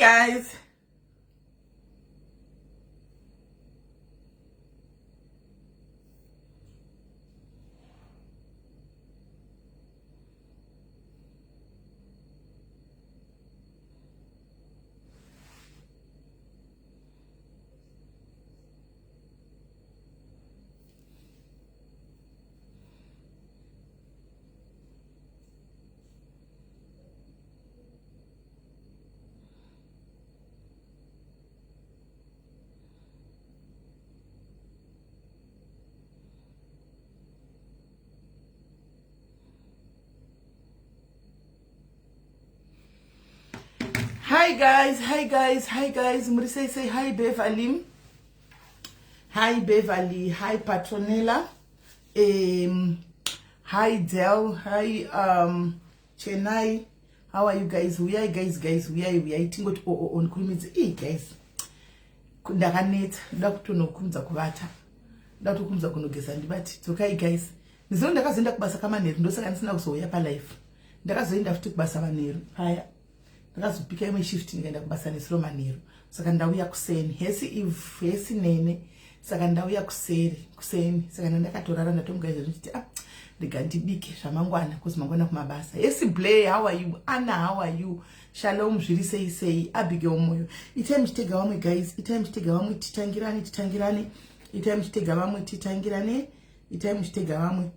guys. Hi guys. Murise say hi Beverly. Hi Beverly, hi Patronella. Hi Del, hi Chennai. How are you guys? We are guys. We are eating what on Kulimidzi. Hey guys. Ndakaneta, ndakutonokumza kuvata. Ndakutokumza kunogesa ndibati. It's okay guys. Nizo ndakazoenda kubasa kama neru ndosaka ndisina kuzoya pa life. Ndakazoenda futi kubasa vaneru. Haya. Ndakazopika imwe shift ndikaenda kubasa nesiro manheru. Saka ndauya kuseni. Hesi nene. Saka ndauya kuseni. Saka ndakatorara ndatomugaiza nditi ndikandibike zvamangwana kuzi mangwana kumabasa. Hesi Blay, how are you? Anna, how are you? Shalom, zviri sei. Abigail moyo. Itai muchitega vamwe guys. Itai muchitega vamwe titangirane. Itai muchitega vamwe titangirane. Itai muchitega vamwe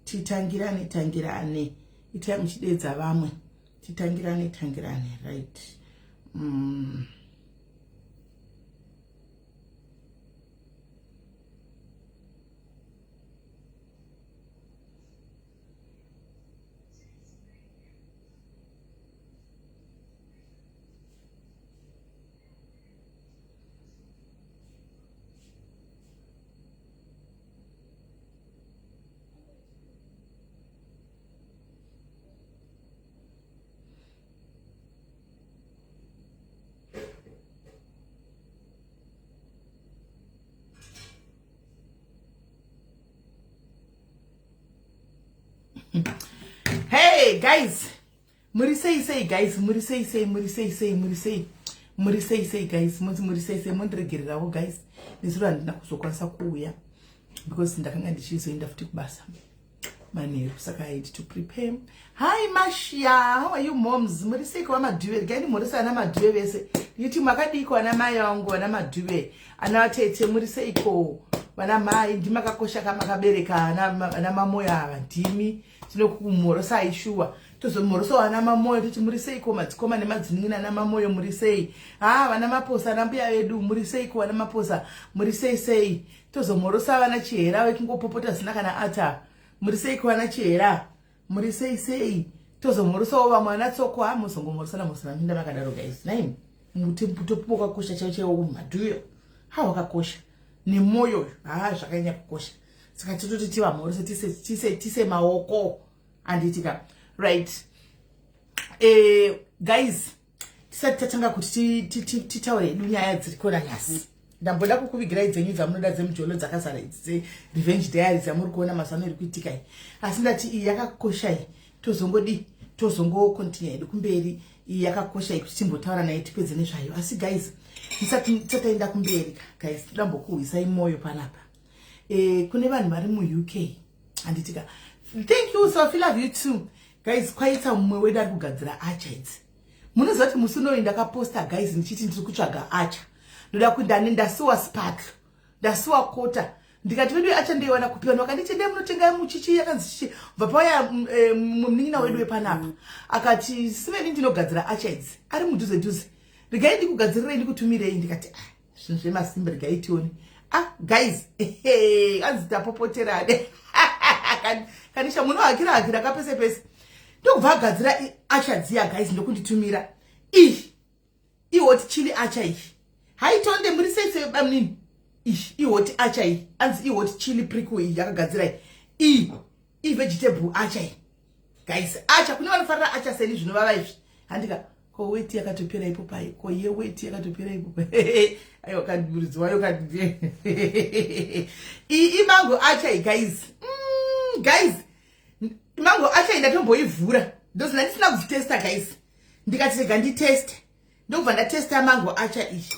titangirane. Itai muchidedza vamwe titangirane, right. Hey guys, Murise guys, Murise mundiregererawo guys. Nisura ndina kuzokwanisa kuuya because ndakanga ndichizoenda futi kubasa manheru, saka I had to prepare. Hi Mashia, how are you moms? Murise kwa madhuve, gani murise ana madhuve vese. Nditi makadiko ana mai wangu ana madhuve, ana tete murise iko vana mai ndimakakosha kama kabereka ana mamoya ava ndimi tinokumorosa aishuwa tozomorosa ana mamoyo toti muriseiko madzikoma nemadziningina ana mamoyo murisei vana maposa ana mbuya vedu muriseiko vana maposa murisei sei tozomorosa vana chihera vekingopopota zina kana ata muriseiko vana chihera murisei sei tozomorosawo vamwe ana tsoko muzongomorosana mosana minda vakadaro guys naimi mutopo wakakosha chaiwo madhuyo wakakosha nemoyo zvakanyanya kukosha saka tototi tivamorose tise maoko anditika right. Guys, tisati tatanga kuti titaure hedu nyaya dziri kona nyasi. Ndamboda kukuvigirai dzenyu dzamunoda dzemujolo dzakazara idzi revenge diaries dzamuri kuona mazano iri kuitika iyi. Asi ndati iyi yakakosha iyi tozongo continue hedu kumberi. Iyi yakakosha iyi kuti timbotaura naye tipedze nezvayo. Asi guys, tisati tataenda kumberi guys, ndambokuwisai moyo panapa. Kune vanhu vari mu-UK anditika thank you so I love you too guys. Kwaita mumwe wedu ari kugadzira acha idzi. Munoziva kuti musi unoyi ndakaposta guys ndichiti ndiri kutsvaga acha. Ndoda kuti ndasiwa spark, ndasiwa kota. Ndikati vedu acha ndeiwana kupiwa wakanditi ndee munotenga muchichi yakanzi chichi. Bva pauya munin'ina wedu wepanapa akati siveni ndinogadzira acha idzi ari mudhuze. Regai ndikugadzirirei ndikutumirei. Ndikati zvinhu zvemasimba regai tione. Guys, anzi tapopoterane. Kanisha munohakira kapese. Ndokubva agadzira acha dziya guys ndokunditumira. Ihoti chili acha iyi. Haitonde murisese bamnini. Ihoti acha iyi. Anzi ihoti chili prickle iyi yakagadzira iyi. Vegetable acha iyi. Guys, acha kune vanofarira acha seni zvinovava izvi. Handika ko weti yakatopera ipo pai. Ko ye weti yakatopera ipo pai. Ayo kandiburizwa yo kandide. Imango acha iyi guys. Guys, imango acha iyi ndatomboivhura. Ndozina ndisina kuzitesta guys. Ndikati rega nditeste. ndobva ndatesta mango acha ishi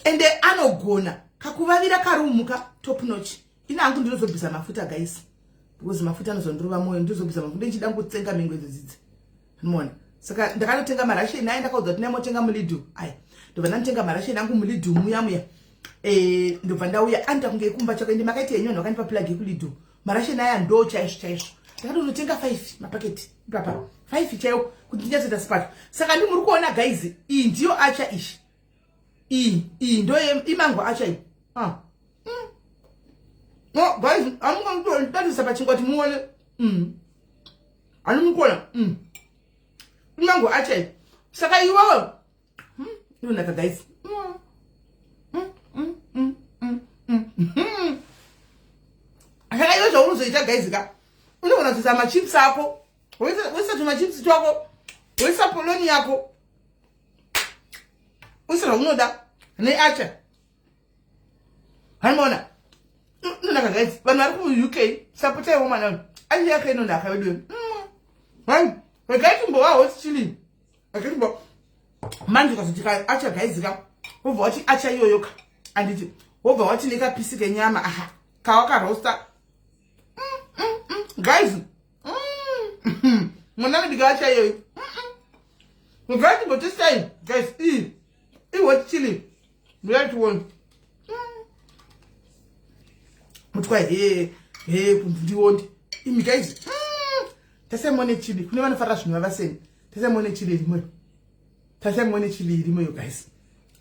ende anogona kakuvavira karumuka top notch inangu ndinozobvisa mafuta guys because mafuta anozondorova moyo ndizobvisa mafuta ndichida kutsenga mengo dzidzi unoona saka ndakanotenga marashi naye ndakaudzwa kuti nemotenga mulidu ai ndobva ndandotenga marashi nangu mulidu muya ndobva ndauya anda kunge kumba chako ende makaiti yenyu vakanipa plug yekulidu marashi naye ndo chaizvo ndakadonotenga 5 mapaketi papa 5 chaiwo kuti ndinyazoita sipato saka ndimuri kuona guys iyi ndiyo acha ishi iyi ndo imango acha iyi no guys amunganditatisa pachingwati muone animukona imango acha iyi saka iwawo inonaka guys saka iwe zvaunozoita guys ka unogona kuisa machips ako woisa tumachips twako woisa poloni yako woisa zvaunoda neacha hanimona inonaka guys vanhu vari kuuk sapotaiwo mwana anji yake inonaka wedu vagaitimbowa hot chili akaitimbo manje ukazotika acha guys ka wobva wati acha iyoyoka anditi wobva wati nekapisi kenyama aha kawakarosta guys mwana ndikacha iyoyo mugaitimbo guys hot chili muyatiwona mutwa kundiwondi imi guys tasemone chili kune vanofarira zvinhu vavaseni tasemone chili rimweyo tasemone chili rimweyo guys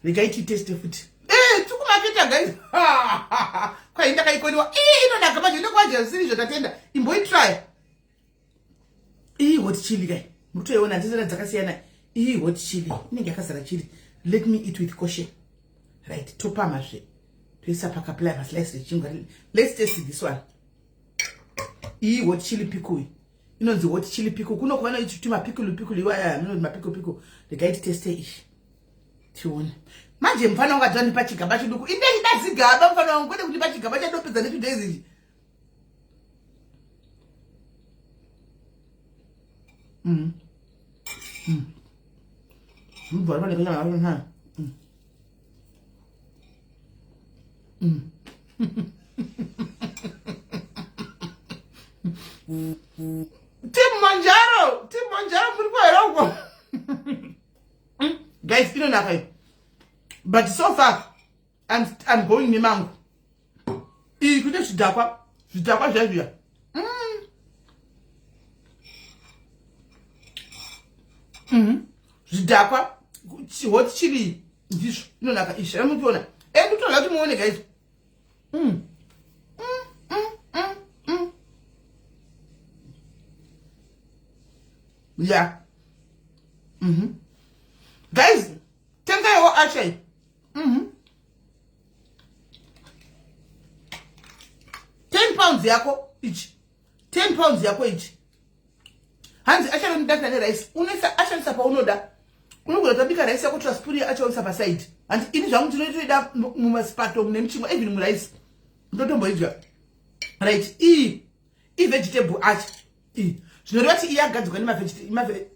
regaiti teste futi tikumaketa guys kwai ndakaikoniwa inonaka manje ndokwaje zvirizvo tatenda imboitry hot chili kai mutoiona ndizona dzakasiyana hot chili inenge yakazara chili let me eat with caution right topamazve toisa pakaply maslice echingwa let's taste this one hot chili pickle inonzi hot chili pickle kuno kuva noiti mapikulu iwaya anonzi mapikulu regaiti teste ishi tione manje mfana wanga dzani pachigaba chiduku inde ndazigaba mfana wangu kwete kuti pachigaba chadopedza ne 2 days ichi mbona ndikanya ha Tim Manjaro muri kwa huko guys inonaka but so far I'm going mimango kuti zvidakwa zvazviya zvidakwa hot chili ndizvo inonaka izvi amutiona nditola kuti muone guys yeah guys tengaiwo achai 10 pounds yako ichi 10 pounds yako ichi hanzi achanondata nerice unesa achanisa paunoda unogona tabika rice yako traspuri achaonisa paside and ini zvangu ndinotoida mumaspato nemuchingwa even murice ndotomboidya right vegetable acha zvinoreva kuti iyagadzirwa nemavegetable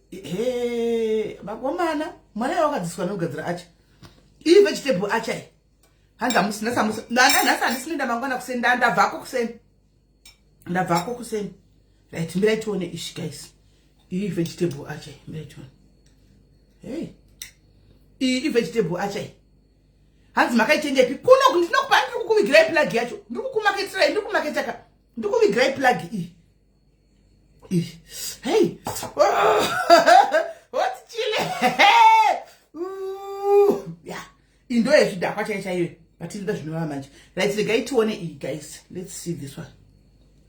vakomana mwana yawakadziswa nokugadzira acha vegetable acha hanzi hamusina samusa nhasi handisinoenda mangwana kuseni ndabvako kuseni right mirai tione ishi guys vegetable acha mirai tione vegetable acha hanzi makaitendepi kuno ndinokupa ndikukuvigirai plug yacho ndikukumaketirai ndikukuvigirai plug hey what chile yeah indo yezvidakwa chaiyo but inoda zvinova manje right regai tione iyi guys let's see this one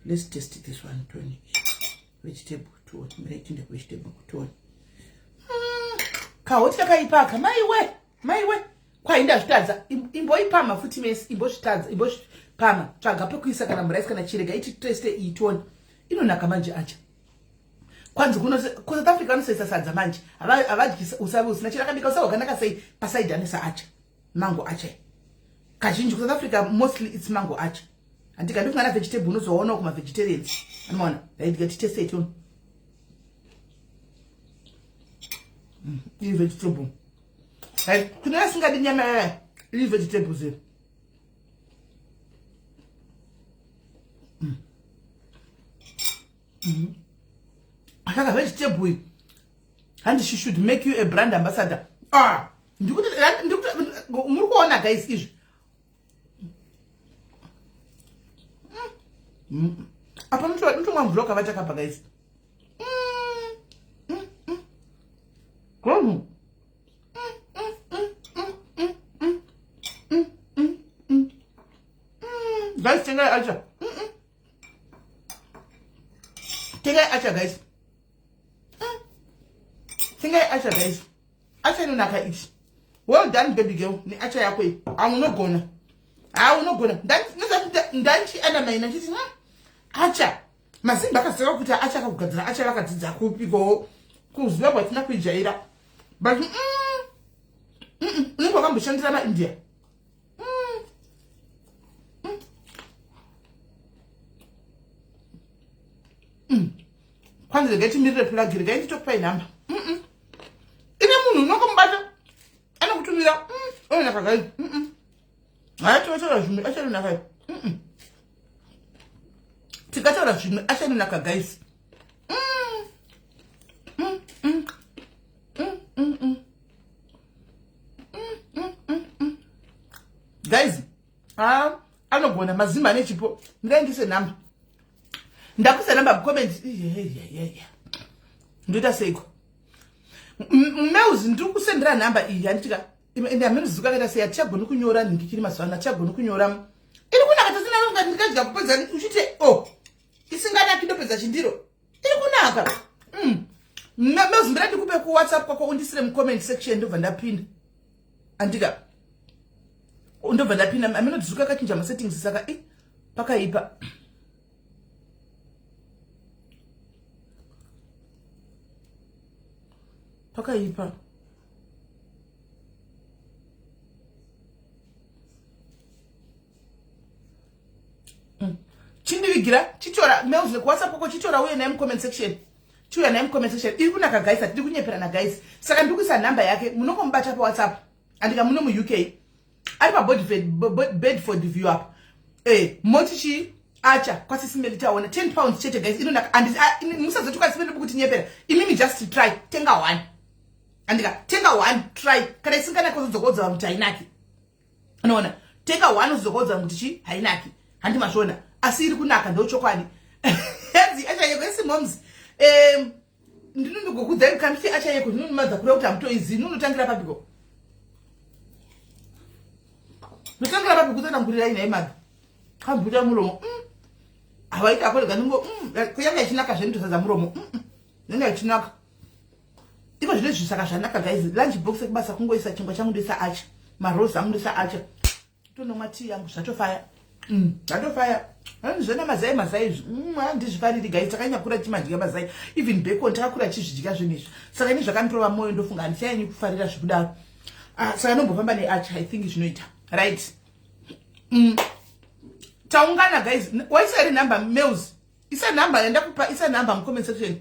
let's test this one tuone vegetable tuone mirai tiende vegetable tuone kahoti kakaipaka maiwe kwai ndazvitadza imboipama futi mesi imbozvipama tsvaga pekuisa kana muraisi kana chirega ititeste iyi tuone inonaka manje acha kwanzi kuSouth Africa vanosaisa sadza manje havadyi usavi usina chirakabika usavi hwakanaka sei pasaidi anesa acha mango acha kazhinji kuSouth Africa mostly it's mango acha handika ndikungana vegetable unozoona kumavegetarians anoona raidya titese itoni vegetable. Like, can I sing at the nyama? Leave vegetables in. I have a vegetable. And she should make you a brand ambassador. Ah, you could move on, guys. Apa mtu mwamvloka vachaka pa guys. Como? Guys, tenga acha. Tenga acha guys. Tenga acha guys. Acha no naka eat. Well done baby girl. Ni acha yako. I will not gonna. Ndanchi ana maina chiti acha. Masimba kaseka kuti acha kakugadzira acha vakadzidza kupi go kuziva kwatina kujaira. But unenge wakamboshandira maIndia. Kwanza geti mirire plug geti tokupa inamba. Ine munhu unokumbata anokutumira ona kagai. Acha zvimwe acha naka. Tikataura zvimwe acha naka guys. Guys, anogona mazimba nechipo. Ndaindise namba. Ndakusa namba comment. Ndoita seiko. Meuzi ndiri kusendera namba iyi anditika ndamirizuka kaita sei achagona kunyora ndikiri masana achagona kunyora iri kunaka tasina longa ndikadya kupedza uchite isinganaki ndopedza chindiro iri kunaka meuzi ndira ndikupe ku WhatsApp kwako undisire mu comment section ndobva ndapinda andika ndobva ndapinda aminodzizuka kachinja ma settings saka pakaipa Chindivigira chitora mails ku WhatsApp kwako chitora uye naye mu comment section. Chiuya naye mu comment section. Iri kunaka guys atidi kunyepera na guys. Saka ndikuisa namba yake munokombata pa WhatsApp. Andika muno mu UK. Ari pa Bedford view up. Motichi acha kwa sisi melitaona 10 pounds chete guys. Inonaka and musazotuka sipende kuti nyepera. Imimi just try. Tenga one. Andika tenga one try. Kana isingana kuzokodza wa mtainaki. Unaona? Tenga one uzokodza mutichi hainaki. Handi mashona. Asiri kunaka ndochokwadi. Yazi acha yeko esimomzi. Ndinundu kukudza kamfi acha yeko ndinundu madza kura kuti amto izi ndinundu tangira papiko. Mutangira papiko kudzana ngurira ina imadza. Kambuta muromo. Awaita akolega ningo kuyanga chinaka zvenito sadza muromo. Nenda chinaka. Iko zvine zvisaka zvanaka guys. Lunch box ekubasa kungoisa chingwa changu ndisa acha. Marosa angu ndisa acha. Tonomwa tea yangu zvatofaya. Zvatofaya. Zvona mazai ndizvifariri guys takanyakura timadya mazai even bacon takakura chizvidya zvinizvi saka ini zvakandirova moyo ndofunga handichanyanyi kufarira zvekudaro saka nombofamba neacha I think zvinoita right. Taungana guys waisa iri number mails isa number yandakupa isa number mu comment section.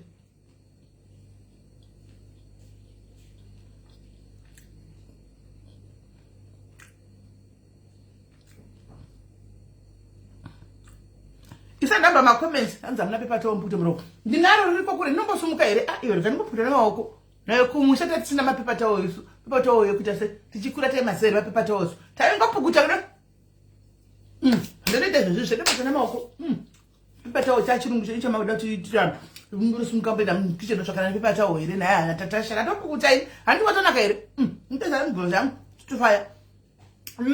Isa namba ma comments anza mna pepa to mpute mroko. Ndinaro riko kule nombo sumuka ere iwe rikani mputa na wako. Na kumusha tsina mapepa tawo isu. Pepa tawo yokuta se tichikura tema sere mapepa tawo isu. Tayo ngapukuta kana. Ndene dezo zise pepa na wako. Pepa tawo cha chirungu cha mauda titira. Nguru sumuka beda mkiche no chakana pepa tawo ere na ya tatasha na topukuta ini. Andi watona ka ere. Nteza ngozam tutufaya.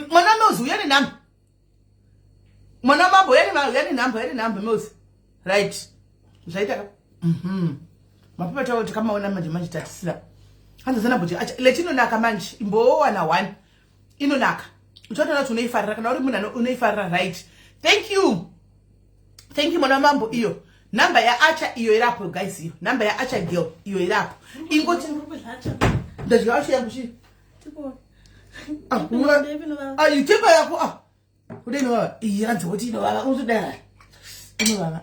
Mwana nozu yani nam. Mwana mambo yani namba mouse right zvaita mapepa tawo tikamaona manje tatisira hanza sana kuti acha letinonaka manje imbowana 1 inonaka utoona kuti uneifarira kana uri munhu uneifarira right. Thank you mwana mambo iyo namba ya acha iyo irapo guys iyo namba ya acha girl iyo irapo ingoti ndazva acha yangu chi tipo yuteba yako Udeni wawa, iyanzi woti ino wawa, uzudara. Ino wawa.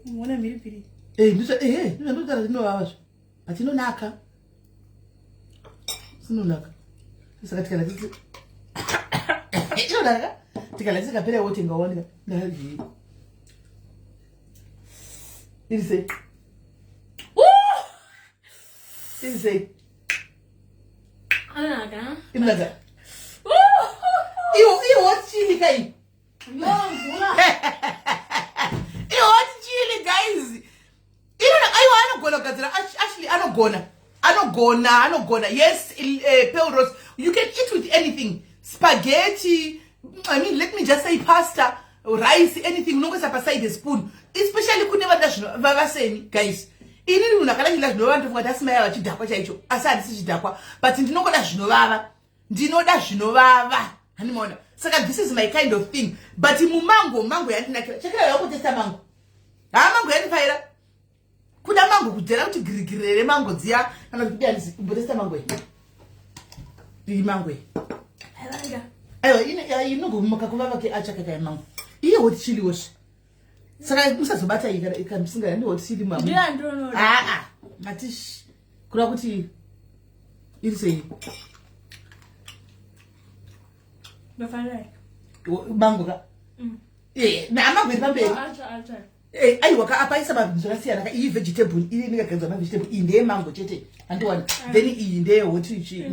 Mwana miripiri. Ndusa, ndusa ino wawa. Ati ino naka. sinonaka saka tikalazi inonaka tikalazi kapera wote ngaoneka ndazi ilise ilise anaka inonaka iyo what chili kai no mvula iyo what chili guys inona ayo anogona kugadzira actually anogona yes Pelrose you can eat with anything spaghetti I mean let me just say pasta rice anything unongesa paside a spoon especially kune vanhu vavaseni guys inini munhu akalangila zvinovava ndofunga kuti asimaya vachidhakwa chaicho asi handisi chidhakwa but ndinoda zvinovava handimaona saka this is my kind of thing but mango yandinakira chakira yakutesta mango mango yandifaira kuda mango kudzera kuti girigirire mango dziya kana kuti handisi kumbotesta mango iyi mango aiwa inogomuka kuvava ke achakaka yemango iye hoti chili woshe saka musazobata ikamsinga ndi hoti chili mama matish kura kuti iri sei mango ka namango iri pamberi aiwa ka apaisa mabindu zvakasiyana ka iyi vegetable iri nikagadzwa mavegetable iyi ndeyemango chete handiwana then iyi ndeyehoti dzese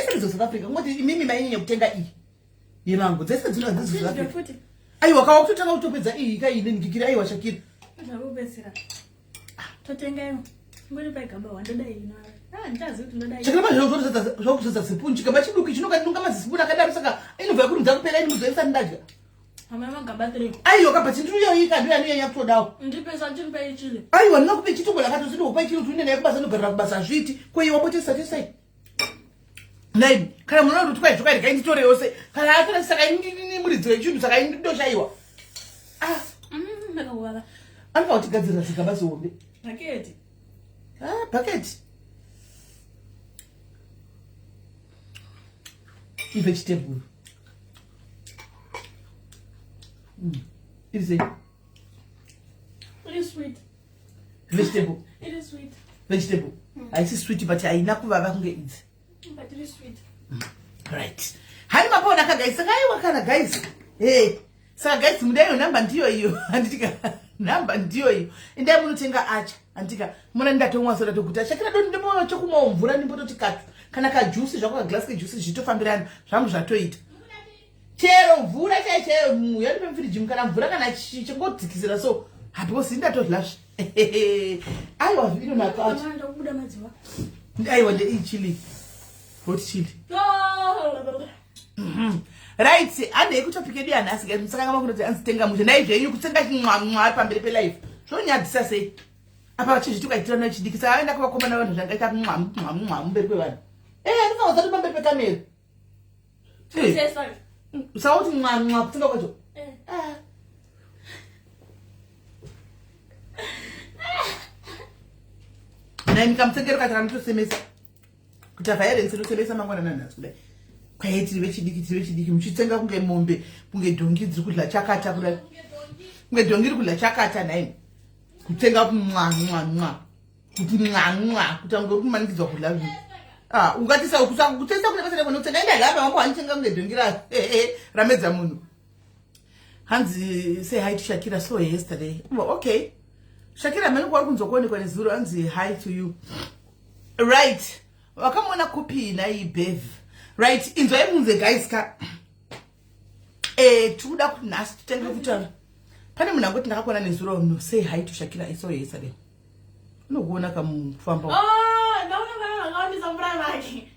ndidzo South Africa ngoti imimi mainyanya kutenga iyi yemango dzese dzinodzidzo South Africa aiwa kawa kutotanga kutopedza iyi ka ine ndikikira aiwa Shakira chakirama zvokuzodza sipuni chigaba chiduki chinokanunga mazisipuni akadaro saka inobva kuri dzakupera ini muzoisa ndadya aiwa kabati ndiriyoyika ndoyanoyanya kutodawo aiwa ndinakupe chitongo lakatozinokupa chiri kuti unene yakubasa nogarira kubasa zviti kweiwa botesatesai naini kana munoda kuti kwaizvokairika inditore yose kana atora saka ini muridzi wechinhu saka indoshayiwa anofa kutigadzirira zigaba zihombe bhaketi ivegetable iri sei vegetable vegetable haisi sweet but haina kuvava kunge idzi right hani mapaona kagaisa kaiwa kana guys saka guys mudayo namba ndiyo iyo handitika namba ndiyo iyo indai munotenga acha handika mona ndatomwa soda tokuta Shakira doni ndimoyo chokumwa mvura ndimbototi katu kana kajuice zvako kaglasi kejuice zvitofambirana zvangu zvatoita chero mvura chaichaiyo muya ndi pamfiriji kana mvura kana chingodzikisira so haposi ndatodlasva aiwa zvino makacha aiwa ndeichili hot chili right ande kutopike dia nasi ke msaka kama kunoti anzitenga mushe naizvenyu kutsenga chimwamwa pamberi pelife zvonyadzisa sei apa chizvituka itirana chidikisa aenda kuvakomana vanhu zvangaita mwamwa mberi kwevanhu ndinofa usati pamberi pekamera usauti mwamwa kutsenga kwacho naye ndikamutsengera kati ramitosemesa kuti avhayerensi inosemesa mangwana nanhasi kudai kwai tiri vechidiki muchitsenga kunge mombe kunge dhongi dziri kudla chakata kudai kunge dhongi iri kudla chakata naini kutsenga kumwa kuti mwa kutanga kumanikidzwa kudla zvinhu ungatisa kutsenga kune basa rekona kutsenga indadhaba mambo hanitenga kunge dhongi ramedza munhu hanzi say hi to Shakira so yesterday okay Shakira mani kwari kunzokuonekwa nezuro hanzi hi to you right wakamona kupi na ibev right inzo yemunze guys ka tuda kunasi tutenge kutana pane munhu angoti ndakakona nezuro no say hi to Shakira I saw yesterday unokuona kamufamba naona kana ngawandisa mvura vake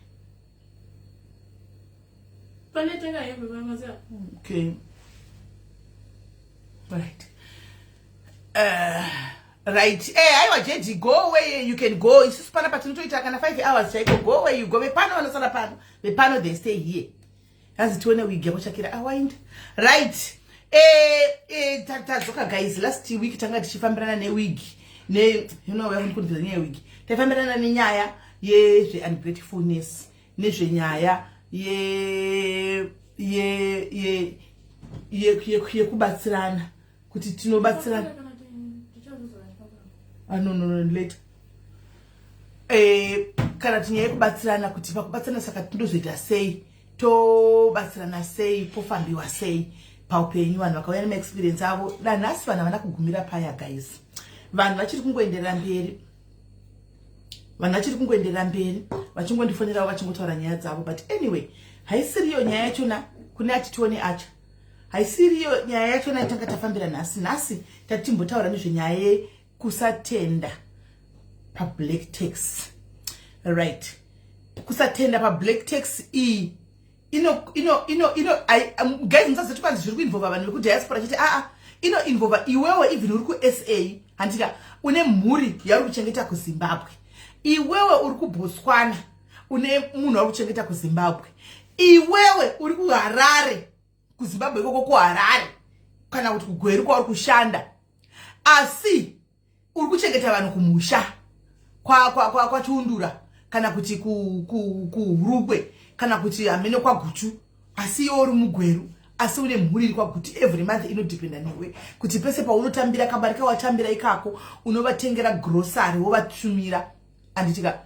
pane tenga yembe mamaza okay right right aiwa jeji go where you can go isusu pana patinotoita kana 5 hours chaiko go where you go vepano vanosara pano vepano they stay here hanzi tione wigi yako Shakira awind right tadzoka guys last week tanga tichifambirana newigi yakundikundira nyaya yewigi taifambirana nenyaya yezveungratefulness nezvenyaya yekubatsirana kuti tinobatsirana no later kana tinyaya yekubatsirana kuti pakubatsirana saka tindozoita sei, tobatsirana sei, pofambiwa sei paupenyu. Vanhu vakauya nemaexperience avo. Danhasi vanhu havana kugumira paya guys. Vanhu vachiri kungoenderera mberi. Vanhu vachiri kungoenderera mberi vachingondifonerawo vachingotaura nyaya dzavo. But anyway, haisiriyo nyaya yachona kune atitione acha. Haisiriyo nyaya yachona tanga tafambira nhasi. Nhasi tatimbotaura nezvenyaya yekusatenda pablack tax. Right. Kusatenda pablack tax guys, ngisazoti kwanzi zviri kuinvolva vanhu vekudiaspora chiti ino involva iwewe even uri kuSA handika une mhuri yauri kuchengeta kuZimbabwe. Iwewe uri kuBotswana une munhu ari kuchengeta kuZimbabwe. Iwewe uri kuHarare kuZimbabwe ikoko kuHarare kana kuti kuGweru kwauri kushanda. Asi uri kuchengeta vanhu kumusha kwa Chiundura kana kuti kuRukwe kana kuti hamene kwa Guchu. Asi iwe uri muGweru asi une mhuri iri kwaGutu. Every month inodependa newe kuti pese paunotambira kabarika watambira ikako unovatengera grocery wovatumira. Anditika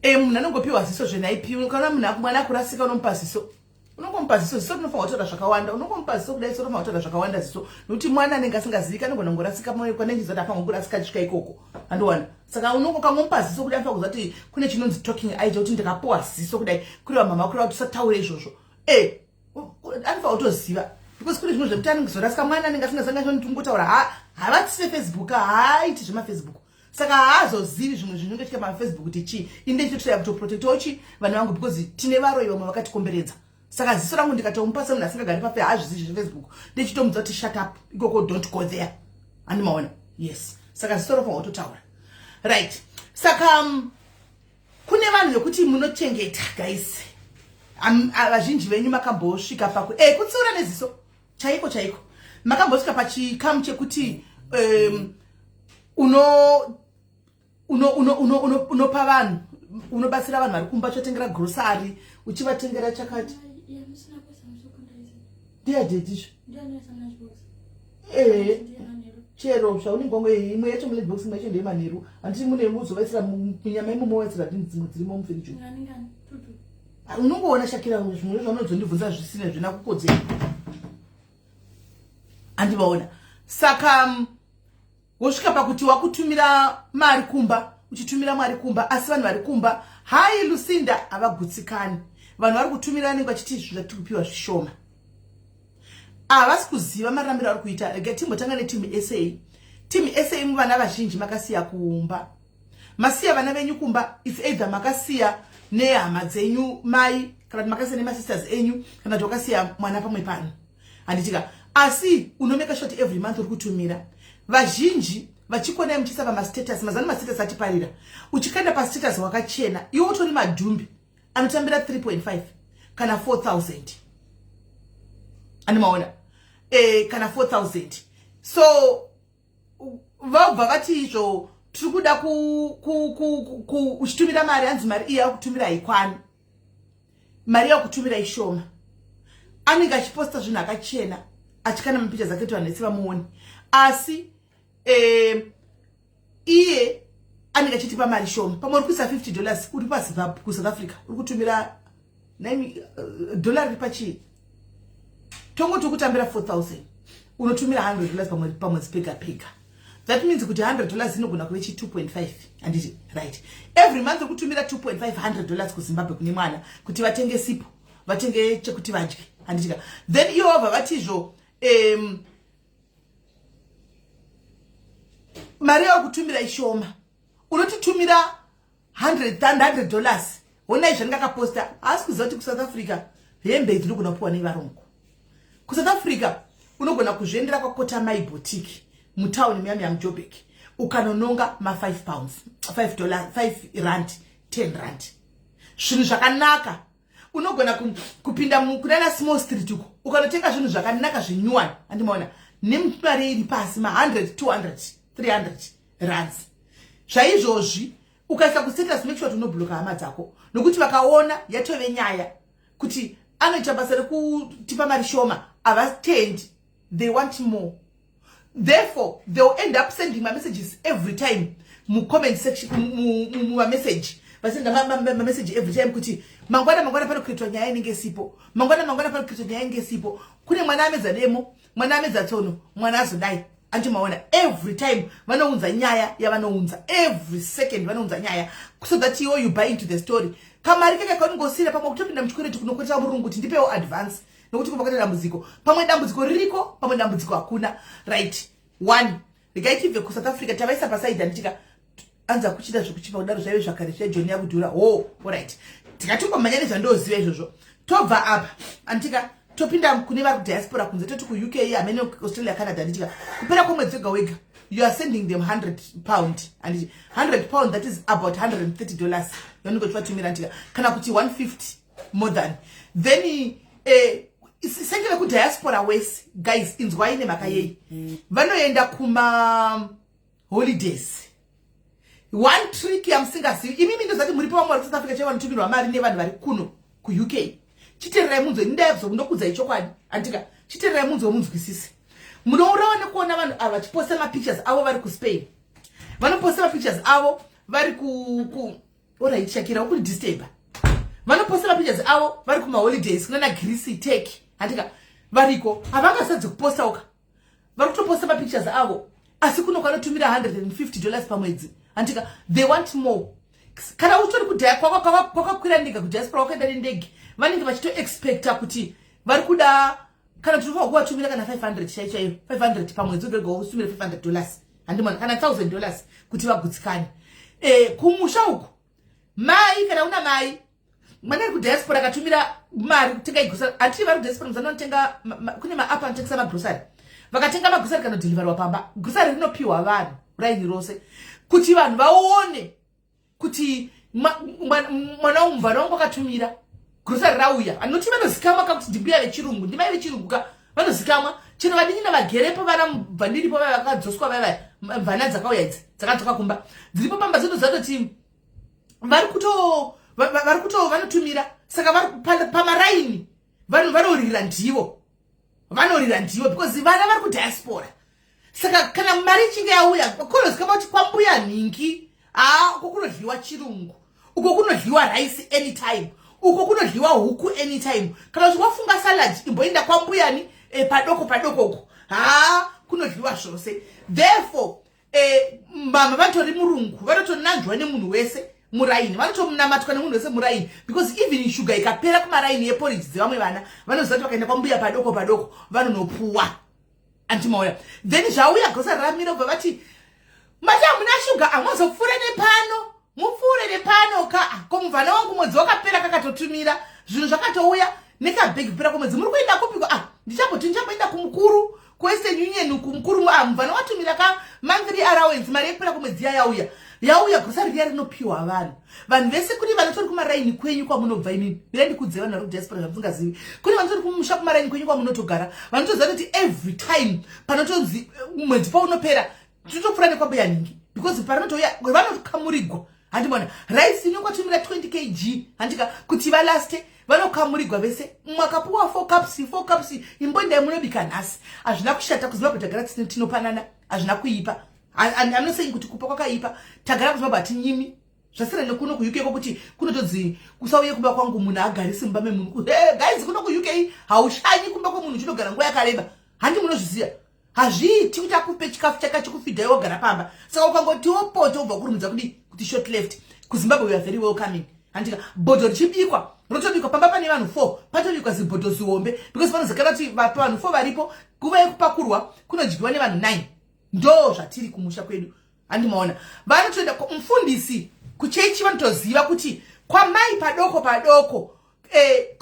munhu anongopiwa ziso zvenaipiwa. Kana mwana kurasika unomupa ziso, unongomupa ziso. Ziso rinofanira kutaura zvakawanda. Unongomupa ziso kudai ziso rinofanira kutaura zvakawanda ziso. Nokuti mwana anenge asingazivi anogona kungorasika kwanenjizati afanira kurasika chisvika ikoko. Andowana. Saka unongomupa ziso kudai afanira kuziva kuti kune chinonzi talking age kuti ndikapiwa ziso kudai kuriwa mama kuriwa kuti usataure izvozvo. Anofanira kutoziva. Because kune zvinhu zvekuti anenge zorasika mwana anenge asingazanga chongotaura havatise Facebook haaiti zvemafacebook. Saka haazozivi zvimwe zvinenge chitika pamafacebook kuti chii. Inde ndichitoya kutoprotectawo chi vanhu vangu because tine varoyi vamwe vakatikomberedza. Saka ziso rangu ndikatomupa semunhu asingagari pafe haazvizivi zvefacebook ndichitomudza kuti shut up ikoko don't go there. Handimaona. Yes. Saka ziso rofanira kutotaura. Right. Saka kune vanhu vekuti munochengeta guys. Vazhinji venyu makambosvika paku kutsiura neziso chaiko chaiko. Makambosvika pachikamu chekuti unopa vanhu, unobatsira vanhu vari kumba chotengera grocery uchivatengera chakati. Ndiadedizvo. Chero zvaunengongo imwe yacho mule box imwe yacho ndeyemaneru. Handiti mune muzovaisira munyama imomovaisira dzimwe dzirimo mufiriji. Unongoona Shakira zvimwe zvaunozondibvunza zvisina zvina kukodzera. Handivaona. Saka wosvika pakuti wakutumira mari kumba, uchitumira mari kumba asi vanhu vari kumba hai Lucinda havagutsikani. Vanhu vari kutumira vanenge vachiti zvati kupiwa zvishoma. Havasi kuziva marambiro ari kuita. Rega timbotanga netimu SA. Timu SA muvana vazhinji makasiya kumba. Masiya vana venyu kumba, it's either makasiya nehama dzenyu mai kana kuti makasiya nemasisters enyu kana kuti wakasiya mwana pamwe pano. Handitika asi unomeka shoti every month uri kutumira. Vazhinji vachikona muchisa pamastatus, mazano mastatus atiparira. Uchikanda pastatus wakachena, iwo utori madhumbi anotambira 3.5 kana 4,000. Animaona. Kana 4,000. So vabva vati izvo tiri kuda uchitumira mari hanzi mari iya kutumira ikwani. Mari ya kutumira ishoma. Anenge achiposta zvinhu akachena achikana mapicha zake kuti vanhu vese vamuone. Asi iye anenge achitipa mari shoma. Pamwe uri kuisa $50 uri paZimbabwe kuSouth Africa uri kutumira $9 riri pachii. Tongoti kutambira 4,000 unotumira $100 pamwedzi pega pega. That means kuti $100 inogona kuve 2.5 anditi right. Every month ukutumira $2.5 kuZimbabwe kune mwana kuti vatenge sipo, vatenge chekuti vadye anditika. Then iwo vabva vatizvo mari yakutumira ishoma. Unotitumira $100. Wona izvo ndakaposta asi kuziva kuti kuSouth Africa hembe idzi unogona kupuwa nevarungu. KuSouth Africa unogona kuzviendera kwaKota Mai Boutique mutauni miyami ya Joburg ukanononga ma$5, $5, $10. Zvinhu zvakanaka. Unogona kupinda kunana small street uko ukanotenga zvinhu zvakanaka zvinyuwani handimaona nemari iri pasi ma$100, $200, $300. Zvaizvozvi ukaisa kustatus make sure unobloka hama dzako nokuti vakaona yatove nyaya kuti anoita basa rekutipa mari shoma avatendi they want more. Therefore, they'll end up sending my messages every time. Mu comment section, mu message. Basenda my message every time kuti mangwana pano kritwa nyaya inenge sipo. Mangwana pano kritwa nyaya inenge sipo. Kune mwana ameza demo, mwana ameza tsono, mwana azodai. Anti maona every time vanounza nyaya yavanounza, every second vanounza nyaya, so that you buy into the story. Kamari keke kanongosira pamwe kutopinda mchikweretu kunokweta murungu kuti ndipewo advance nokuti kumbakata dambudziko. Pamwe dambudziko ririko, pamwe dambudziko hakuna. Right. One. Ndikaitive ku South Africa tavaisa pasaida nditika anza kuchita zvekuchipa kudaro zvaive zvakare zvejoni yakudhura. Oh, alright. Tikatumba manyane ndoziva izvozvo. Tobva apa antika topinda kune vari diaspora kunze toti ku UK amene Australia Canada nditika kupera kwemwedzi wega you are sending them £100 and £100 that is about $130 yanongotivatumira nditika kana kuti 150 more than then sengere ku diaspora wese guys inzwai nemhaka yei vanoenda kuma holidays. One trick yamusingazivi imimi ndozati muri pa South Africa chavanotumirwa mari nevanhu vari kuno ku UK. Chitererai munzwe ndaizo ndokudza ichokwadi andika chitererai munzwe munzwisise. Munourawo nekuona vanhu ava vachiposta mapictures avo vari ku Spain. Vanoposta mapictures avo vari ku alright Shakira ukuri disturb. Vanoposta mapictures avo vari kuma holidays kuna Greece, Turkey andika variko havangasadzi kuposta uka. Vari kutoposta mapictures avo asi kuno kwanotumira $150 pamwedzi andika they want more. Kana utori kudhaya kwakakwira ndega kudiaspora wakaenda nendege vanenge vachito expecta kuti vari kuda kana tinofa kuvatumira kana 500 chaichaio 500 pamwedzi wega usumire $500 handimona kana $1000 kuti vagutsikane. Kumusha uku mai kana una mai mwana ari kudiaspora akatumira mari kutenga igusari ati vari kudiaspora muzanotenga kune maapp anotengesa magrosari vakatenga magrosari kanodhilivarwa pamba grosari rinopiwa vanhu raini rose kuti vanhu vaone kuti mwana umuvana wangu akatumira grosari rauya anoti vanozikamwa kakuti ndimbuya vechirungu ndimai vechirungu ka vanozikamwa chino vadingi navagerepo vana mubva ndiripo vaya vakadzoswa vaya mvana dzakauya idzi dzakadzoka kumba dziripo pamba dzotozatoti vari kuto vanotumira saka vari pamaraini vanhu vanorira ndivo because vana vari kudiaspora. Saka kana mari ichinge yauya kunozikama kuti kwambuya nhingi uko kunodliwa chirungu, uko kunodliwa rice anytime, uko kunodliwa huku anytime. Kana kuti wafunga salad imboenda kwambuyani padoko uko kunodliwa zvose. Therefore mama vatori murungu vanotonanzvwa nemunhu wese muraini, vanotomunamatwa nemunhu wese muraini because even sugar ikapera kumaraini yeporridge dzevamwe vana vanozati vakaenda kwambuya padoko vanonopuwa antimaona. Then zvauya grosari ramira ubva vati mati hamuna shuga amazopfuure nepano mupfuure nepano ka komuvana wangu mwedzi wakapera kakatotumira zvinhu zvakatouya nekabhegi kupera kwemwedzi muri kuenda kupiko ndichamboenda kumukuru kuwestern union kumukuru muvana watumira ka monthly allowance mari yekupera kwemwedzi yauya grosari riya rinopiwa vanhu vese kune vanotori kumaraini kwenyu kwamunobva imimi mirandikudze vanhu vari kudiaspora zvamusingazivi kune vanotori kumusha kumaraini kwenyu kwamunotogara vanotoziva kuti every time panotonzi mwedzi paunopera totopfuura nekwambuya nhingi because parinotouya vanokamurigwa handimona rice inokwatumira 20 kg handika kuti valaste vanokamurigwa vese mwakapuwa 4 cups imbondai munobika nhasi hazvina kushata kuziva tagara tinopanana hazvina kuipa. I'm not saying kuti kupa kwakaipa tagara kuziva tinyimi zvasira nekuno ku UK kokuti kunotonzi kusauye kumba kwangu munhu agarisi mumba memunhu. Guys kuno ku UK haushanyi kumba kwemunhu chinogara nguva yakareba handi munozviziva hazviiti kuti akupe chikafu chakachikufidhai wogara pamba saka ukangotiwo poto ubva kurumidza kuti short left kuZimbabwe we are very welcoming handika bhodho richibikwa rotobikwa pamba pane vanhu 4 patobikwa zibhodho zihombe because vanozikana kuti vanhu 4 varipo nguva yekupakurwa kunodyiwa nevanhu 9 ndo zvatiri kumusha kwedu handimaona. Vanotoenda mufundisi kuchechi vanotoziva kuti kwamai padoko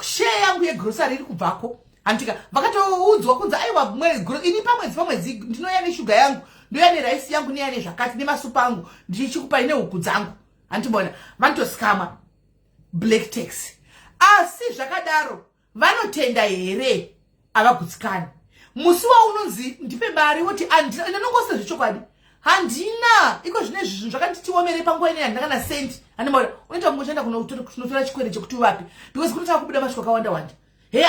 share yangu yegrosari iri kubvako handika vakatoudzwa kunzi aiwa ini pamwedzi ndinoya neshuga yangu ndoya nerice yangu neya nezvakati nemasupa angu ndichikupai nehuku dzangu handibona vanotosikamwa black tax. Asi zvakadaro vanotenda here havagutsikani musi waunonzi ndipe mari woti ndinongose zvechokwadi handina iko zvine zvinhu zvakanditiomere panguva ine handakana senti handimona unoita kungochenda kunotora chikwere chekuti vapi because kunotava kubuda mashoko akawanda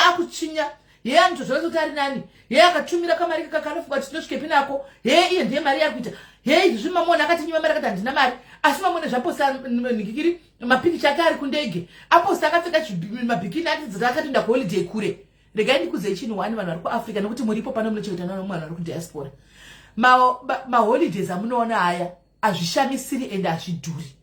akuchinya yeye anotozora kuti ari nani, yeye akatumira kamari kakanofunga kuti tinosvike pinako, yeye iye ndiye mari yakuita, yeye izvi mamona akatinyima mari akati handina mari, asi mamona zvaposa nikikiri mapikicha ake ari kundege, aposa akapfeka mabhikini atidzira akatoenda kuholiday kure. Regai ndikuzei chinhu wani vanhu vari kuAfrica nokuti muripo pano munochengeta vanhu vari kudiaspora. Maholidays amunoona haya hazvishamisiri ende hazvidhuri.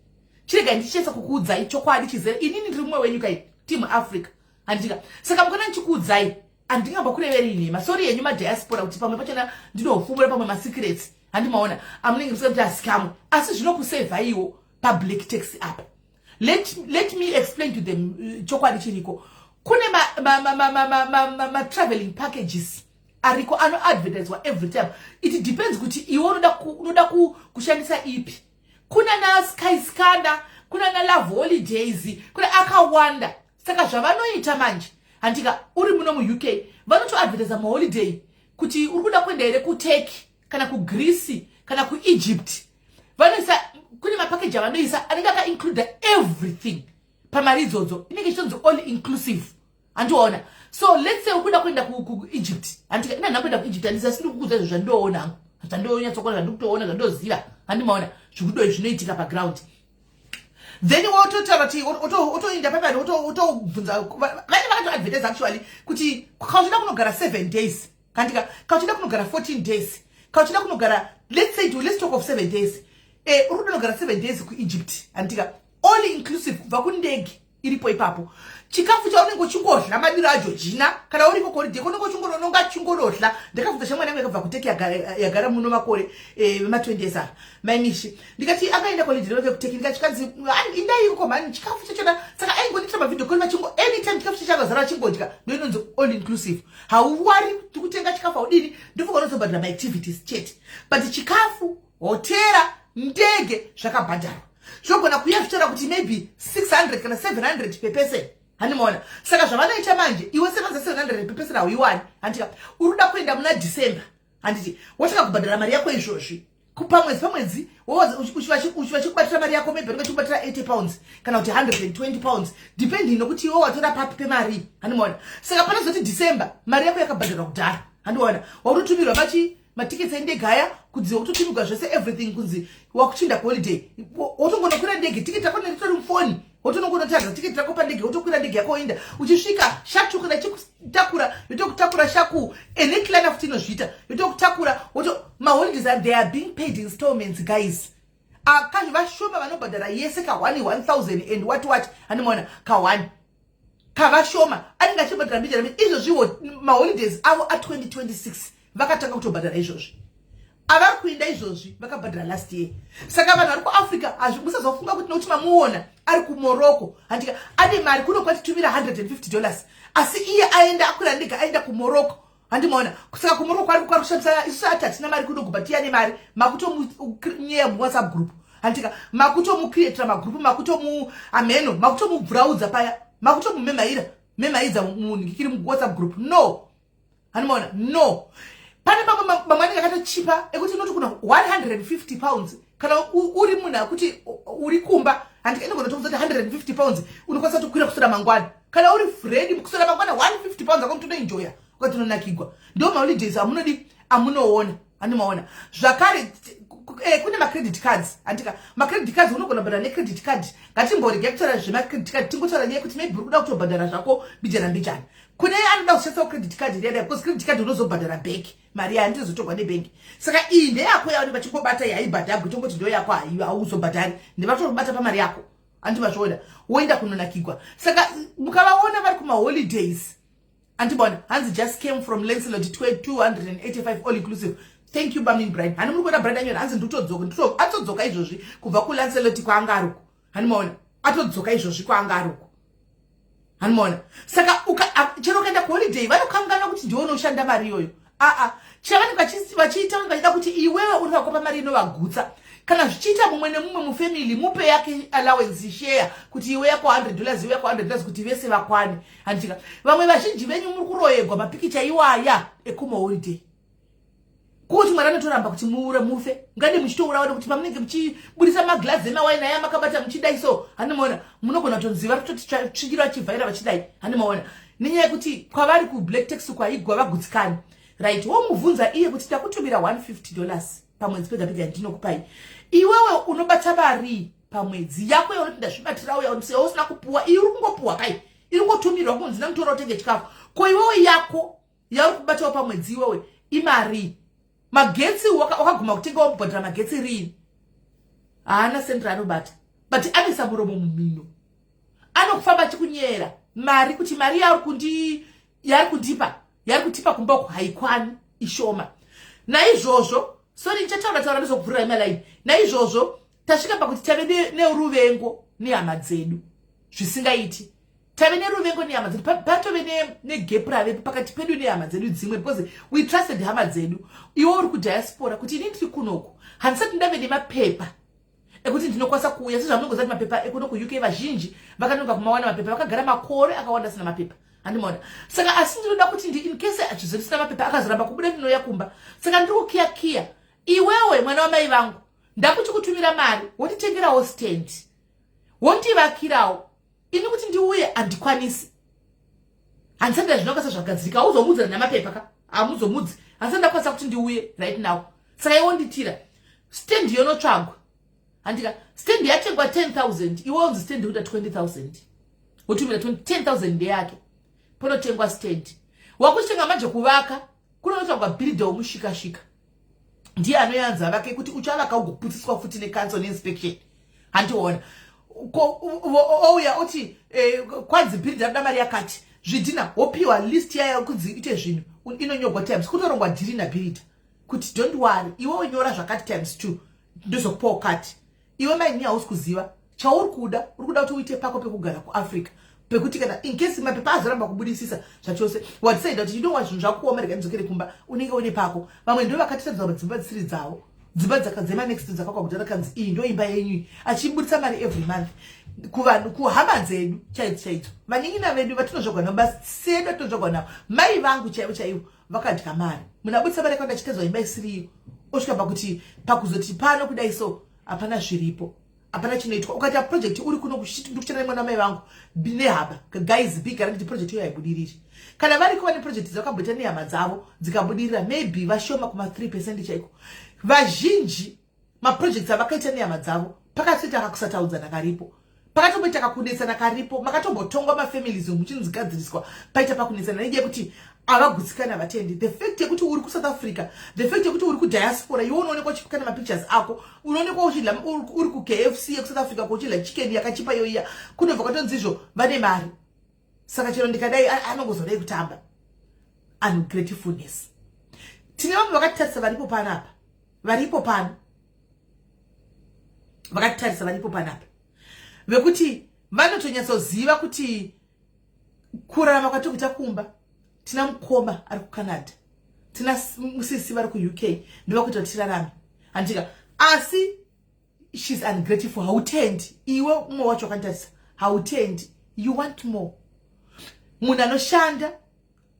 Chirega ndichisa kukuudzai chokwadi chizere, inini ndiri mumwe wenyu kai team Africa. Handika saka mukona ndichikuudzai handingambakureveri nhema, sori yenyu madiaspora kuti pamwe pachona ndinofumura pamwe masecrets handimaona amunenge musika kuti asikamwe, asi zvinokusevhaiwo public tax apa. Let me explain to them chokwadi chiriko. Kune ma traveling packages ariko advertiswa every time. It depends kuti iwe unoda kushandisa ipi. Kuna na Skyscanner, kuna na Love Holidays, kuna akawanda. Saka zvavanoita manje handika uri muno mu UK vanoto advertise ma holiday kuti uri kuda kuenda here ku Turkey kana ku Greece kana ku Egypt. Vanoisa kune ma package avanoisa anenge aka include everything. Pamari idzodzo inenge ichonzi all inclusive. Andiona. So let's say ukuda kuenda ku Egypt. Handika ina nakuenda ku Egypt andisa sindi kukuudza izvo zvandoona hangu. Zvandoona tsokora zvandokutoona zvandoziva. Handimaona zvikudo zvinoitika pa ground. Then wototara ti otoinda papa otobvunza vane vakato advertise actually kuti kauchida kunogara 7 days kandika kauchida kunogara 14 days kauchida kunogara let's talk of 7 days uri kunogara 7 days ku Egypt andika all inclusive kubva kundege iripo ipapo chikafu chaunenge uchingodla madiro aJorgina kana uri ku holiday kunenge uchingodononga chingododla ndakabvunza shamwari yangu yakabva kuteki yagara muno makore ma 20 years maimishi ndikati akaenda holiday love kuteki ndikachikazi indai uko mani chikafu chachona saka aingondita mavideo call machingo anytime chikafu chakazara chingodya ndinonzi all inclusive hauwari tikutenga chikafu audini ndifuka unozobhadhara my activities chat but chikafu hotera ndege zvakabhadharwa zvogona kuya zvichora kuti maybe 600 kana 700 per person. Handimaona saka zvavanoita manje iwe 700 per person hauiwani handika uruda kuenda muna December handiti wataka kubhadhara mari yako izvozvi pamwedzi uchivachikubatira mari yako maybe unenge chikubatira 80 pounds kana kuti 120 pounds depending nokuti iwe watora papi pemari. Handimaona saka panozoti December mari yako yakabhadharwa kudhara. Handiona wautotumirwa matiketi endege aya kudziwa kutotumirwa zvese everything kunzi wakuchinda holiday wotongonokwira ndege tiketi yako neritori mufoni wotonongonotarira tiketi yako pandege wotokwira ndege yako oenda uchisvika shatukura chikutakura yotokutakura shaku eneklana futi inozviita yotokutakura maholidays they are being paid installments guys. Akazi vashoma vanobhadhara yese ka 1000 and what handimaona ka 1 kavashoma anenge achibhadhara mbijana izvozviwo maholidays avo a2026 vakatanga kutobhadhara izvozvi avari kuenda izvozvi vakabhadhara last year. Saka vanhu vari kuAfrica musazofunga kuti nokuti mamuona ari kuMorocco handika ane mari kuno kwatitumira $150 asi iye aenda akwira ndege aenda kuMorocco. Handimaona saka kuMorocco ari kushandisa isu atatina mari kuno kubva tiyane mari makutonyeya muWhatsApp group handika makutomukreatira magroup makutomuameno makutomubvuraudza paya makutomumemaidza munikiri muWhatsApp group no. Handimaona no pane mamwe anenge akatochipa ekuti unoti kuna 150 pounds kana uri munhu akuti uri kumba handika inogona tokuti 150 pounds unokwanisa kutokwira kusora mangwana kana uri Fred kusora mangwana 150 pounds akotonoenjoya ukatononakigwa. Ndo maholidays amunoona. Handimaona zvakare kune macredit cards handika macredit cards unogona kubhadhara necredit card ngatimborega kutora zvemacredit card tingotora nyaya kuti maybe uri kuda kutobhadhara zvako mbijana kune anoda kushandisa credit card riyada because credit card unozobhadhara bank mari yayo ndizotogwa nebhengi saka iyi ndeyako yavanenge vachingobata yaibhadharwa tongoti ndo yako hauzobhadhari ndevatobata pamari yako handivazvoona woenda kunonakigwa. Saka mukavaona vari kumaholidays handimaona hanzi just came from Lancelot 285 all inclusive. Thank you Bamin Brian. Hani muri kuona Brian anyona hanzi ndutodzoka atodzoka izvozvi kubva kuLancelot kwaanga ariko. Handimaona atodzoka izvozvi kwaanga ariko. Handimaona saka chero ukaenda kuholiday vanokangana kuti ndiwo unoshanda mari iyoyo chavanenge vachiita vachida kuti iwewe uri vakopa mari inovagutsa kana zvichiita mumwe nemumwe mufamily mupe yake allowance share kuti iwe yako $100 iwe yako $100 kuti vese vakwane. Handika vamwe vazhinji venyu muri kuroyegwa mapikicha iwaya ekumaholiday kuti mwari anotoramba kuti mufe ngade muchitouraona kuti pamunenge muchibudisa maglazi emawaini aya makabata muchidai so handimaona munogona kutonziva tototi tsvikira vachivhaira vachidai. Handimaona nenyaya yekuti kwavari kublack tax kwaigwa vagutsikana right. Womubvunza iye kuti takutumira $150 pamwedzi pega pega ndinokupai, iwewe unobata vari pamwedzi yako yaunoti ndazvibatira uya usina kupuwa, iri kungopuwa kai, iri kungotumirwa kunzi ndamutora utenge chikafu, ko iwewe yako yauri kubatawo pamwedzi iwewe imari. Magetsi wakaguma kutenga wamubhadhira magetsi rini? Haana sendi raanobata, but anesa muromo mumino, anokufamba achikunyera mari kuti mari yari kutipa kumba uku haikwani, ishoma. Naizvozvo sorry nichatauratara ndizokuvhurira imalaini. Naizvozvo tasvika pakuti tave neuruvengo nehama dzedu zvisingaiti, tave neruvengo nehama dzedu, patove negap ravepo pakati pedu nehama dzedu dzimwe, because we trusted hama dzedu. Iwe uri kudiaspora kuti ini ndiri kunoku handisati ndave nemapepa ekuti ndinokwanisa kuuya, sezvamunongozati mapepa ekuno kuUK vazhinji vakanonga kumawana mapepa, vakagara makore akawanda sina mapepa. Handimona. Saka asi ndinoda kuti in case achizosina mapepa akazoramba kubuda ndinoya kumba. Saka ndiri kukiya iwewe mwana wamai vangu, ndakuchikutumira mari wotitengerawo stand, wontivakirawo, ini kuti ndiuye handikwanisi. Handisati zvinokasa zvagadzirika, auzomudzana namapepa ka amuzomudzi, handisati ndakwanisa kuti ndiuye right now. Saka iwe nditira stand yonotsvagwa, handika stand yatengwa 10,000, iwe unzi stand uda 20,000, wotumira 10,000 ndeyake ponotengwa stand. Wakutenga manje kuvaka kunotsvagwa builder womushikashika, ndiye anoyanza vake kuti uchavaka ugoputiswa futi necouncil inspection. Handiona ouya uti kwanzi builder ada mari yakati zvidhina wopiwa list yayo kunzi ite zvinhu inonyogwa times, kunorongwa dhiri nabuilder kuti don't worry iwe nyora zvakati times 2 ndozokupawo kati. Iwe maini hausi kuziva chauri kuda, uri kuda kuti uite pako pekugara kuAfrica, pekuti kana in case mapepa azoramba kubudisisa zvachose watisaida kuti you don't want zvinhu zvako kuomereka ndzokere kumba unenge une pako. Vamwe ndo vakatitadza kuti dzimba dzisiri dzavo, dzimba dzakadzema next dzakakwa kuti akanzi iyi ndo imba yenyu, achibudisa mari every month kuvanhu, kuhama dzedu chaidzo vaning'ina vedu vatinozvogwa navo, basi sedu vatinozvogwa navo, mai vangu chaivo vakadya mari. Munabudisa mari yakanda chitedzwa imba isiriyo, osvika pakuti pakuzoti pano kudai so hapana zviripo, hapana chinoitwa. Ukati project uri kuno kuchitana mwana mai vangu nehaba guys big kuti project iyo haibudiriri. Kana vari kuva neproject dzakabhuta nehama dzavo dzikabudirira, maybe vashoma kuma 3% chaiko. Vazhinji maprojects avakaita nehama dzavo pakatoita kakusataudzana karipo, pakatomboita kakunetsana karipo, makatombotongwa mafamilies muchinzigadziriswa paita pakunetsana nenyaya yekuti avagutsikana vatendi. The fact yekuti uri kuSouth Africa, the fact yekuti uri kudiaspora, iwe unoonekwa uchipikana mapictures ako, unoonekwa uchidla uri kuKFC yekuSouth Africa kuchidla chicken yakachipa yoiya, kunobva kwatonzi izvo vane mari. Saka chero ndikadai anongozodai kutamba ungratefulness. Tine vamwe vakatitarisa varipo panapa, varipo pano vakatitarisa varipo panapa vekuti vanotonyatsoziva kuti kurarama kwatikuita kumba. Tina mukoma ari kuCanada, tina musisi vari kuUK, ndovakuita kuti tirarame. Handika asi she's ungrateful. Hautendi iwe umwe wacho wakantarisa, hautendi, you want more. Munhu anoshanda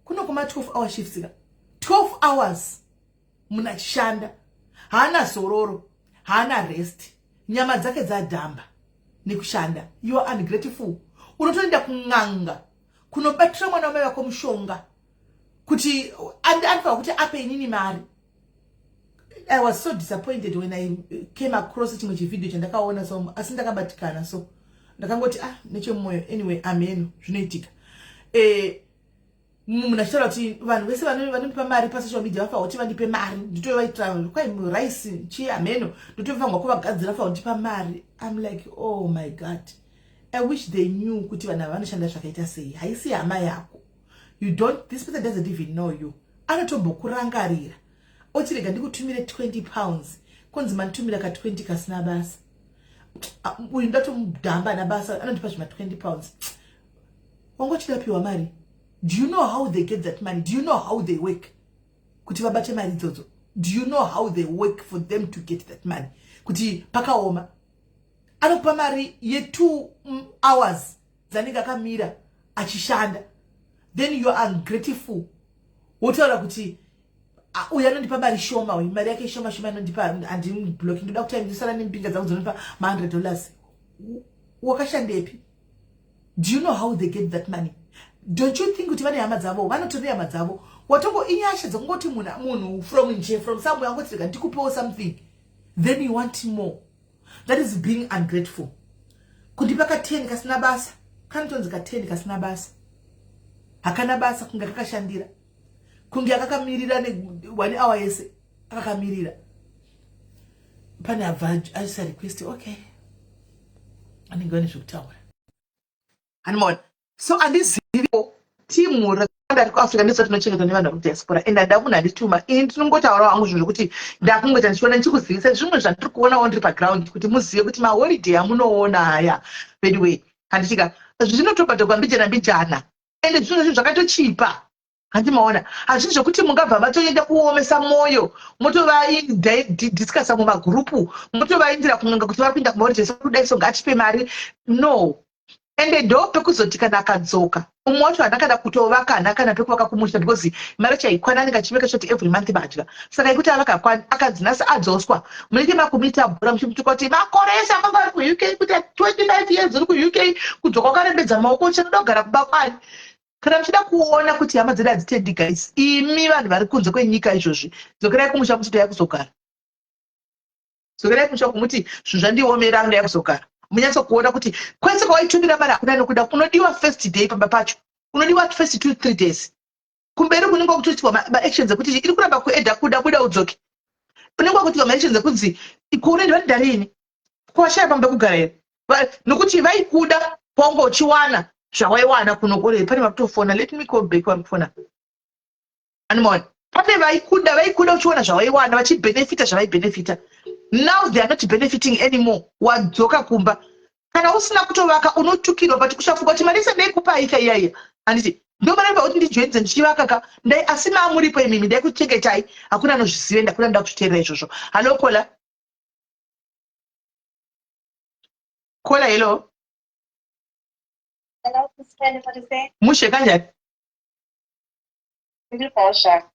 kuno kuma 12 hour shifts, 12 hours munhu achishanda, haana zororo, haana rest, nyama dzake dzadhamba nekushanda. You are ungrateful. Unotoenda kung'anga kunobatira mwana wamai wako mushonga kuti andifa kuti ape inini mari. I was so disappointed when I came across chimwe chivideo chandakaona, so asi ndakabatikana, so ndakangoti nechemwoyo anyway amen zvinoitika. Munhu achitaura kuti vanhu vese vanonipa mari pasocial media vafa kuti vandipe mari nditovaitira kwai rice chi ameno ndotofangwa kuvagadzira fa kundipa mari. I'm like oh my god, I wish they knew kuti vanhu vanoshanda zvakaita sei. Haisi hama yako, you don't, this person doesn't even know you. Anotombokurangarira ochirega ndikutumire 20 pounds konzi manitumira ka 20 kasina basa, uyu ndatomudhamba nabasa anondipa zvima 20 pounds. Wangochidapiwa mari. Do you know how they get that money? Do you know how they work? Kuti vabate mari idzodzo. Do you know how they work for them to get that money? Kuti pakaoma anokupa mari ye 2 hours dzanenge akamira achishanda, then you are ungrateful. Wotaura kuti uyu anondipa mari shoma, uyu mari yake shoma anondipa andimblocking, ndoda kuti ndisara nempinga dzangu dzanonipa $100. Wakashandepi? Do you know how they get that money? don't you think kuti vane hama dzavo vanotori hama dzavo watongo inyasha dzokungoti munhu from somewhere angoti rega ndikupewo something then you want more. That is being ungrateful. Kundipa ka 10 kasina basa kanotonzi ka 10 kasina basa hakana basa kunga kakashandira kunge akakamirira ne 1 hour yese akakamirira pane I said request okay aningoni zvokutaura animon so andizivo team rakanda ku Africa ndizvo tinochengeta nevanhu vari diaspora and ndakuna ndituma ini tinongotaura wangu zvinhu kuti ndakungota ndichiona ndichikuzivisa zvimwe zvandiri kuonawo ndiri paground kuti muzive kuti maholiday amunoona haya by the way handitika zvinotobata mbijana and zvimwe zvinhu zvakatochipa handimaona hazvisi zvokuti mungabva matoenda kuomesa mwoyo motovaidiscasa mumagrupu motovaindira kunonga kuti vari kuinda kumaholiday sekudai so ngatipe mari no ende ndo pekuzoti kana akadzoka umwe wacho andakada kutovaka andakana pekuvaka kumusha because mari chaikwana anenge achiveka shoti every month badya saka ikuti avakakwana akadzinasa adzoswa munenge makumita bhora muchimutuka kuti makoresa manga ari kuuk kuti 25 years uri kuuk kudzoka ukarembedza maoko uchanoda kugara kuba kwani kana muchida kuona kuti hama dzedu hadzitendi guys imi vanhu vari kunze kwenyika izvozvi dzokerai kumusha muti toya kuzogara dzokerai kumusha kumuti zvinhu zvandiomera ndoya kuzogara munyatso kuona kuti kwese kwaitumira mari hakuna nokuda kunodiwa first day pamba pacho unodiwa first 2-3 days kumberi kunenge kutoitwa maactions ekuti iri kuramba kuedha kuda udzoke unenge kutoitwa maactions ekunzi ikuurendi vari darini kwashaya pamba kugara here nokuti vaikuda pongo uchiwana zvawaiwana kunogore pane vakutofona let me call back varikufona animon pane vaikuda uchiwana zvawaiwana vachibenefita zvavaibenefita. Now they are not benefiting anymore. Wadzoka kumba. Kana usina kutovaka unotukirwa but kushafuka kuti marisa ndai kupa ika iyaya. Anditi ndo mara kuti ndijoinze ndichivaka ka ndai asima amuripo imimi ndai kuchengetai hakuna anozviziva ndakuna ndakuteerera izvozvo. Hello Kola. Kola hello. Hello sister what is it? Mushe kanjani? Ndiri pausha.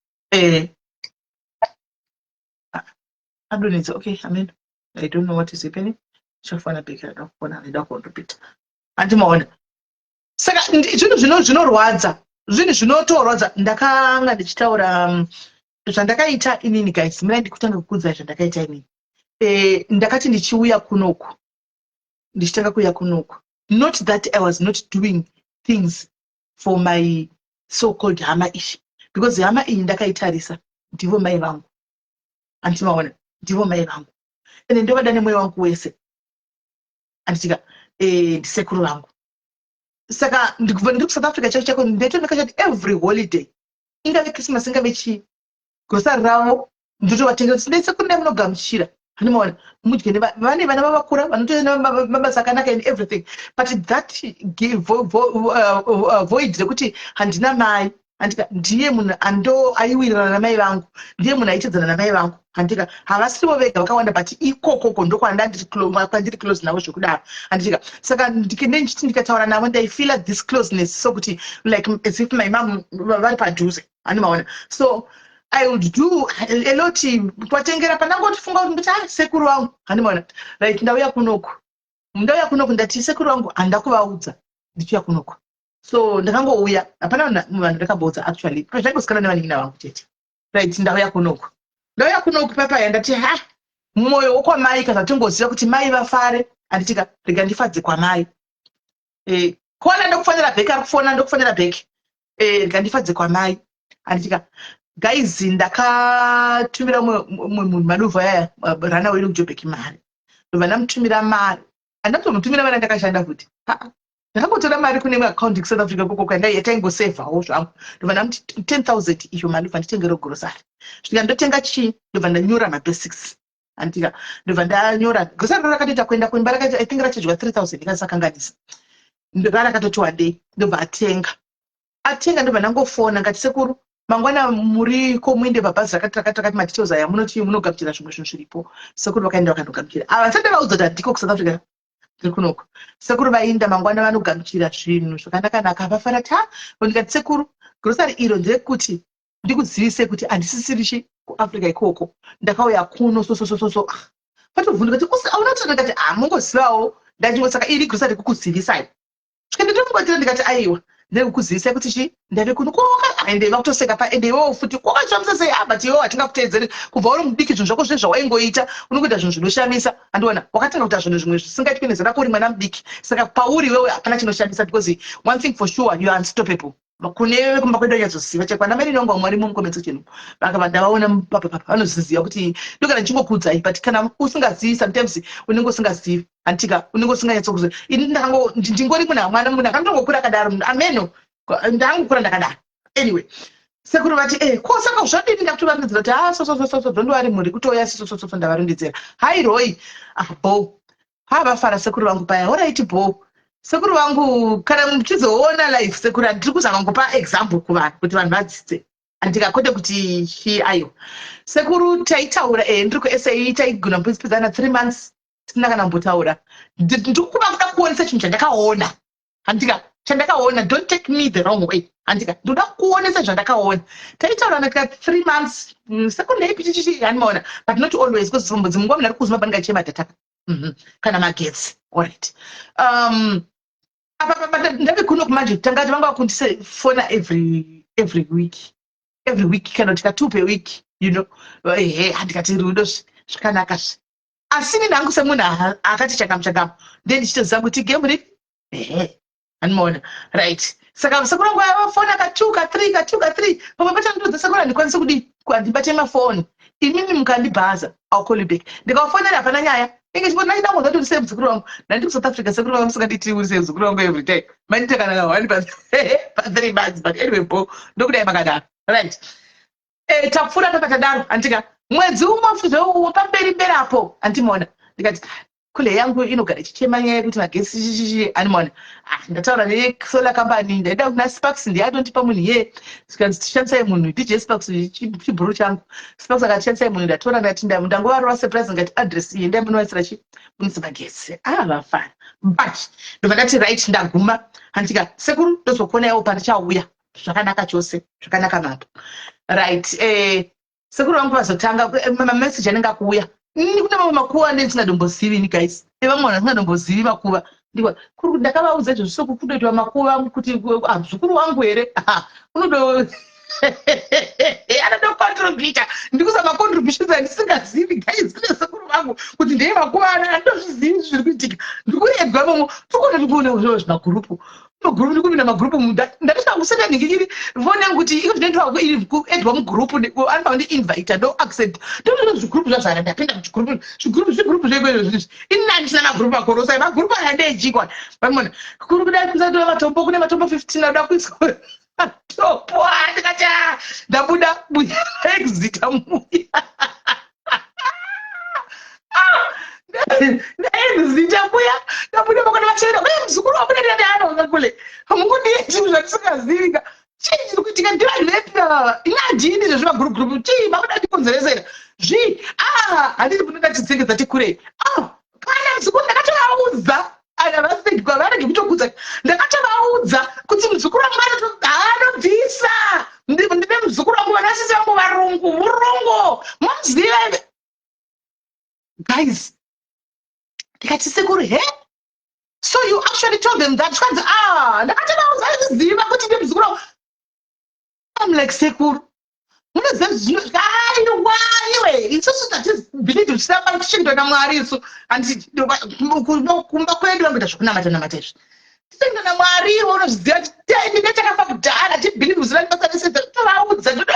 It's okay. I mean, I don't know what is happening. Shafana pika ndakufona ndakondopita. Andimaona. Saka zvinhu zvinorwadza. Zvinhu zvinotorwadza ndakanga ndichitaura zvandakaita inini guys. Mina ndikutanga kukudza zvandakaita inini. Ndakati ndichiuya kunoku. Ndichitanga kuuya kunoku. Not that I was not doing things for my so-called hama ishi. Because hama iyi ndakaitarisa ndivo mai vangu. Andimaona. Ndivo mai vangu ende ndovada nemwoyo wangu wese anditika ndisekuru vangu saka ndikubva ndiri kuSouth Africa chako ndetooneka chati every holiday ingave Christmas ingave chii grosari ravo ndotovatengera kuti ndaisekuru ndai munogamuchira handimaona mudye vane vana vavakura vanotoenda mabasa akanaka and everything but that void rekuti handina mai andika ndiye munhu aiwirirana namai vangu ndiye munhu aitedzana namai vangu andika havasivo vega vakawanda but ikokoko ndokwandiri close navo zvokudaro andika saka ndichiti ndikataura navo ndaifeela this closeness so kuti like as if my mom vari padhuze handimaona so I would do a lot kwatengera pandangotifunga kuti nditi sekuru vangu handimaona right ndauya kunoku ndati sekuru vangu handakuvaudza ndichiuya kunoku so ndakangouya hapana vanhu ndakaboudza actually zvangosikana nevanin'ina vangu chete right ndauya kunoku papaya ndati mwoyo wokwamai kazatongoziva kuti mai vafare anditika rega ndifadze kwamai kona ndokufanira bheki ari kufona ndokufanira bheki rega ndifadze kwamai anditika guys ndakatumira mumwe munhu maduvha yaya rana wedu kuJoburg mari ndobva ndamutumira mari handatomutumira mari ndakashanda futi ndakangotora mari kune imwe account kuSouth Africa koko yataingosevhawo zvangu ndobva ndamuti 10,000 iyo mari ndobva nditengera grosari svika ndotenga chii ndobva ndanyora mabasics andika ndobva ndanyora grosari rakatoita kuenda kuimba rakati I think rachidya 3,000 ndikasakanganisa rarakatoti one day ndobva atenga ndobva ndangofona ngati sekuru mangwana muriko muinde pabhazi rakati madetails aya munoti munogamuchira zvimwe zvinhu zviripo sekuru vakaenda vakandogamuchira ava ndisati vaudza kuti handiko kuSouth Africa ndiri kunoko sekuru vainda mangwana vanogamuchira zvinhu zvakanaka vafara ndikati sekuru grosari iro nderekuti ndikuzivise kuti handisisirishi kuAfrica ikoko ndakauya kuno so patovhunduka kuti aunatona ndikati mungozivawo ndachingosaka iri grosari kukuzivisai svika nditomugotira ndikati aiwa ndekuzisa kuti chi ndave kuno koka ende vakutoseka pa ende iwo futi koka chamisa sei but iwo atingakuteedzeri kubva uri mudiki zvinhu zvako zvezva waingoita unokuita zvinhu zvinoshamisa andiona wakatanga kuita zvinhu zvimwe zvisingaitwi nezera kuri mwana mudiki saka pauri iwewe hapana chinoshamisa because one thing for sure you are unstoppable kune kumba kwedu anyazoziva chekwana mai rinonga mwari mumukometse chino vakavanda vaona papa vanoziziva kuti ndokana ndichingokudza but kana usingazivi sometimes unenge usingazivi antika unenge usinganyatsokuziva ini ndingori munhu akandongokura akadaro munhu ameno ndangokura ndakadaro anyway sekuru vati kosaka zvadini ndakutovarindidzira kuti sondo vari mhuri kutoya sisososo ndavarundidzira hai roi bo havafara sekuru vangu paya oraiti bo sekuru vangu kana muchizoona life sekuru ndiri kuzama ngopa example kuvanhu kuti vanhu vadzidze andikakwete kuti ayo sekuru taitaura ndiri kusa taigona kupidzana 3 months tisina kana mbotaura ndiri kuva kuda kuonesa chinhu chandakaona handika chandakaona don't take me the wrong way handika ndoda kuonesa zvandakaona taitaura ndika 3 months sekuru ndaipichichichi hanimaona but not always because dzimwe munhu ari kuzuma pandingachema dhataka kana magetsi alright ndave kuno kumanje tangati vanga vakundisefona every week kana tika 2 per week you know handikati rudo zvakanaka asini nangu semunhu akati chakamu ndendichitoziva kuti gemu ripi hanimaona right saka sekuru vangu avafona ka2 ka3 pamwe pacho ndodza sekuru handikwanisi kudi handibate mafoni imimi mukandibhaza I'll call you back ndikawafonera hapana nyaya inge chipoti naindangoza kuti urisei muzukuru wangu nandiri kuSouth Africa sekuru vangu musinganditi urisei muzukuru wangu every time mandiita kana ka1 pa 3 months but anyway bo ndokudai makadaro right tapfuura tapatadaro andika mwedzi umwe pamberi mberapo andimona ndikati kule yangu inogara ichichema nyaya yekuti magesi animona ndataura nesolar company ndaida kuna Sparks ndiyatondipa munhu ye sikanzi tishandisai munhu DJ Sparks chibhuru changu Sparks akati shandisai munhu ndatora ndati ndangovarova surprise ngati address iyi ndamunoisira chi munisi magesi vafana but ndobva ndati right ndaguma handika sekuru ndozokona yawo pandichauya zvakanaka chose zvakanaka mapo right sekuru vangu vazotanga mamessage anenge akuuya kuna mamwe makuva ndendingadombozivi ni guys vamwe vanhu asingadombozivi makuva ndikwa kuri ndakavaudza izvo zviso kukudoitwa makuva kuti muzukuru wangu here unodo anodocontributa ndikuzama contributions andisingazivi guys kune sekuru vangu kuti ndeye makuva andozvizivi zviri kuitika ndikuedwa mamwe tokona ndikuona zvimagurupu gurupu ndikupinda magurupu ndatisangusenda ndingiri foni yangu kuti ikutinendiwaedwa mugurupu anofa ndi-invita ndo accent ndozvino zvigurupu zvazvara ndapinda zvigurupu zvekwezvo zvizvi ini handisina magurupu akorosai magurupu aya ndejikwa vamona kuri kuda kusatora matombo kune matombo 15 anoda kuiswa matombo ndikati ndabuda buya exita muya ndaizita buya ndabuda makona vachena muzukuru wabuda ndianonga kule hamungondiiti zvatisingazivika chii chiri kuitika ndivanhu vepi ava inadini izvo zvimagurupu chii makuda ndikonzeresera handiti kundingachitsengedza tikurei kana muzukuru ndakatovaudza vasedwa varege kutokudza ndakatovaudza kuti muzukuru wangu anobvisa ndine muzukuru wangu vanasisi vangu varungu urungu mamuziva guys ndikati sekuru so you actually told them that kwanzi ndakatovaudza kuti ndine muzukuru wangu I'm like sekuru munoziva zvino aiwe isusu tatibhilive zvisina tichindwa namwari isu handiti kumba kwedu angoita zvokunamata izvi tichindwa namwari iwe unozviziva ndetakafa kudhara tibhilive zina ndibasaneseza tovaudza ndoti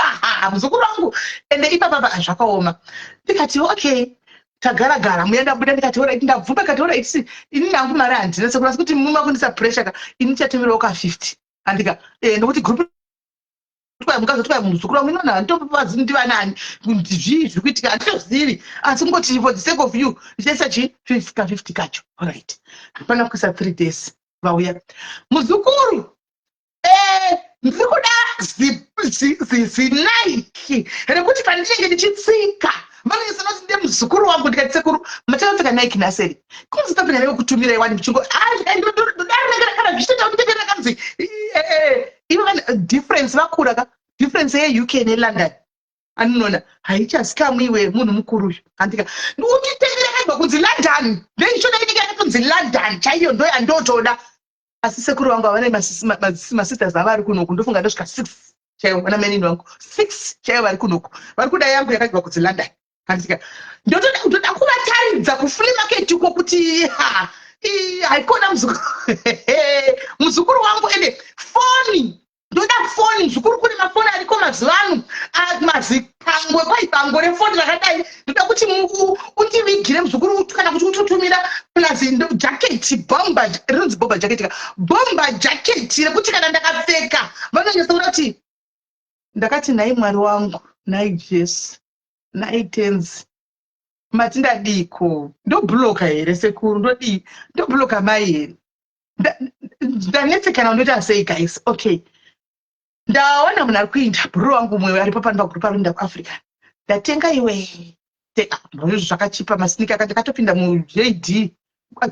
muzukuru wangu ende ipapapa zvakaoma ndikati okay tagaragara muya ndabuda ndikati orit ndabvumba kati orit ini nangu mari handina sekuru asi kuti mumakundisa pressure ini chatemerawo ka50 andika nokuti grupu mukazotwaya muzukuru wangu inona ndopapazini ndivanani kuti zvii zviri kuitika handitozivi asi kungoti for the sake of you ndichaisa chi 50 kacho alright hapana kuisa 3 days vauya muzukuru ndiri kuda zinaiki rekuti pandichinge ndichitsika vanonyesana kuti ndiye muzukuru wangu ndikati sekuru matakapfeka naiki naseri kunzitapinga neve kutumira iwani michingo kana zvichitoita kuti ndenge ndakanzi ivo difference vakura ka difference yeuk nelondon anonona haichasikamu iwe munhu mukuru uyu handika uchitendera kaibva kunzi london ndeishona inenge yakatonzi london chaiyo ndo yandotoda asi sekuru wangu avane masisters avari kunoku ndofunga ndosvika 6 chaivo vana menini wangu 6 chaivo vari kunoku vari kuda yangu yakadyiwa kudzi-London handika ndotoda kuvataridza kufree market uko kuti haikona muzukuru wangu ende foni ndoda foni muzukuru kune mafoni ariko mazuva ano mazipangwe kwaipango refoni rakadai ndoda kuti undivigire muzukuru kana kuti ututumira plus jaketi bomba rinonzi bomba jaketi bomba jaketi rekuti kana ndakapfeka vanonyasaura kuti ndakati nhai mwari wangu nhai jesu nhai tenzi matindadiko ndobhuloka here sekuru ndobhuloka mai here ndanetsekana undoita sei guys okay ndaona munhu ari kuinda bhuru wangu mumwe aripo pano pagrupu arikuinda kuafrica ndatenga iwe zvakachipa masinika ndakatopinda mujd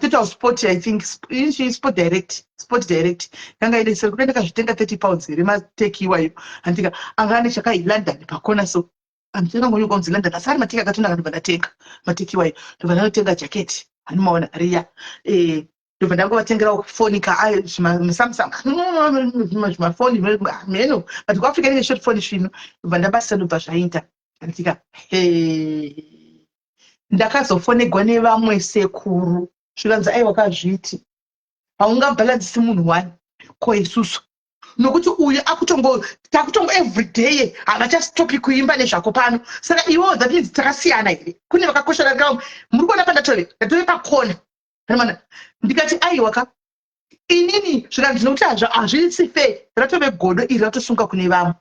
total sport I think sport direct yanga ine seri kuda ndakazvitenga 30 pounds here mateki iwayo andika anga nechaka London pakona so anditenga ngonyoka kunzi London asi ari mateki akatonda kandobva ndatenga mateki iwayo ndobva ndanotenga jaketi hanimaona riya ndobva ndangovatengera foni Samsung zvimafoni meno but kuafrica inenge short phone zvino ndobva ndabasa ndobva zvaita andika ndakazofonegwa nevamwe sekuru zvikanzi aiwa kazviti haungabhaladzisi munhu wani ko isusu nokuti uyu takutongo everyday havachastopi kuimba nezvako pano saka iwo that means takasiyana here kune vakakoshera rao muri kuona pandatove pakona ndikati aiwaka inini zvikanzi nokuti hazvisi fair ratove godo iri ratosunga kune vamwe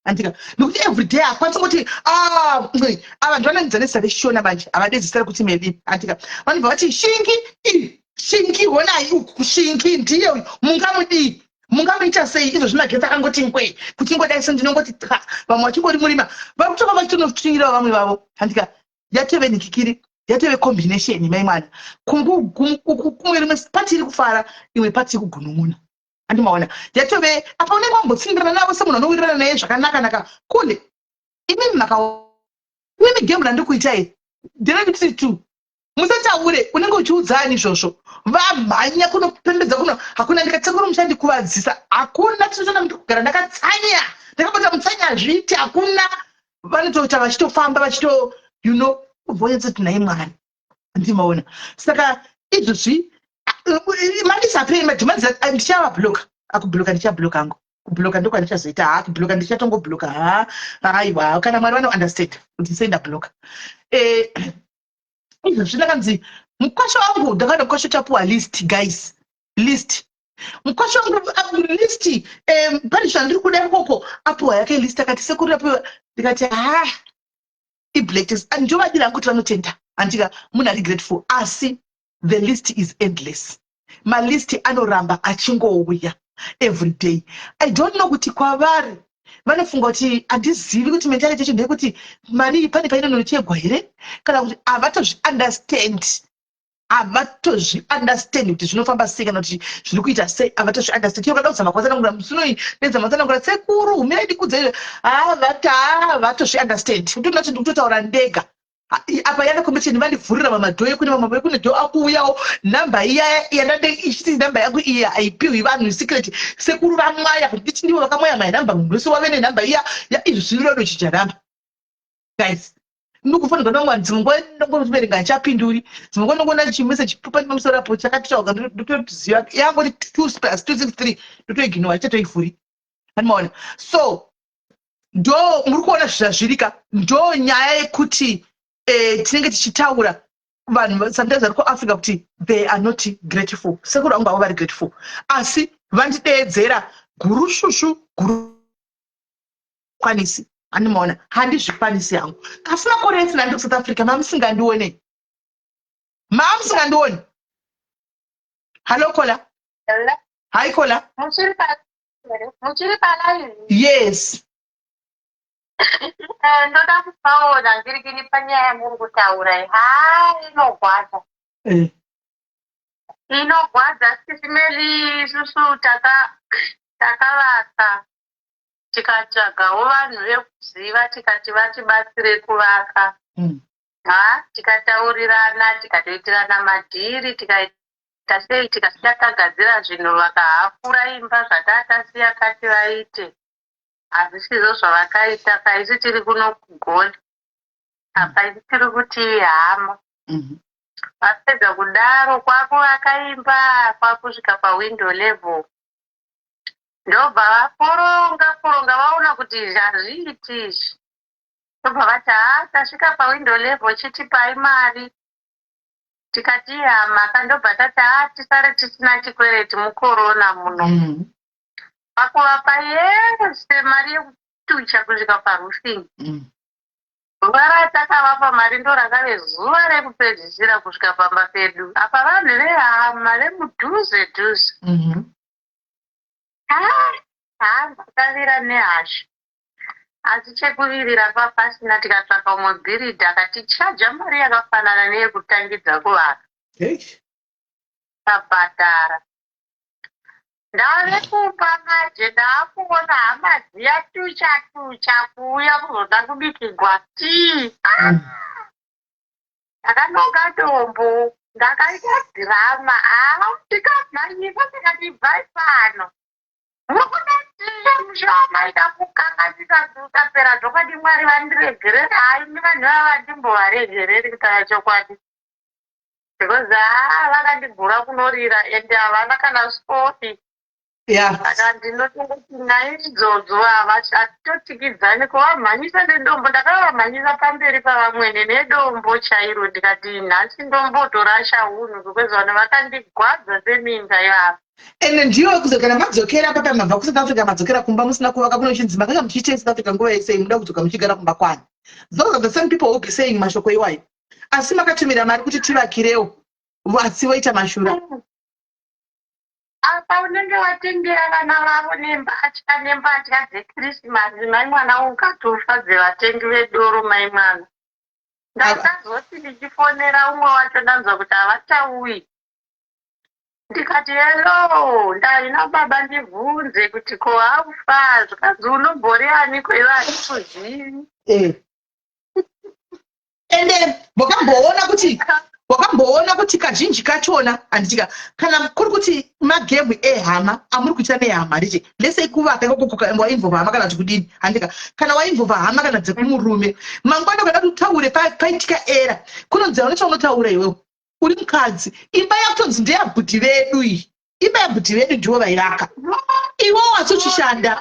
andika nokuti everyday akwanisa kuti ava ndivananidza nezita reshona manje havadedzisira kuti maybe andika vanobva vati shingi honai uku shingi ndiye uyu mungamuita sei izvo zvimagetsi akangoti nkwe kuchingodai sendinongoti vamwe vachingori murima vari kutova vachitonotsvinyirawo vamwe vavo handika yatove nikikiri yatove combination mai mwana kumwe rimwe pati iri kufara imwe pati iri kugunun'una andimaona yatove apa unenge wambotsingirana navo semunhu anowirirana naye zvakanaka kule imimi gemu randikuitai ndirekiti tu musataure unenge uchiudzani izvozvo vamhanya kunopembedza kuno hakuna ndikatsekuru muchandikuvadzisa hakuna tinotoona muti kugara ndakatsanya ndakabata mutsanya hazviiti hakuna vanotoita vachitofamba vachito voedza kuti nai mwari andimaona saka izvozvi mandisapei madhimanzi ndichavabhuloka akubhuloka ndichabhuloka angu kubhuloka ndokwandichazoita kubhuloka ndichatongobhuloka aiwa kana mwari vanounderstand kuti sei ndabhuloka izvozvi ndakanzi mukwasha wangu ndakada mukwasha chapuwa list guys list mukwasha wangu list pane zvandiri kuda ikoko apuwa yake list akati sekuru apuwa ndikati iblacktext andovadira angu kuti vanotenda andika munhu ari grateful asi the list is endless malist anoramba achingouya every day I don't know kuti kwavari vanofunga kuti handizivi kuti mentality yacho ndeyekuti mari pane painonochegwa here kana kuti havatozviunderstand kuti zvinofamba sei kana kuti zviri kuita sei havatozviunderstand iyo kada kuzama kwatsanangura musunoi nedzamatsanangura sekuru humirai ndikudza havatozviunderstand kutonati ndikutotaura ndega apa yana competition vandivhurira mamadhoyo kune mamwe kune dho akuuyawo nhamba iya yanande ichiti nhamba yangu iya haipiwi vanhu secret sekuru vamwaya kuti ndichi ndivo vakamwaya manhamba munhu wese wave nenhamba iya izvi zvirirodo chichanhamba guys ndikufanirwa nomwani dzimwe nguva ndongoverenga ndichapinduri dzimwe nguva ndongoona chimeseji pupa ndimamusoro apo chakatitsvauka ndotoziva yangoti 2+263 ndotoiginowa ichatoivhuri animaona so ndo muri kuona zvazvirika ndo nyaya yekuti tinenge tichitaura vanhu sometimes vari kuafrica kuti they are not grateful sekuru vangu avo vari grateful asi vandideedzera guru shushu guru kwanisi animaona handizvikwanisi hangu kasina kore esina ndi kusouth africa mamusingandione halo kola hai kola muchiri pala yes ndoda kupaona ndiri panyaya muri kutaura inorwadza isusu takavaka tikatsvagawo vanhu vekuziva tikati vatibatsire kuvaka tikataurirana tikatoitirana madhiri tikaita tasei tikasiya tagadzira zvinhu vakahapura imba zvatatasiya kati vaite hazvisizvo zvavakaita kaisi tiri kuno kugoni apa isi tiri kuti hama vapedza kudaro kwakuvaka imba kwakusvika pawindo level ndobva vaporonga vaona kuti hazviiti izvi ndobva vati tasvika pawindo level chitipai mari tikati hama ndobva tati tisare tisina chikwereti mukorona muno pakuvapa yese mari yekutucha kusvika parufing zuva ratakavapa mari ndo rakave zuva rekupedzisira kusvika pamba pedu apa vanhu vehama vemudhuze dhuze takavira nehasha asi chekuvirira papasina tikatsvaka umwe bhiridhi akatichaja mari yakafanana neyekutangidza kuvaka tabhadhara ndave kupa maje ndaakuona hama dziya tucha kuuya kuzoda kubikigwa tii ndakanonga dombo ndakaita dhirama ndikamhanyisa tikati bvai pano mukuda tii mushoma ida kukanganisa tutapera zvokati mwari vandiregerere hai ni vanhu vava vandimbovaregereri kutaura chokwadi because vakandigura kunorira ende havana kana spoti saka ndinotongoti nai idzodzo hatitotikidzani kuvamhanyisa nedombo ndakavamhanyisa pamberi pavamwene nedombo chairo ndikati nhasi ndombotorasha unhu because vanhu vakandigwadza seminda yavo ende ndiyo kuzogara madzokera papa mabva kusouth africa madzokera kumba musina kuvaka kunochinzi makanga muchiita south africa nguva yesei muda kudzoka muchigara kumba kwani those are the same people who be saying mashoko iwayo asi makatumira mari kuti tivakirewo asi voita mashura apa unenge watengera vana vavo nembatya dzekrisimasi mai mwana ukatofa dzevatengi vedoro mai mwana ndakazoti ndichifonera umwe wacho ndanzwa kuti havachauyi ndikati helo ndaina baba ndibvunze kuti ko haufa zvikanzi unomboriani kweiva handikuzivi ende wakamboona kuti kazhinji kachona handitika kana kuri kuti magemu ehama amuri kuita nehama ndiche lesei kuvaka ikoko wainvova hama kana tikudini handika kana wainvova hama kana dzekumurume mangwana kana kutaure paitika era kunonzi unochaunotaura iwewo uri mukadzi imba yakutonzi ndeyabhudhi vedu iyi imba yabhudhi vedu ndiwo vaivaka iwewo watsochishanda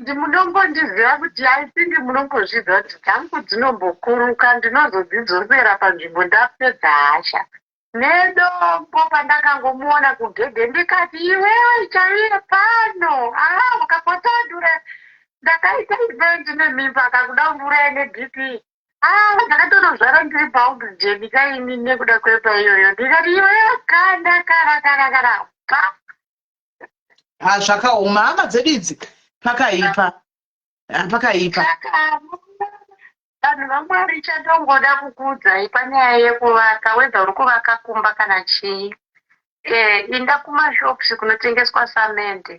ndimunombondiziva kuti haisi ndimunombozvidza kuti dzangu dzinombokuruka ndinozodzidzosera panzvimbo ndapedza hasha nedombo pandakangomuona kugedhe ndikati iwewe chaiye pano ukapotodura ndakaita ivendi nemimba akakuda mvura nedp ndakatonozvara ndiri paoxygen kaini nekuda kwepa iyoyo ndikati iwewe kanda kara zvakaoma hama dzedu idzi pakaipa vanhu vamwari chatongoda kukudzai panyaya yekuvaka wedza uri kuvaka kumba kana chii inda kumashops kunotengeswa samende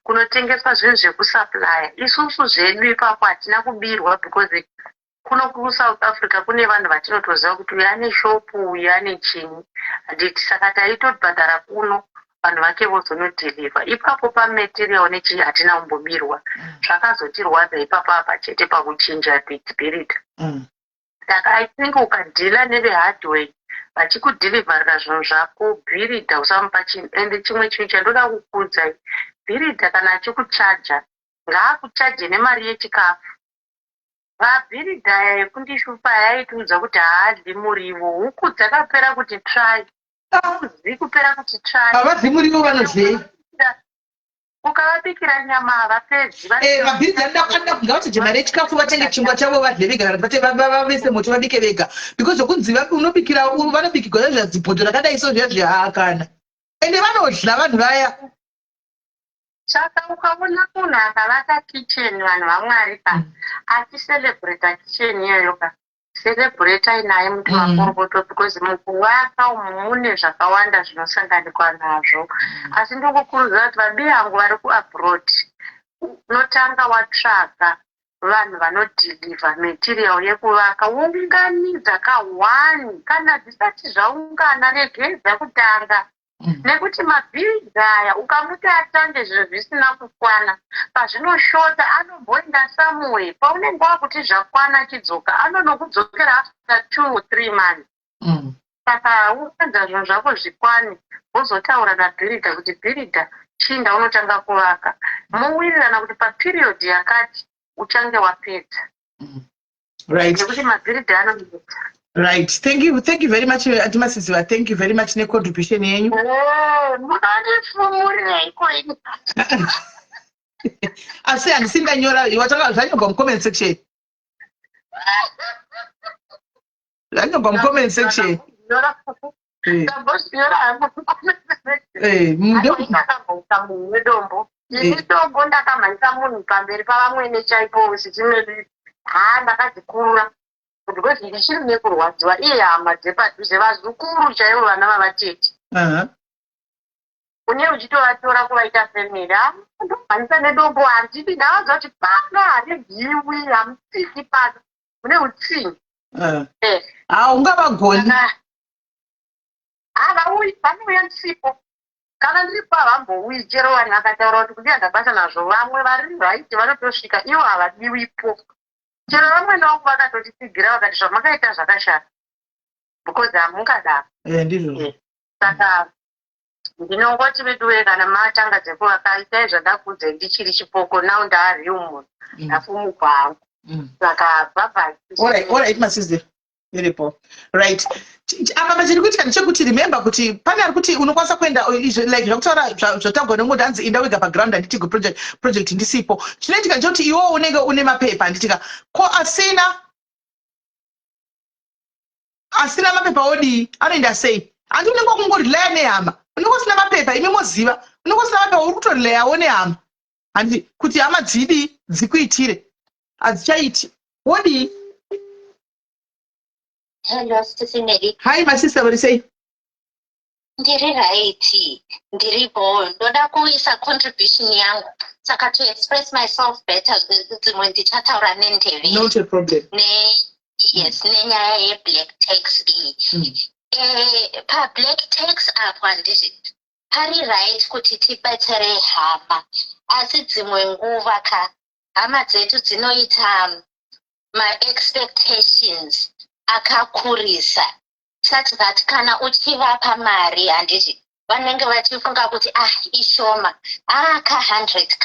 kunotengeswa zvinhu zvekusuplya isusu zvedu ipapo hatina kubirwa because kuno kusouth africa kune vanhu vatinotoziva kuti uyu ane shopu uyu ane chini handiti saka taitobhadhara kuno vanhu vake vozonodhirivha ipapo pamaterial nechii hatina kumbobirwa zvakazotirwadza ipapo apa chete pakuchinja spirit saka I think ukadhila nevehardware vachikudhirivharira zvinhu zvako bhiridha usamupa chinhu ende chimwe chinhu chandoda kukudzai bhiridha kana achikuchaja ngaakuchaje nemari yechikafu vabhiridha yekundishupa yaitiudza kuti haadli murivo huku dzakapera kuti try hauzivi kupera kuti try havadli murivo vanozvei ukavabikira nyama havapedzi vabhiridha ndakunda kuti mari yechikafu vatenge chingwa chavo vadle vega kana vavese moto vabike vega because zokunzi unobikira vanobikirwa zvezvipoto rakadai so zvezvihaakana ende vanodla vanhu vaya saka ukaona munhu akavaka kicheni vanhu vamwari pa achiselebhreta kicheni iyoyo ka selebhretai naye muti makorokoto because mukuvaka umu mune zvakawanda zvinosanganikwa nazvo asi ndokukurudzira kuti vabi yangu vari kuabroad unotanga watsvaga vanhu vanodhilivha material yekuvaka wounganidza ka1 kana zvisati zvaungana regedza kutanga. Nekuti mabhiridhi aya ukamuti atange zviro zvisina kukwana, pazvinoshota anomboenda somewhere. Paunenge wakuti zvakwana chidzoka, anonokudzokera after 2 or 3 months. Saka upenza zvinhu zvako zvikwane, wozotaura nabhiridha kuti bhiridha chinda unotanga kuvaka. Mowirirana kuti paperiod yakati uchange wapedza. Right. Nekuti mabhiridha anoita. Right. Thank you very much, Auntie Masiziwa. Thank you very much ne contribution yenyu. Munondifumurira iko ini. Asi andisinganyora watanga zvanyogwa mu-comment section. Zvanyogwa mu-comment section. Mitombo ndakamhanyisa munhu pamberi pavamwene chaipo zvichimedi. Ndakadzikura. Kuti kwezi ndichiri nekurwadziwa iye hama dzepadhuze vazukuru chaivo vana vavatete. Une uchitovatora kuvaita femiri. Ndomhanyisa nedombo handidi ndavaziva kuti pana haridyiwi hamusiki pano. Mune utsinye. Ungavagoni. Havauyi vanouya ndisipo. Kana ndiripo havambouyi chero vanhu vakataura kuti kuti andabasa nazvo vamwe vari right vanotosvika ivo havadiwipo. Chero vamwe navo vakatotisigira vakati zvamakaita zvakashata. Because hamungadaro. Ndizvo. Saka ndinongoti veduwe kana matanga dzekuvaka itai zvandakudze ndichiri chipoko now ndaariwo munhu. Ndafumuka hangu. Saka bye-bye. All right, Masiziwa. Iripo. Right. Apa chiri kuitika ndechekuti remember kuti pane ari kuti unokwanisa kuenda like zvakutaura zvotagwa nemunhu anzi enda wega paground handitigwe project ndisipo. Chinoitika ndechekuti iwewo unenge une mapepa handitika ko asina mapepa odii anoenda sei? Handi unenge wakungorilaya nehama, unenge usina mapepa imi moziva, unenge usina mapepa uri kutorilayawo nehama handi kuti hama dzidi dzikuitire hadzichaiti odii. Hello, Sisi Mary. Hi, my sister, what do you say? Ndiri right. Ndiripo. Ndoda kuisa contribution yangu. Saka to express myself better dzimwe ndichataura nendeve. Not a problem. Yes, nenyaya ye-black tax iyi. Pa-black tax apo handiti pari right kuti tibatsire hama. Asi dzimwe nguva hama dzedu dzinoita ma-expectations akakurisa such that kana uchivapa mari handiti vanenge vachifunga kuti ishoma ka100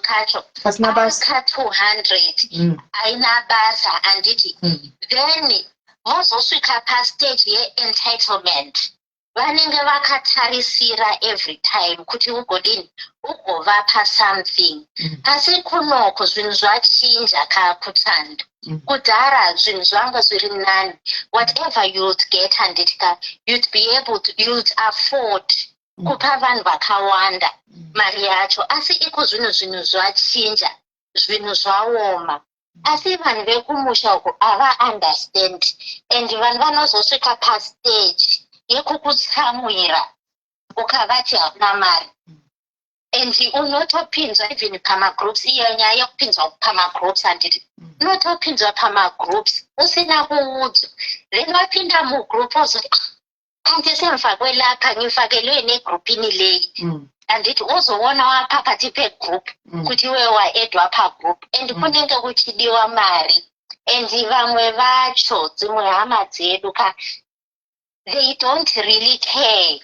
kacho ka200 aina basa handiti then vozosvika pastage ye-entitlement vanenge vakatarisira every time kuti ugodini ugovapa something asi kunoko zvinhu zvachinja kakutando kudhara zvinhu zvanga zviri nani whatever you'd get handitika you'd afford kupa vanhu vakawanda mari yacho asi iko zvinhu zvachinja zvinhu zvaoma asi vanhu vekumusha uko hava-understand and vanhu vanozosvika pastage yekukutsamwira ukavati havuna mari and unotopinzwa even pamagroups iyo nyaya yekupinzwa pamagroups handiti unotopinzwa pamagroups usina kuudzwa then wapinda mugroup ozoti kandisemfakwelapha ngifakelwe negrupini leyi handiti uzoona wapakati pegroup kuti iwe waedwa pagroup and kunenge kuchidiwa mari and vamwe vacho dzimwe hama dzedu they don't really care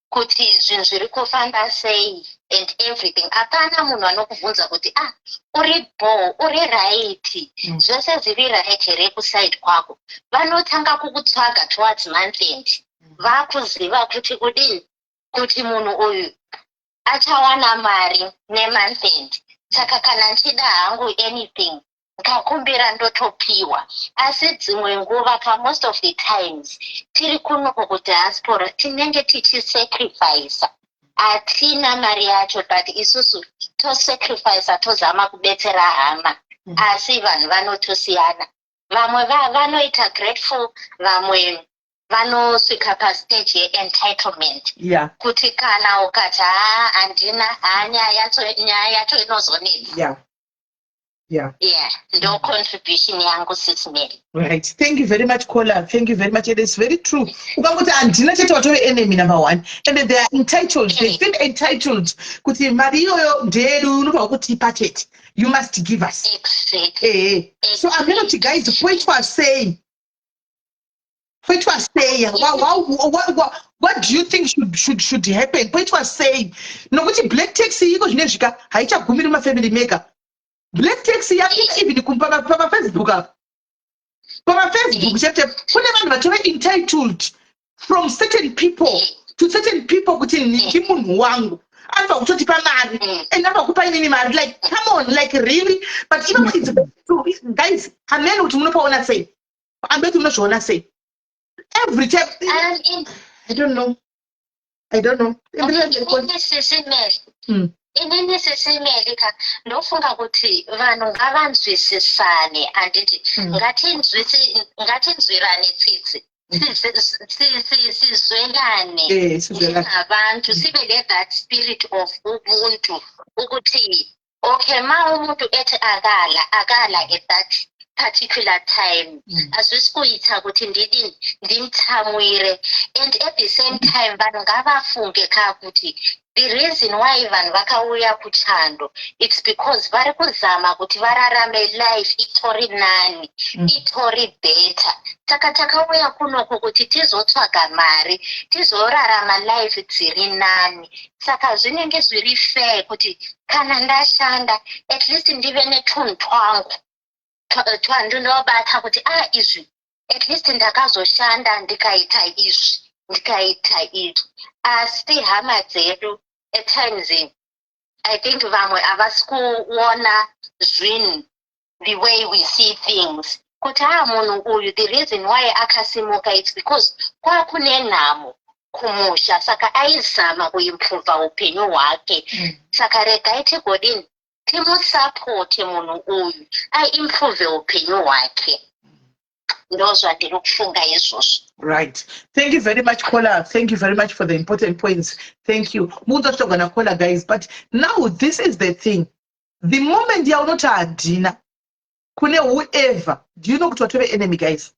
kuti zvinhu zviri kufamba sei and everything. Hapana munhu anokubvunza kuti uri bo uri right zvose zviri right here kuside kwako. Vanotanga kukutsvaga towards month end vakuziva kuti kudini kuti munhu uyu achawana mari nemonth end. Saka kana nchida hangu anything ngakumbira ndotopiwa. Asi dzimwe nguva most of the times tiri kunoko kudiaspora tinenge tichisacrifice. Hatina mari yacho but isusu tosacrifice tozama kubetsera hama asi vanhu vanotosiyana. Vamwe vanoita grateful, vamwe vanosvika pastage ye-entitlement kuti kana ukati handina nyaya yacho inozonetsa Yeah. Yeah, no contribution yangu Sisimeli. Right. Thank you very much, caller. Thank you very much. It is very true. Ukakuthi andina tete watove enemy number one. And then they are entitled. They feel entitled. Kuti mari iyoyo ndeyedu unofanira kutipa chete. You must give us. Exactly. So I'm going to guys, point was saying. Point was saying. What do you think should happen? Point was saying. No, kuti black taxi iko zvinezvika haichagumiri mafamily maker. Black taxi yapita even kumpama Facebook up. Pama Facebook chete kune vanhu vatove entitled from certain people to certain people kuti ndi munhu wangu. Anofanira kutotipa mari and anofanira kupa inini mari, like come on, like really. But even it's true, guys, hamene kuti munopaona sei, ambeti munozviona sei every time. I don't know. Inini Sisimeli ka ndofunga kuti vanhu ngavanzwisisane anditi ngatinzwirane tsitsi sizwelane abantu sibe that spirit of ubuntu ukuthi okay ma umuntu ethi akala at that particular time azwisikuyitha ukuthi ndimthamwire, and at the same time vanhu ngavafunge kakuthi the reason why vanhu vakauya kuchando it's because vari kuzama kuti vararame life itori nani, itori better. Takauya kunoko kuti tizotsvaga mari, tizorarama life dziri nani. Saka zvinenge zviri fair kuti kana ndashanda at least ndive netunhu twangu twandinobata kuti izvi at least ndakazoshanda ndikaita izvi asi hama dzedu at times I think vamwe havasi kuona zvinhu the way we see things kuti munhu uyu the reason why akasimuka it's because kwakune nhamo kumusha, saka aizama kuimprova upenyu hwake. Saka regai tigodini timusapote munhu uyu aimprove upenyu hwake. Ndozvandiri kufunga izvozvo. Right. Thank you very much, caller. Thank you very much for the important points. Thank you. Muzotogana caller, guys. But now this is the thing. The moment you are not a dinner, kune whoever, do you know what enemy, guys?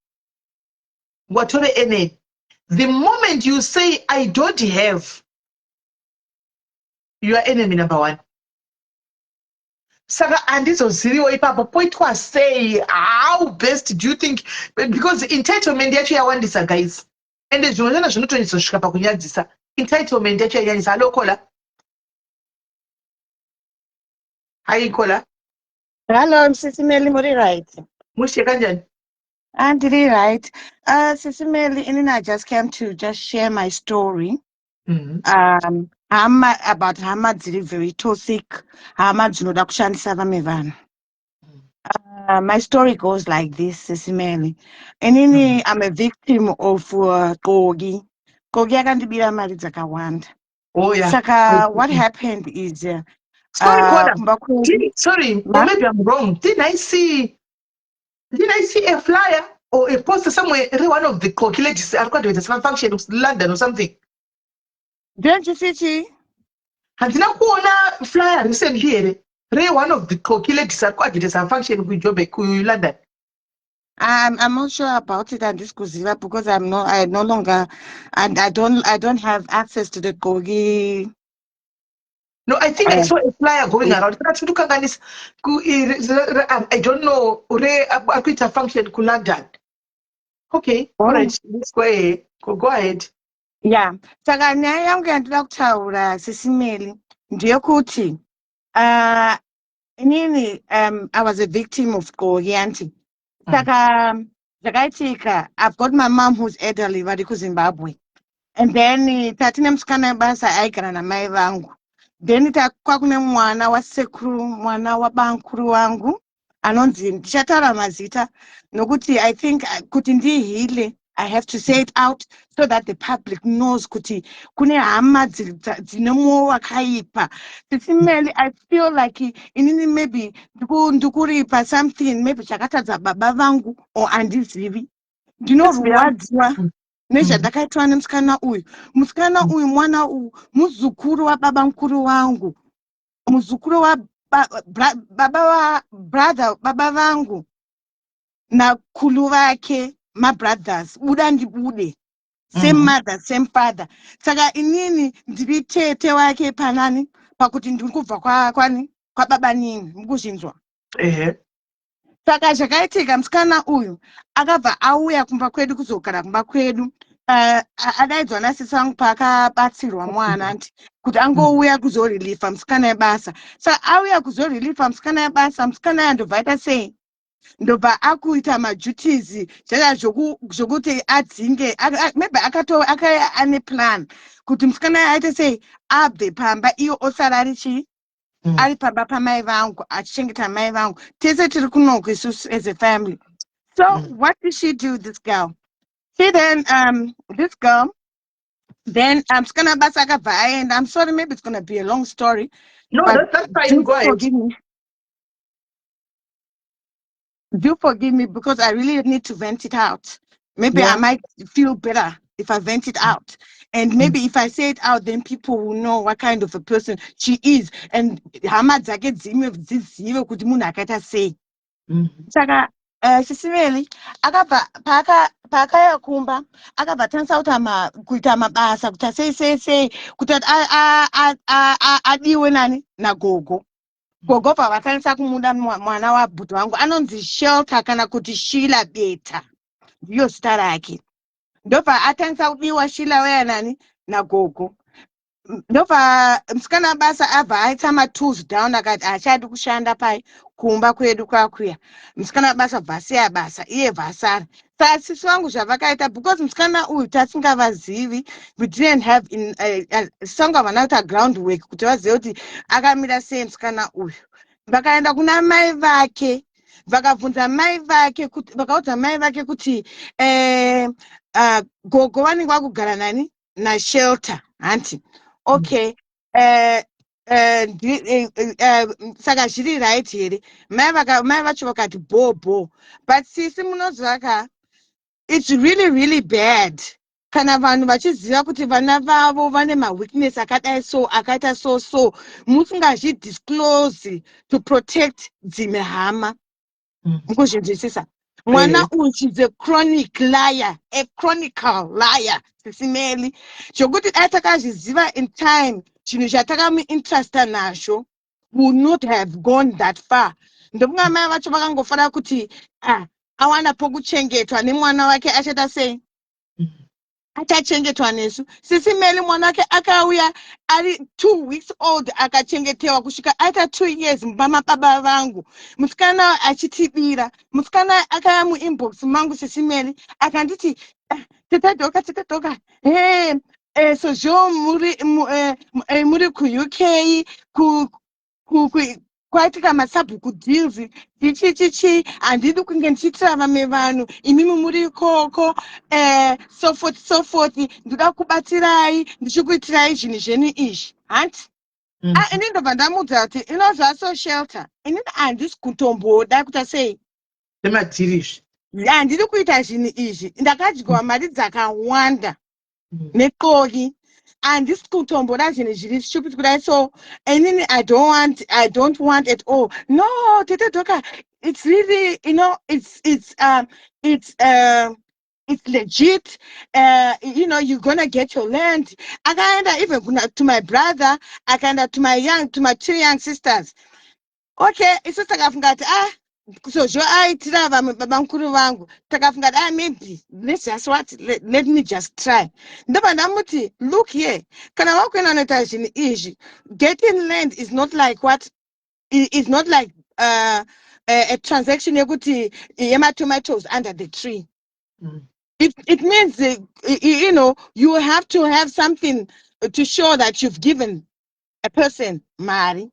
Whatever enemy. The moment you say I don't have, you are enemy number one. Saka andizo ziriwo ipapo point was say how best do you think, because entitlement yacho yawandisa, guys, and zvinozana zvinotonyatsokusvika pakunyadzisa. Entitlement yacho yanyanyisa. Hello caller. Hi caller. Hello, Sisimeli, muri right? Mushye kanjani? Andiri right. Sisimeli, I just came to just share my story. About hama dziri very toxic, hama dzinoda kushandisa vamwe vanhu. My story goes like this, Sisimeli. I'm a victim of Kogi. Kogi akandibira mari dzakawanda. Oh yeah. Saka what happened is sorry, caller. Sorry, or maybe I'm wrong. Didn't I see a flyer or a poster somewhere? One of the calculators are going to some function of London or something. Don't you see? And now kuona flyer recent here. One of the calculators are going to some function with job in London. I'm not sure about it and this because I no longer, and I don't have access to the Kogi. No, I think I saw a flyer going around. I don't know. I quit a function in London. Okay, all right. Let's go ahead. Go ahead. Yeah. Saka nyaya yangu yandinoda kutaura Sisimeli ndeyekuti inini I was a victim of Kogi anti. Saka zvakaitika, I've got my mom who's elderly vari kuZimbabwe. And then tatine musikana basa aigara namai vangu. Then kwakune mwana wasekuru, mwana wabankuru wangu anonzi ndichataura mazita nokuti I think kuti ndihile I have to say it out so that the public knows kuti kune hama dzine mwoyo wakaipa. Sisimeli, I feel like inini maybe ndikuripa something maybe chakatadza baba vangu or andizivi. Ndinorwadziwa nezvandakaitwa nemusikana uyu. Musikana uyu mwana uyu muzukuru wababa mukuru wangu. Muzukuru baba vangu na khulu vake ma-brothers buda ndibude same mother same father saka inini ndiri tete wake panani pakuti ndiri kubva kwani kwababa nini mukuzvinzwa saka zvakaitika musikana uyu akabva auya kumba kwedu kuzogara kumba kwedu adaidzwa nasisi vangu paakabatsirwa mwana nti kuti angouya kuzorelifa musikana yebasa saka auya kuzorelifa musikana yebasa musikana yandobva aita sei ndobva akuita maduties zvaya zvokuti adzinge maybe akaya ane plan kuti musikana aite sei abve pamba iyo osara ari chii ari pamba pamai vangu achichengeta mai vangu tese tiri kunoko isusu as a family. So what did she do, this girl? She then this girl then musikana basa akabva aenda. I'm sorry, maybe it's gonna be a long story. No, but that's fine. Go ahead. Do forgive me because I really need to vent it out. Maybe I might feel better if I vent it out. And maybe if I say it out, then people will know what kind of a person she is. And hama dzake dzizive kuti munhu akaita sei. Saka Sisimeli akabva paakaya kumba akabva tanisa kuita mabasa kuti sei kuti adiwe nani nagogo. Gogo pavatanisa kumuda mwana wabhuti wangu anonzi Shelter kana kuti Shila Beta ndiyo zita rake. Ndobva atanisa kudiwa Shila weya nani nagogo. Ndobva musikana basa abva aita ma-tools down akati achadi kushanda pai kumba kwedu kwakuya. Musikana basa bvasiya basa iye vhasara. Saka sisi vangu zvavakaita because musikana uyu tasingavazivi, we didn't have sanga vana kuita groundwork kuti vazive kuti akamira sei musikana uyu. Vakaenda kuna mai vake vakabvunza mai vake kuti vakaudza mai vake kuti gogo vanenge vakugara nani naShelter hanti. Okay, saka zviri right here. Mai vacho vakati bobo. But sisi munozvaka, it's really, really bad. Kana vanhu vachiziva kuti vana vavo vane ma-weakness akadai so, akaita so, musingazvidisclose to protect dzimwe hama. Mukuzvinzwisisa. Mwana uyu is a chronic liar, a chronical liar. Sisimeli. Zvokuti atakazviziva in time, chinhu chatakamuinteresta nazvo would not have gone that far. Ndokunga mai vacho vakangofara kuti awana pokuchengetwa nemwana wake achaita sei? Achachengetwa nesu. Sisimeli mwana wake akauya ari 2 weeks old akachengetewa kusvika aita 2 years mumababa vangu. Musikana achitibira. Musikana akaya muinbox mangu Sisimeli akanditi tete doka sozvo muri ku UK kwaitika masabhuku deals chichi handidi kunge ndichiitira vamwe vanhu imimi muri ikoko so forth ndoda kubatsirai ndichikuitirai zvinhu zvenyu izvi hanti ini ndobva ndamuudza kuti inozvaso Shelter inini handisi kutomboda kuita sei nematirizi handidi kuita zvinhu izvi ndakadyiwa mari dzakawanda neqoki handisi kutomboda zvinhu zviri stupid kudai so inini I don't want at all. No, tete doka, it's really, it's legit. You're gonna get your land. Akaenda even to my brother, akaenda to my 2 young sisters. Okay, isu takafunga ati so zvo aitira vamwe baba mukuru vangu takafunga ati maybe let's just let me just try. Ndobva ndamuti look here, kana wakuenda unoita zvinhu izvi, getting land is not like a transaction yekuti tomatoes under the tree. It means you have to have something to show that you've given a person mari.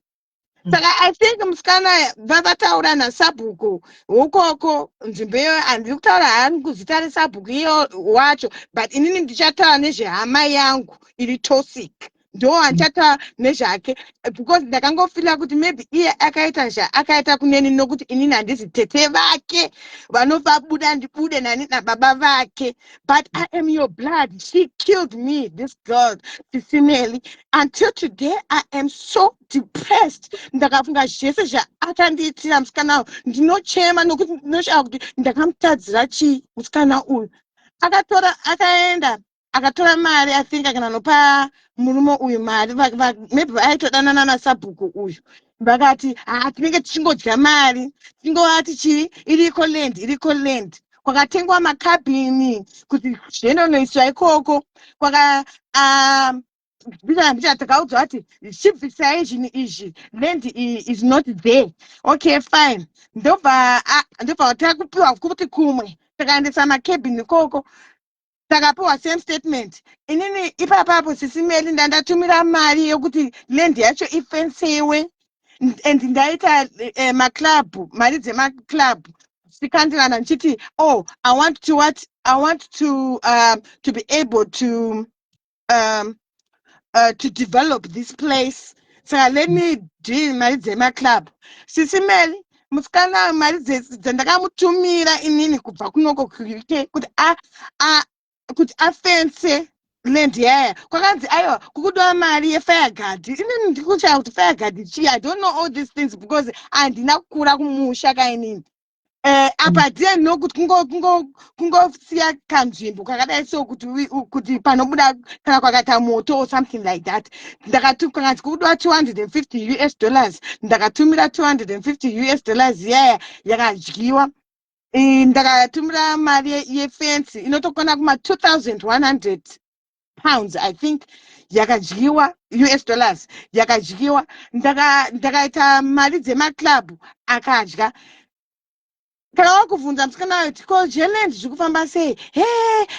Saka I think musikana vavataura nasabhuku ukoko nzvimbo iyo handiri kutaura hani kuzita resabhuku iyo wacho, but inini ndichataura nezvehama yangu iri toxic ndo anchata nezvake because ndakangofila kuti maybe iye akaita kuneni nokuti inini handisi tete vake vanobva buda ndibude nani nababa vake, but I am your blood. She killed me, this girl Sisimeli. Until today I am so depressed. Ndakafunga zvese zvaakandiitira musikana uyu ndinochema nokuti ndinoshava kuti ndakamutadzira chii musikana uyu. Akatora mari, I think akananopa murume uyu mari, maybe vaitodanana naSabhuku uyu. Vakati tinenge tichingodya mari, tingoti chii, iriko land. Kwakatengwa makabhini kuti zvinondoiswa ikoko. Bicha takaudzwa kuti chibvisai zvinhu izvi, land is not there. Okay, fine. Ndobva takupiwa kuti kumwe takaendesa makabhini ikoko. Takapiwa same statement. Inini ipapapo Sisimeli ndandatumira mari yokuti land yacho ifensewe, and ndaita maclub, mari dzemaclub sikandirana ndichiti I want to be able to develop this place, so let me do mari dzemaclub. Sisimeli musikana mari dzandakamutumira inini kubva kunoko kuti afense land yaya kwakanzi aiwa kukudiwa mari yefireguard. Inini ndikuchaya kuti fireguard chii, I don't know all these things because handina kukura kumusha kainini. Apa ndiye nokuti kungosiya kanzvimbo kakadai so kuti panobuda kana kwakaita moto or something like that. Ndakanzi kukudiwa $250, ndakatumira $250 yaya yakadyiwa. Ndakatumira mari yefensi inotokwana kuma £2,100, I think, yakadyiwa, $, yakadyiwa. Ndakaita mari dzemaclub akadya. Kana kuvunza musikana uyu ko Zealand zvikufamba sei,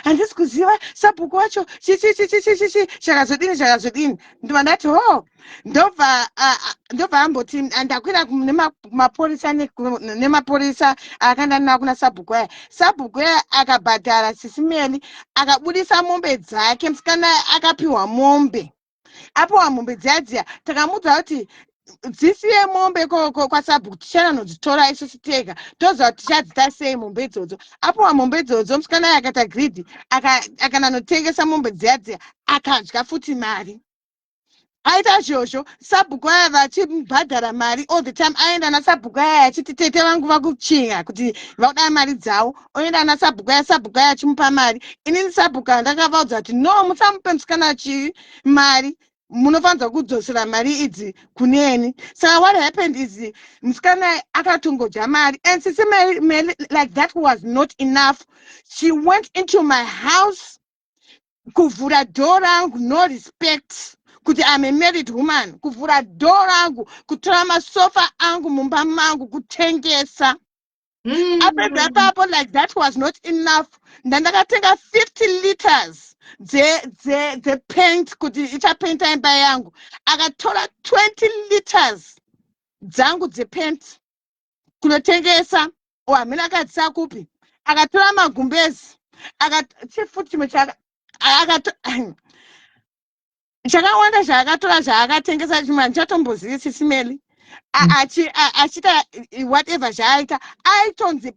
handisi kuziva Sabhuku wacho zvakazodini. Ndobva ndati ndobva amboti ndakwira nemaporisa akanda nawo kuna Sabhuku aya. Sabhuku aya akabhadhara Sisimeli, akabudisa mombe dzake. Musikana akapiwa mombe. Apiwa mombe dziya takamudza kuti dzisiye mombe kwaSabhuku, tichananodzitora isusu tega, toziva kuti tichadzita sei mombe idzodzo. Apiwa mombe idzodzo, musikana aya akaita greedy, akananotengesa mombe dziya akadya futi mari. Aita izvozvo Sabhuku aya vachibhadhara mari all the time. Aenda naSabhuku aya achiti tete vangu vakuchinga kuti vakuda mari dzavo. Oenda naSabhuku aya, Sabhuku aya achimupa mari. Inini Sabhuku ndakavaudza kuti no, musamupe musikana mari, munofanirwa kudzosera mari idzi kuneni. So what happened is musikana akatongodya mari, and Sisimeli, like that was not enough. She went into my house, kuvhura door rangu, no respect. Kuti I'm a married woman, kuvhura door rangu, kutora masofa angu mumba mangu kutengesa. Apapo, like that was not enough. Ndakatenga 50 liters the paint kuti ichapainta imba yangu. Akatora 20 liters dzangu dzepaint kunotengesa. Hamina akadzisa kupi. Akatora magumbezi. Chifuti chimwe chakawanda zvaakatora zvaakatengesa chimwe handichatombozivi Sisimeli. Achita whatever zvaaita, aitonzi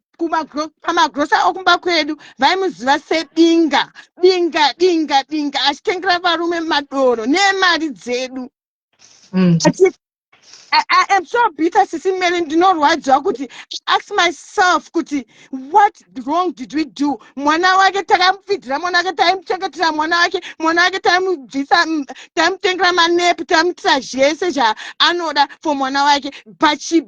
pamagrosa okumba kwedu vaimuziva sebinga, achitengera varume madoro nemari dzedu. I am so bitter, Sisimeli, ndinorwadziwa kuti ask myself kuti what wrong did we do? Mwana wake takamufidhira, mwana wake taimuchengetera, mwana wake taimubvisa, taimutengera manepi, taimutira zvese zvaanoda for mwana wake, but she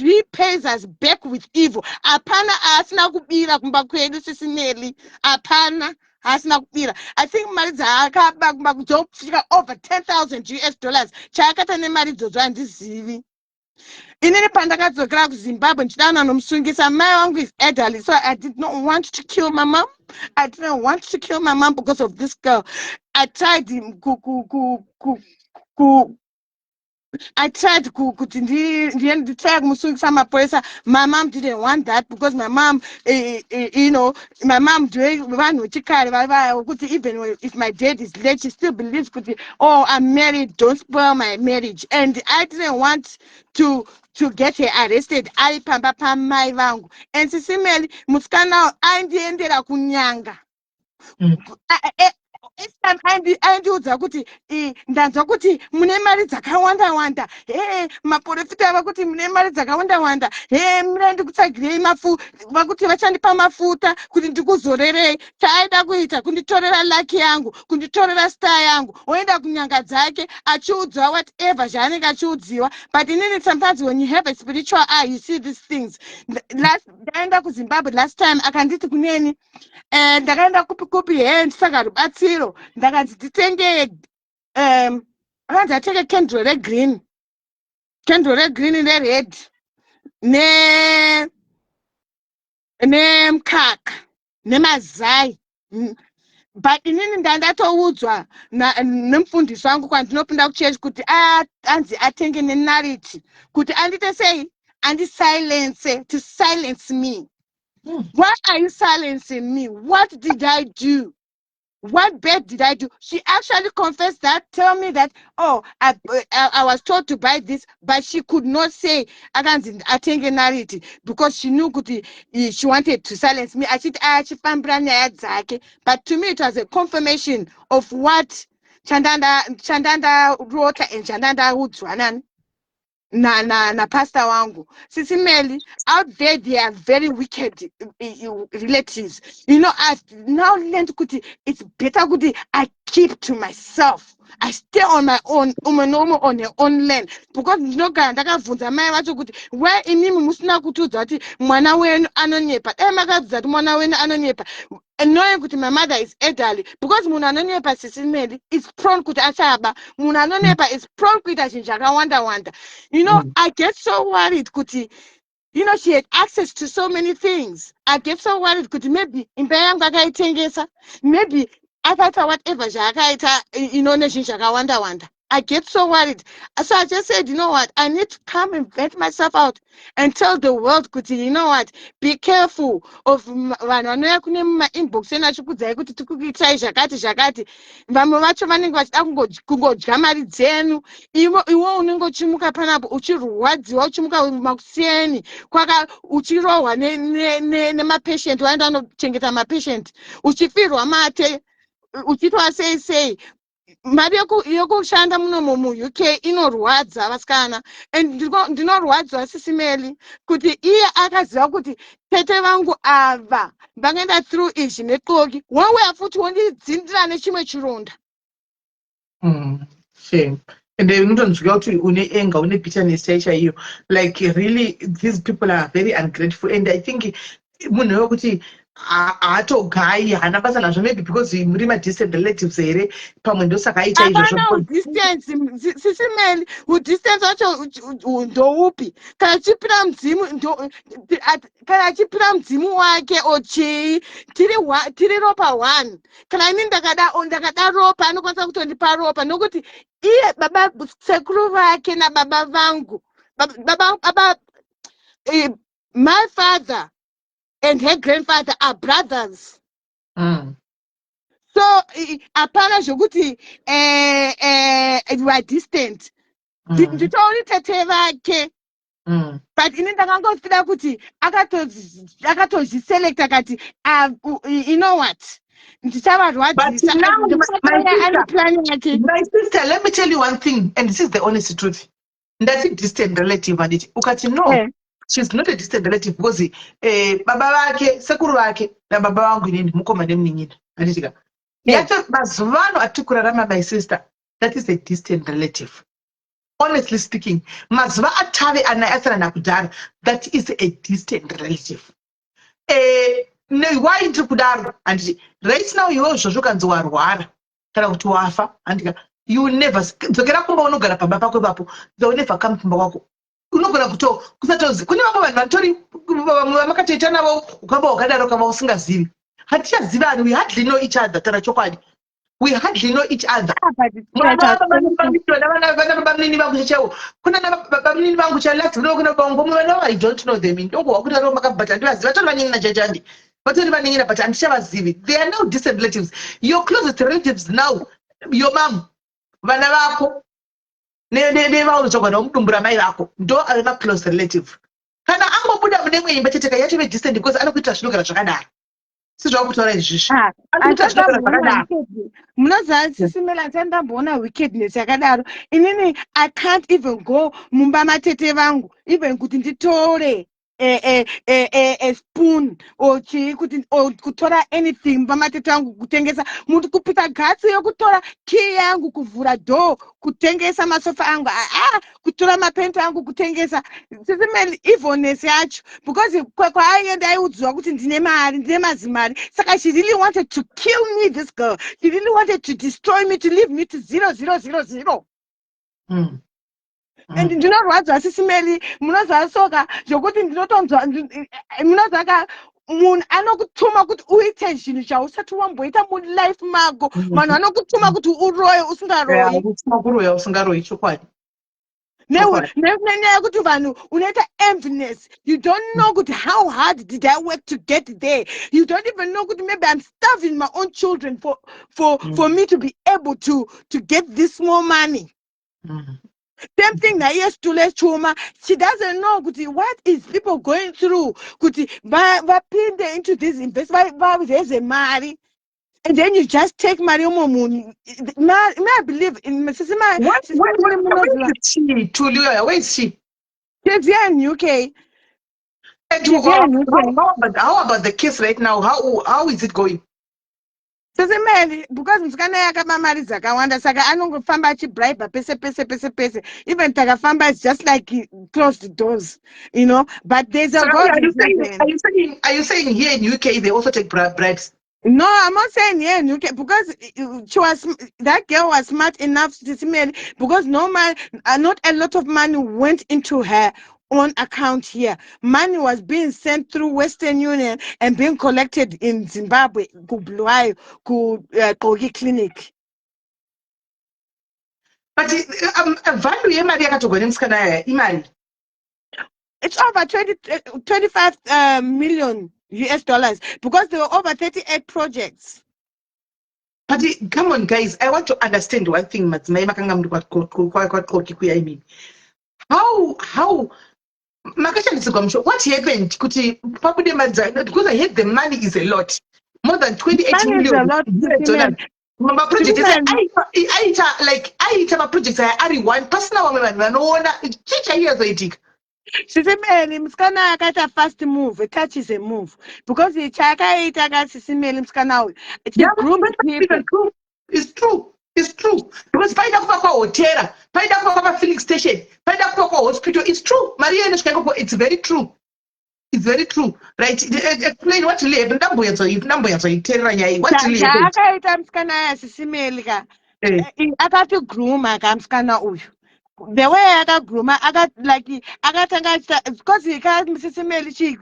repays us back with evil. Hapana asina kubira kumba kwedu Sisimeli, hapana. Hasina kubira. I think mari dzaakaba kumba kudzosvika over $10,000. Chaakata nemari idzodzo handizivi. Inini pandakadzokera kuZimbabwe ndichidana nomusungisa, mai wangu is elderly, so I did not want to kill my mom. I didn't want to kill my mom because of this girl. I tried I tried kuti try kumusungisa mapurisa. My mom didn't want that because my mom, you know, my mom doing vanhu chikari kuti even if my dad is late, she still believes kuti, oh, I'm married, don't spoil my marriage. And I didn't want to get her arrested. I pamba pamai vangu. And sisimeli muskana aindiendera kunyanga. Each time aindiudza kuti ndanzwa kuti mune mari dzakawanda maprofita vakuti mune mari dzakawanda murendi kutsagirei vakuti vachandipa mafuta kuti ndikuzorerei. Chaaida kuita kunditorera laki yangu, kunditorera star yangu, oenda kunyanga dzake achiudzwa whatever zvaanenge achiudziwa. But inini sometimes when you have a spiritual eye you see these things. Ndaenda kuZimbabwe last time akanditi kuneni ndakaenda kupi saka rubatsiro ndakanzi nditenge akanzi atenge candle regreen nered nemkaka nemazai. But inini ndatoudzwa nemufundisi wangu kwandinopinda kuchechi kuti anzi atenge nenariti kuti andite sei to silence me. Why are you silencing me? What did I do? What bad did I do? She actually confessed that, tell me that, oh, I was told to buy this, but she could not say because she knew she wanted to silence me. But to me, it was a confirmation of what Chandanda wrote and Chandanda Utswanan. Na pastor wangu. Sisimeli, out there they are very wicked relatives. You know, I've now learned it's better I keep to myself. I stay on my own, on your own land. Because no ndakavhunza mai vacho kuti why inimi musina kutiudza kuti mwana wenu anonyepa. Makabvunza kuti mwana wenu anonyepa. Knowing kuti my mother is elderly, because munhu anonyepa sisimeli is prone kuti achaba. Munhu anonyepa is prone kuita chinhu chakawanda. You know, I get so worried kuti, you know, she had access to so many things. I get so worried kuti maybe imba yangu akaitengesa, maybe akaita whatever zvakaita, you know, nechinhu chakawanda. I get so worried. So I just said, you know what, I need to come and vet myself out and tell the world, you know what, be careful of vanhu kune inbox achikudzai kuti tikukuitai zvakati. Vamwe vacho vanenge vachida kungodya mari dzenu. Iwo unenge uchimuka panapo uchirwadziwa uchimuka makuseni uchirohwa nemapatient waenda unochengeta mapatient uchifirwa mate uchitwa sei. Mari yokushanda munomo mu-UK inorwadza vasikana. And ndinorwadzwa sisimeli kuti iye akaziva kuti tete vangu ava vangaenda through izvi neqoki wauya futi wondidzindira nechimwe chironda. Shame. And unotonzwika kuti une anger, une bitterness chaiyo. Like really, these people are very ungrateful. And I think munhu wekuti haatogayi hana basa nazvo, maybe because muri madistant relatives here pamwe ndosaka aita izvozvo. Udistance sisimeli, udistance wacho ndoupi? Kana achipira mudzimu wake ochii tiri ropa 1. Kana ini ndakada ropa anokwanisa kutondipa ropa nokuti iye baba sekuru vake nababa vangu baba my father and her grandfather are brothers. So apana zvokuti we are distant. Nditori tete vake. But ini ndakangofira kuti akatozviselect akati you know what? My sister, let me tell you one thing, and this is the honest truth. That's a distant relative, and it ukati no. She's not a distant relative because baba wake sekuru wake na baba wangu nini mukoma nemninyina andika yacho mazuvano atikurarama my sister, that is a distant relative. Honestly speaking, mazuva atave anayasana nakudhara, that is a distant relative. Why ndiri kudaro anditi right now iwe zvozvo kanzi warwara kana kuti wafa andika you never dzokera kumba unogara pamba pako ipapo they will never come kumba kwako. Unogona kusatozi kune vamwe vanhu vatori vamwe vamakatoita navo ukamba wakadaro kama usingazivi. Hatichazivani, we hardly know each other. Tara chokwadi We hardly know each other. But it's Mwana like wa vana vamini vangu chawo. Kuna vamini vangu chalati kuna bongo mwana I don't know them. Ndoko wakuta roma kabata ndivaziva vatori vaningi na jajandi. Vatori vaningi na but andichavazivi. They are now distant relatives. Your closest relatives now, your mom, vana vako. Nevaunotsvagwa nomudumbura mai vako ndo ava close relative. Kana angobuda mune imwe imba cheteka yachove distant because anokuita zvinogara zvakadaro. Sizvakutaura izvizvi. Anokuita zvinogara zvakadaro. Munoziva Sisimela ndandamboona wickedness yakadaro. Inini I can't even go mumba matete vangu even kuti nditore a spoon or kutora anything mumba matete vangu kutengesa muntu kupita gatsi yokutora key yangu kuvhura door kutengesa masofa angu kutora mapenti angu kutengesa. Sisimela evilness yacho because kwaaienda aiudziwa kuti ndine mari ndine mazimari saka she really wanted to kill me, this girl. She really wanted to destroy me, to leave me to 0, 0. And ndinorwadza Sisimela munoziva soka zvokuti ndinotonzwa munoziva munhu anokutuma kuti uite zvinhu chausati wamboita mulife mako. Vanhu vanokutuma kuti uroye usingaroyi. Kuroya usingaroyi chokwadi. Nenyaya yekuti vanhu unoita emptiness. You don't know kuti how hard did I work to get there. You don't even know kuti maybe I'm starving my own children for me to be able to get this small money. Same thing na yes to let chuma. She doesn't know kuti what is people going through. Kuti vapinde into this investment. There's a money. And then you just take Mario Momun. May I believe in Mrs. Where is she? Tulia, where is she? She's here in UK. How about the case right now? How is it going? Sisimela because msikana yakamamari dzakawanda saka anongofamba achibribe pese. Even takafamba is just like closed doors, you know. But there's a God. Are you saying here in UK they also take bribes? No, I'm not saying here in UK because that girl was smart enough, Sisimela, because not a lot of money went into her own account here. Money was being sent through Western Union and being collected in Zimbabwe, ku Bulawayo, ku Kogi Clinic. But value yemari yakatogwa nemusikana imari. It's over 25 million US dollars because there were over 38 projects. But come on, guys, I want to understand one thing. I mean, how what happened? Because I heard the money is a lot, more than 28 million. My project is like I projects I one personal woman. Sisimela msikana akata fast move, a catch is a move because the chakaita ka Sisimela msikana uyu. It's a group of people. It's true. Because find out for hotel, find out for filling station, find out for hospital. It's true. Maria it's very true. It's very true. Right? Explain what really happened. What really happened? Chakaita msikana ya Sisimela akati grooma ka msikana uyu. The way I got groomer, I got because he can't Sisimela she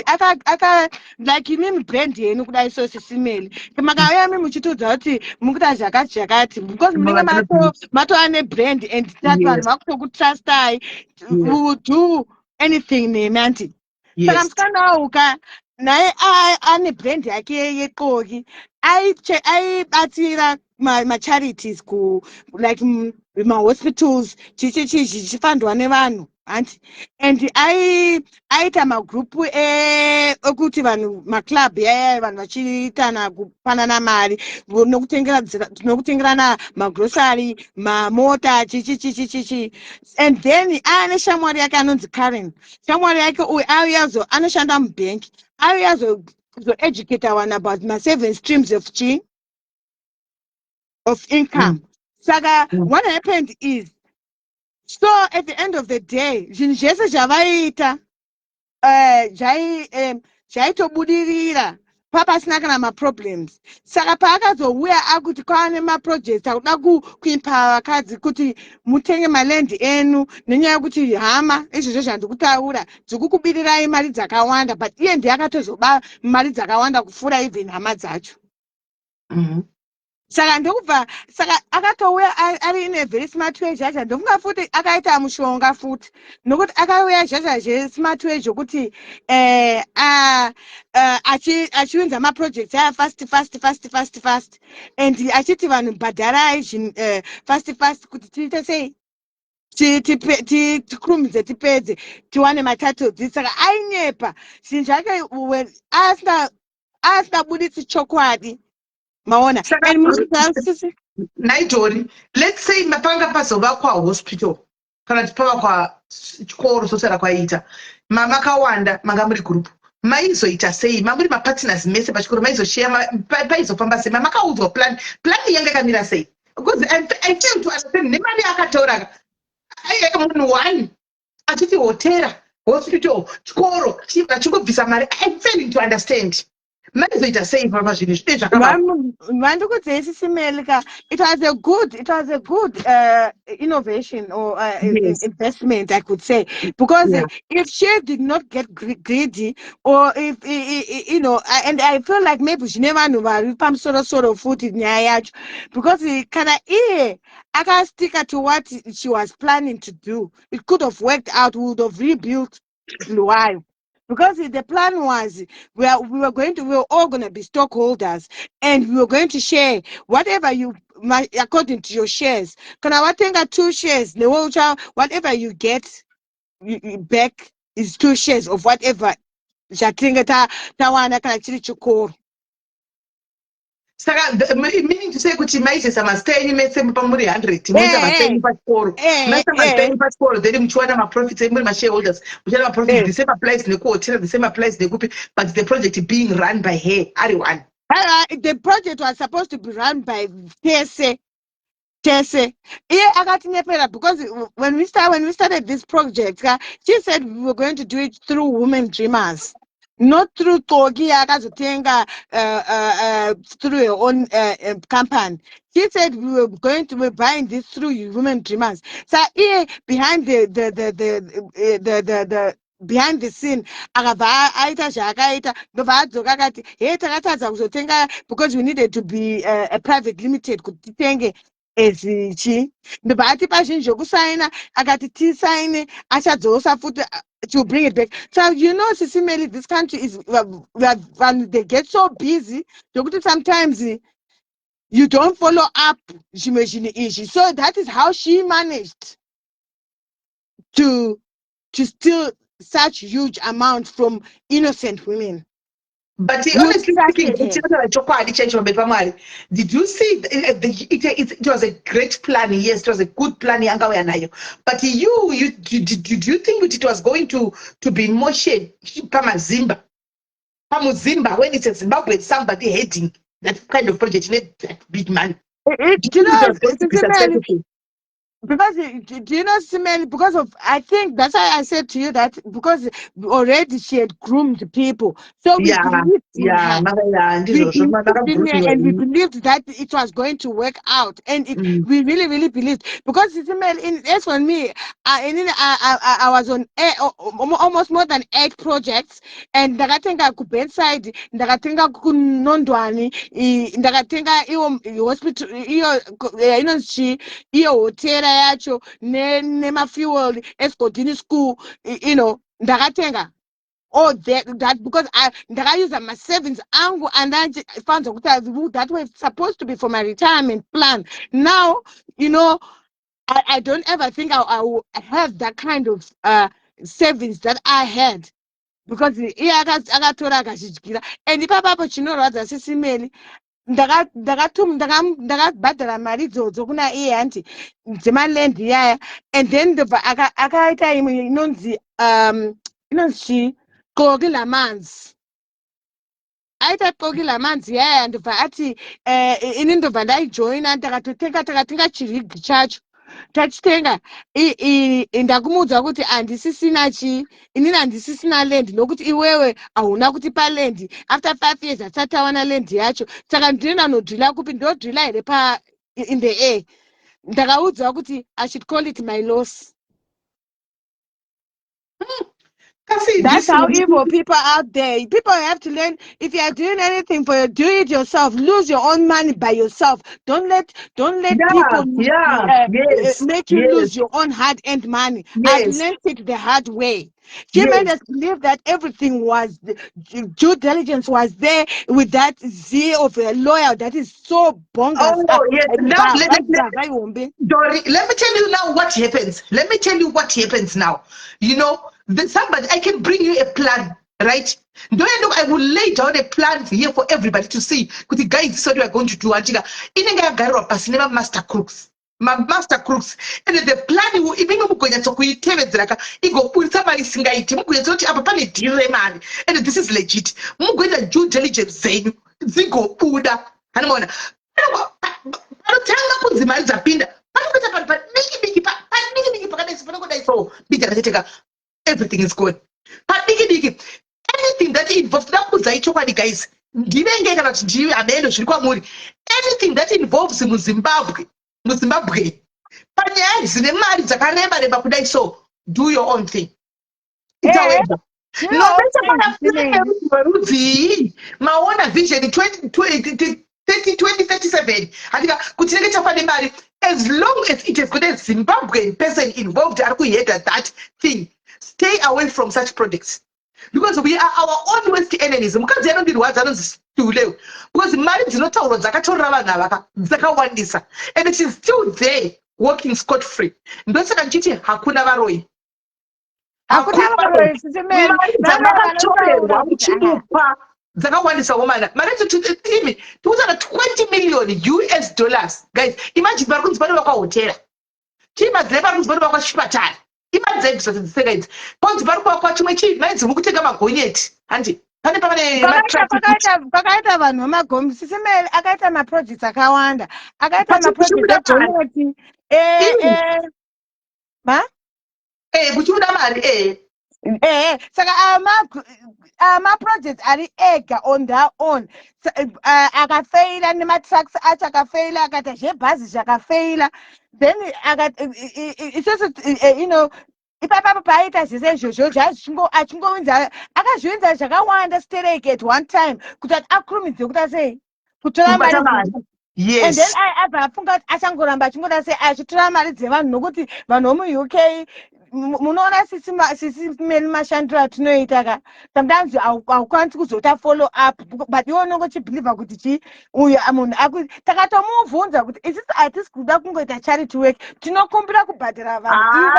I got like him brand here no could I saw Sisimela. Kamagaya me muchituza ati mukuta jakati because munenge mato ane brand and that one wakuto trust I who do anything ne manti. Saka msikana uka naye ane brand yake yeqoki aibatira ma charities ku like my hospitals chifandwa nevanhu and aita magroup okuti vanhu maclub yaya vanhu vachiitana kupanana mari nokutengerana magrocery mamota chichi and then ane shamwari yake anonzi Karen. Shamwari yake uyu auya anoshanda mubhenki auya educate one about my 7 streams of income. Saka what happened is, so at the end of the day, zvinhu zvese zvavaita zvaitobudirira papasina kana maproblems. Saka paakazouya akuti kwaane maprojects akuda kuempower vakadzi kuti mutenge malendi enu nenyaya yekuti hama izvozvo zvandikutaura dzikukubirirai mari dzakawanda, but iye ndiye akatozoba mari dzakawanda kupfuura even hama dzacho. saka ndokubva saka akatouya ari in a very smart way zhazha ndofunga futi akaita mushonga futi nokuti akauya zhazha zvesmart way zvokuti achiunza maprojects aya fast and achiti vanhu bhadharai fast kuti tiite sei tikurumidze tipedze tiwane matitles saka ainyepa zvinhu zvake asingabuditsi chokwadi maona and Naitori, let's say mapanga pazovakwa hospital kana kuti pavakwa chikoro sosara kwaita makawanda manga muri group maizoita sei mamuri mapartners mese pachikoro maizosheya paizofamba sei makaudzwa plan yanga yakamira sei because I fail to understand nemari akatora munhu one achiti hotera hospital chikoro achingobvisa mari I'm failing to understand. Maizoita sei pazvinhu zvine zvakavakwa mandikudzesisimeli it was a good innovation or Yes. investment, I could say, because if she did not get greedy, or if and I feel like maybe she never knew about sort of food in yacho, because kana akastika to what she was planning to do, it could have worked out. We would have rebuilt Bluewayo. Because the plan was we were all going to be stockholders, and we were going to share whatever according to your shares. Can I think 2 shares? The whole child, whatever you get back is 2 shares of whatever. Tawana kana chiri chikoro. Saka meaning to say kuti maisesa mastenyi mese pamuri 100 moisa mastenyi pachikoro maisa mastenyi pachikoro then muchiwana maprofits emuri mashareholders muchiwana maprofits the same applies nekuhotera, the same applies nekupi, but the project being run by her ari one. The project was supposed to be run by Tese. Because when we started this project, she said we were going to do it through women dreamers, not through Togi Akazutenga through your own company. She said we were going to be buying this through women dreamers. So behind the behind the scene because we needed to be a private limited ezichi ndobati pazhinji zvokusaina akati tisaine achadzosa futi to bring it back. So Sisimeli, this country is they get so busy that sometimes you don't follow up. So that is how she managed to steal such huge amounts from innocent women. But honestly speaking, did you see it was a great plan? Yes, it was a good plan. But did you think it was going to be in motion? Pamazimba, when it's a Zimbabwe, somebody heading that kind of project, that big man. Because Simeli, because of, I think that's why I said to you that because already she had groomed people, so we believed in her. We believed that it was going to work out, and we really, really believed. Because Simeli, as for me, I was on almost more than 8 projects, and ndakatenga kubedside, ndakatenga kunondwani, ndakatenga hospital, iyo hotera yacho nemafuel escotini school, ndakatenga all that because ndakausa ma-savings angu, and funds that were supposed to be for my retirement plan. Now, I don't ever think I will have that kind of savings that I had, because akatora akazvidyira. And ipapapo chinorwadza Sisimeli, ndakabhadhara mari idzodzo kuna iye hanti dzemaland yaya, and then ndobva akaita imwe inonzi Qoki Lamanzi. Aita Qoki Lamanzi yaya, ndobva ati ini ndobva ndaijoina, takatenga chirigi chacho tachitenga. Ndakumuudza kuti inini handisisina land, nokuti iwewe hauna kutipa land. After 5 years hatisati tawana land yacho, saka ndinoenda nodhila kupi, ndodhila here in the air. Ndakaudza kuti I should call it my loss. That's how evil people are out there. People have to learn. If you are doing anything for you, do it yourself. Lose your own money by yourself. Don't let people Yes, make you yes, lose your own hard-earned money. I've yes, learned it the hard way. Jim yes. believed that everything was due diligence was there with that zeal of a lawyer that is so bonkers. Oh, yes. Now, Dory, let me tell you now what happens. Let me tell you what happens now. You know, somebody, I can bring you a plan, right? Don't you know, I will lay down a plan here for everybody to see. Because the guys said we are going to do it. Master crooks. Master crooks. And the plan will even go to kuitevedzera igopurisa mari singaiti mukuedza kuti apa pane deal remari and this is legit mugoita due diligence dzenyu dzigobuda hanoona panotanga kunzi mari dzapinda panokuita panhu padiki diki pakadai panokodai so big rakateka everything is good padiki anything that involves ndakudzai chokwadi guys ndivenge kana kuti ndiwe ameno zviri kwamuri anything that involves muzimbabwe panyaya dzine mari dzakareba kudai so do your own thing. It's however. No, maona vision 2037 as long as it has got a Zimbabwean person involved that thing, stay away from such projects. Because we are our own worst enemies. Because marriage is not and it is still there working scot-free. Hakuna varoi. Zakawandisa woman. Marriage to 20 million US dollars. Guys, imagine barkunzi bano hotel. Chima dzeba barkunzi bano bakashipatara. Imagine seconds. Ponzi barukwa kwa chimwe chi manzi mukutega magonyeti. Handi. Pane pakaita vanhu vamagombi sisimele akaita maprojects akawanda akaita maprojects agonyeti kuchiuda mari saka maprojects ari ega on their own akafeila nematrucks acho akafeila akaita zvebhazi zvakafeila then isoso you know ipapa paita zvese izvozvo achingowinza akazviwinza zvakawanda stereke at one time kuti akurumidze kuta sei kutora mari and then abva afunga kuti achangoramba achingoda sei achitora mari dzevanhu nokuti vanhu vomuuk munoona sisi meli mashandiro atinoita ka sometimes haukwanisi kuzota follow up but iwe unongo chibhilivha kuti chi uyu munhu takatomubvunza kuti isisi hatisi kuda kungoita charity work tinokumbira kubhadhara vanhu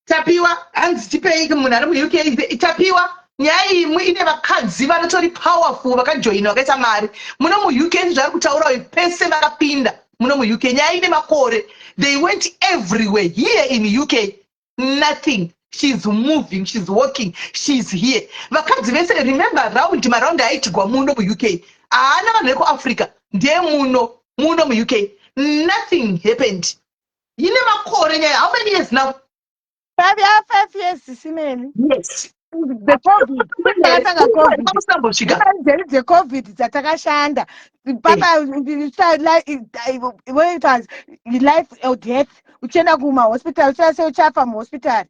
tapiwa hanzi tipeiki munhu ari muuk tapiwa nyaya imwe ine vakadzi vanotori powerful vakajoina vakaisa mari muno muuk zvari kutaura pese vakapinda muno muuk nyaya ine makore they went everywhere here in UK nothing she's moving she's working she's here vakadzi vese remember maround aitigwa muno muuk haana vanhu vekuafrica ndiye muno muuk nothing happened ine makore nyaya how many years now 5 years simeni yes the COVID dzatakashanda papa when it was life or death uchienda kumahospital uchase uchafa muhospital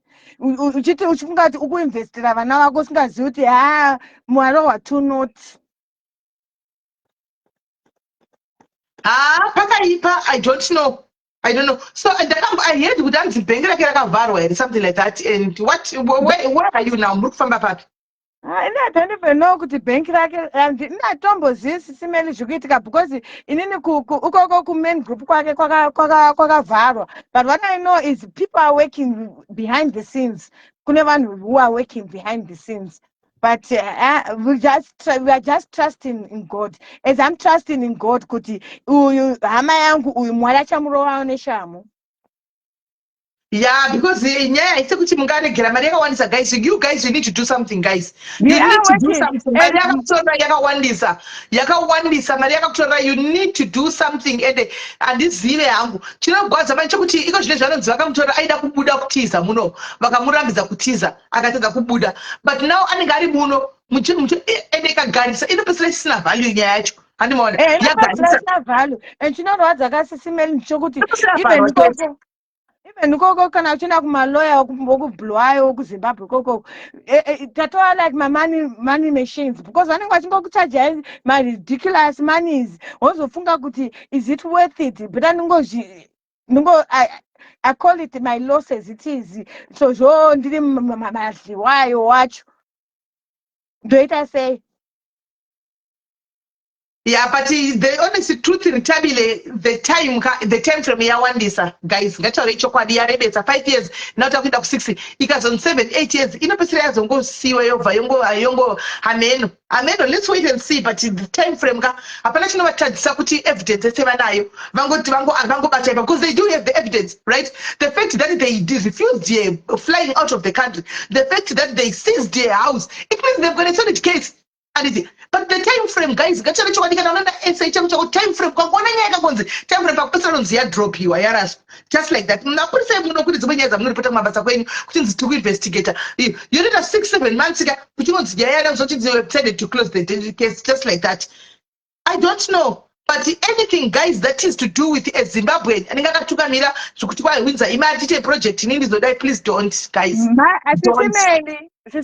uchiti uchifunga kuti ukuinvestira vana vako usingazivi kuti mwari watunoti pakaipa I don't know so I heard kuti anzi bhengi rake rakavharwa here something like that and where are you now muri kufamba papi I don't even know kuti bhengi rake ndinatombozivi sisimeli zvikuitika because inini ukoko kumain group kwake kwakavharwa but what I know is people are working behind the scenes kune vanhu who are working behind the scenes but we are just trusting in God as I'm trusting in God kuti uyu hama yangu uyu mwari achamurova neshamu. Yeah, because nyaya isi kuti mungaregera mari yakawandisa guys. You guys, you need to do something, guys. You need to do something. Mari yakakutora yakawandisa mari yakakutora. You need to do something. Andizive hangu chinogwadza manje kuti iko zvine zvanonzi vakamutora aida kubuda kutiza muno vakamurambidza kutiza akatadza kubuda but now anenge ari muno ende ikagarisa inopesera isina value nyaya yacho handimaona yagarisa value and chinorwadza kasisimeli chokuti even koko kana uchina kumaloya okubhlowayo okuZimbabwe koko tatova like money machines because vanenge vachingokuchaja my ridiculous monies wozofunga kuti is it worth it but I call it my losses it is so zvo ndiri madliwayo wacho ndoita sei. Yeah, but the honest truth in Tabile, the time frame yawandisa, guys. Ngataure chokwadi yarebesa 5 years. Now talking about 60. Because on 7, 8 years. Inopesera yazongo siwe yova yongo ameno. Let's wait and see. But the time frame ka apana chino batadisa kuti evidence eseba nayo. Vango bataiba because they do have the evidence, right? The fact that they refused flying out of the country, the fact that they seized their house, it means they've got a solid case. But the time frame, guys, time frame drop you just like that. You need a 6-7 months ago, but you decided to close the case just like that. I don't know. But anything, guys, that is to do with Zimbabwe, and imagine a project in India, please don't, guys. I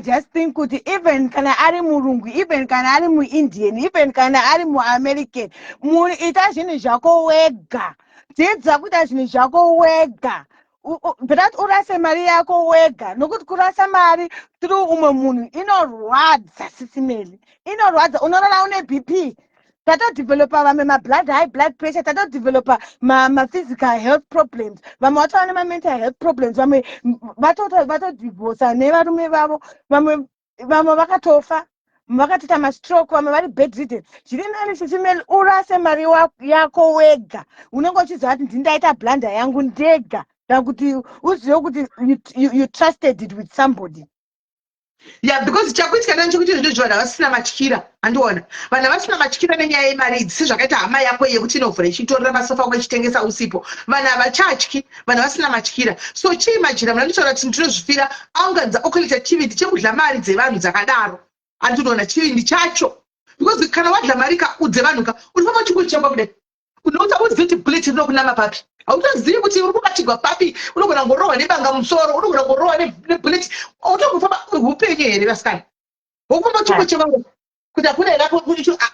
just think even kana ari murungu, even kana ari mu Indian, even kana ari mu American, ita zvinhu zvako wega. Dzidza kuita zvinhu zvako wega. But urase mari yako wega. Nokuti kurasa mari through umwe munhu inorwadza sisimeli. Inorwadza unorara une BP. Tato developer high blood pressure, tato developer physical health problems, mental health problems, vato divorce nevarume vavo, vamwe vakatofa, vakatita stroke, vamwe vari bedridden. Zviri nani sisimeli urase mari yako wega. Unenge uchiziva kuti ndindaita blunder yangu ndega. Kuti uzive kuti you trusted it with somebody. Yeah, because chakuitika ndanchokuti ndozvana vasina matyira andiona vana vasina matyira nenyaya yemari idzi sezvakaita hama yako yekuti inovhura ichitorera masofa kwechitengesa usipo vana havachatyi vana vasina matyira so chiimajina muna nditaura kuti ndinozvifira aunganza okuita chivindi chekudla mari dzevanhu dzakadaro andinoona chivindi chacho because kana wadla mari dzevanhuka unofamba chikuchekwa kudai unouta uzivi kuti bullet rinokunama papi hautozivi kuti uri kubatirwa papi unogona ngorohwa nebanga musoro unogona ngorohwa nebullet autongofamba upenyu here vasikana wokufamba chikuchekwa kuti hakuna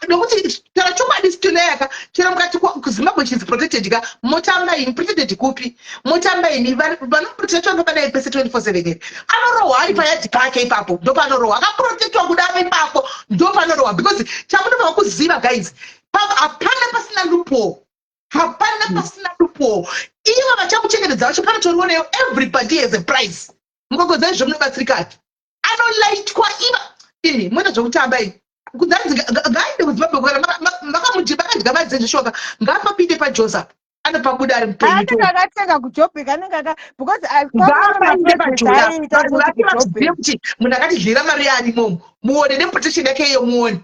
nokuti tara chokwadi sitonayaka chero mukati kuzimbabwe chinzi protected ka motambaini protected kupi motambaini vanoprotectwa ngapadayi pese 24/7 here anorohwa ari payadhi pake ipapo ndopanorohwa akaprotectwa kudaro ipapo ndopanorohwa because chamunofana kuziva guys hapana pasina loophole hapana pasina loophole ivo vachamuchengetedza vacho panotorioneyo everybody has a price mugogodza izvo munobatsirikana anolaitwa ini mwena zvokutamba ini ngaende kuzimbabwe vakadya madzenzvishoka ngaapapinde pajoseph anopabuda ari mupenyu kujobheka anenge because kuti munhu akatidlira mari yaani imomo muone neprotection yake iyo muone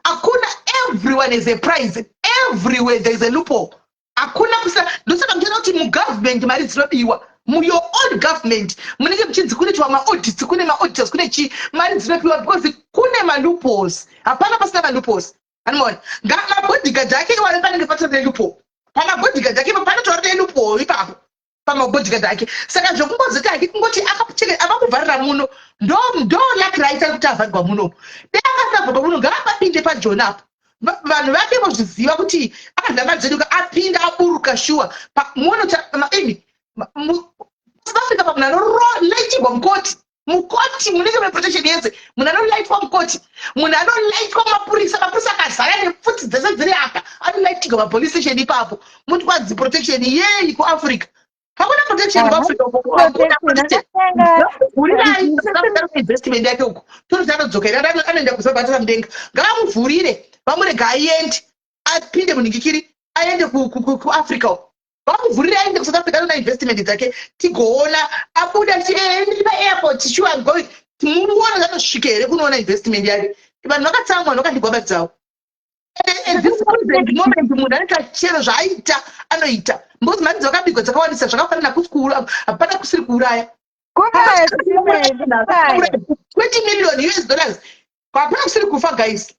akuna everyone is a price everywhere there is a loophole akuna kusina ndosaka mtenda kuti mugovernment mari dzinobiwa muyour own government munenge muchinzi kune maudits kune maauditors kune chi mari dzinopiwa because kune maloopholes hapana pasina maloopholes anoona mabhodyguard ake iwari panenge patorine loophole pamabhodyguard ake panotorine loophole ipapo pamabhodyguard ake saka zvokungozoti hake kungoti akakuvharira muno ndo laki raita kuti avharigwa muno deakasabva muno ngaapapinde pajonapo vanhu vake vozviziva kuti akadla madzeduka apinda aburuka shuwa muonotaimi South Africa munhu anolaitirwa mukoti munenge mune protection yenze munhu anolaitwa mukoti munhu anolaitwa mapurisa akazara nepfuti dzese dziri apa anolaitirwa mapolice station ipapo muti kwadzi protection yei kuafrica hakuna protection kuafrica investment yake uko toroti anodzokera anoenda kuzobhatira mudenga ngavamuvhurire vamurega aende apinde munhingikiri aende kuafrica uko vamuvhurire aende kuSouth Africa anoona investment dzake tigoona abuda ndiri paairport sure I'm going timuona zanosvika here kunoona investment yake vanhu vakatsamwa vanokandigwa bati dzavo and this moment munhu anoita chero zvaaita anoita because mari dzakabigwa dzakawandisa zvakafanana kuti hapana kusiri kuuraya $20 million hapana kusiri kufa guys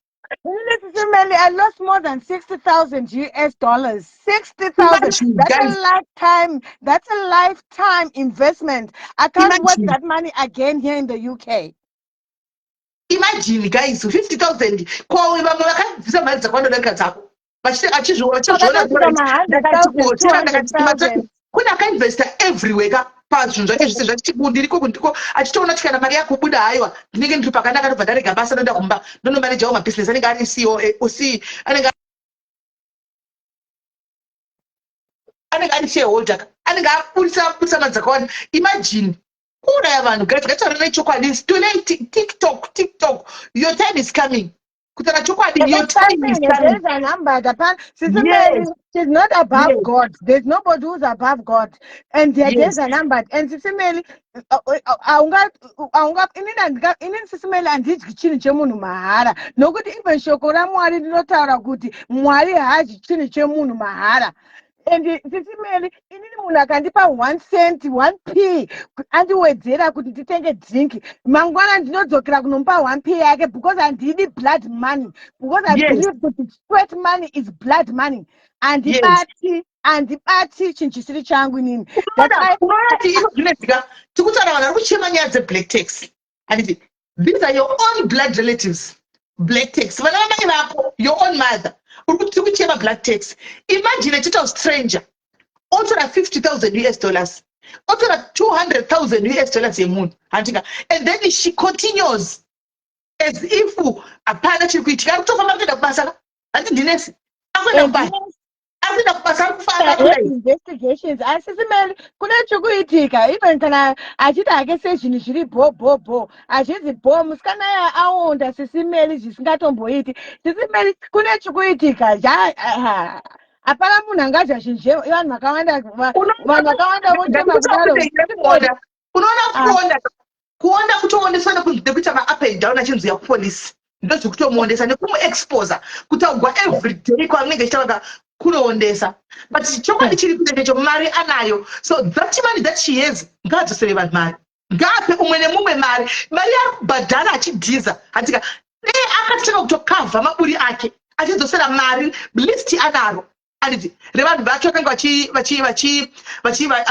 Simeli, I lost more than 60,000 US dollars. 60,000. Imagine, That's guys. a lifetime. That's a lifetime investment. I can't work Imagine. that money again here in the UK. Imagine, guys, 50,000. Kwawe vamwe vakabvisa mari dzakawanda dzako. Vachizviona Vakatosvika ma100,000, 200,000. kune akainvesta everywhere pazvinhu zvake zvese zvati ndiri ndiko achitoona kuti kana mari yako buda haiwa ndinenge ndiri pakanaka ndobva ndarega basa ndoenda kumba ndonomanejawo mabhizinesi anenge ari CEO OC anenge ari shareholder anenge abudisa mari dzakawanda. Imagine kuuraya vanhu guys, ngataura nechokwadi. Today TikTok, your time is coming. Kutaura chokwadi, your time is coming. There's a number. She's not above God. There's nobody who's above God. And there's a number. And Sisimeli, inini Sisimeli handidyi chinhu chemunhu mahara. Nokuti even shoko raMwari rinotaura kuti Mwari haadyi chinhu chemunhu mahara. And Sisimeli, inini munhu akandipa 1 cent, 1p, andiwedzera kuti nditenge drink. Mangwana ndinodzokera kunomupa 1p yake because handidi blood money. Because I believe that sweat money is blood money. Handibati chinhu chisiri changu inini. Tikutaura vanhu vari kuchema nyaya dzeblack tax. Handiti, these are your own blood relatives. Black tax. Vana vamai vako, your own mother. Tiri kuchema black tax. Imagine a total stranger. Otora 50,000 US dollars. Otora 200,000 US dollars yemunhu. And then she continues as if apana chiri kuitika. Ari kutofamba kuenda kubasa. Handi ndinesi. Akuenda kubasa. Akuenda kubasa kufara kudai. Investigations. Sisimeli, kune chikuitika. Even kana achiti ake sezvinhu zviri bho. Azhinzi bho musikana aonda Sisimeli zvisingatomboiti. Sisimeli, kune chikuitika. Hapana munhu angazvazhinji vanhu vakawanda vochema kudaro. Unoona kuonda kutoondeswa nekuita ma-up and down achinzi yakupolisi. Ndozvi kutomuondesa nekumuexposa kutaugwa everyday kwaanenge achitaura kunoondesa. But chokwadi chiri kuita checho mari anayo. So that money that she has, ngaadzosere vanhu mari. Ngaape umwe nemumwe mari. Mari ari kubhadhara achidhiza. Handika akatanga kutokavha maburi ake. Achidzosera mari listi anaro. Handiti revanhu vacho vakanga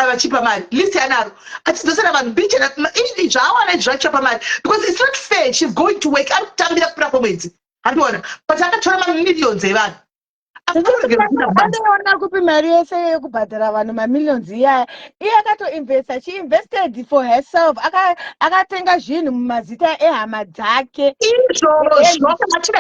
vachipa mari listi anaro. Achidzosera vanhu bichena zvaawana zvachipa mari because it's not fair. She's going to work. Ari kutambira kupera kwemwedzi. Handiona. But akatora mamillions evanhu. Andiona kupi mari yese yekubhadhara vanhu mamillions iyaya. Iye akatoinvesta. She invested for herself. Akatenga zvinhu mumazita ehama dzake. Izvozvo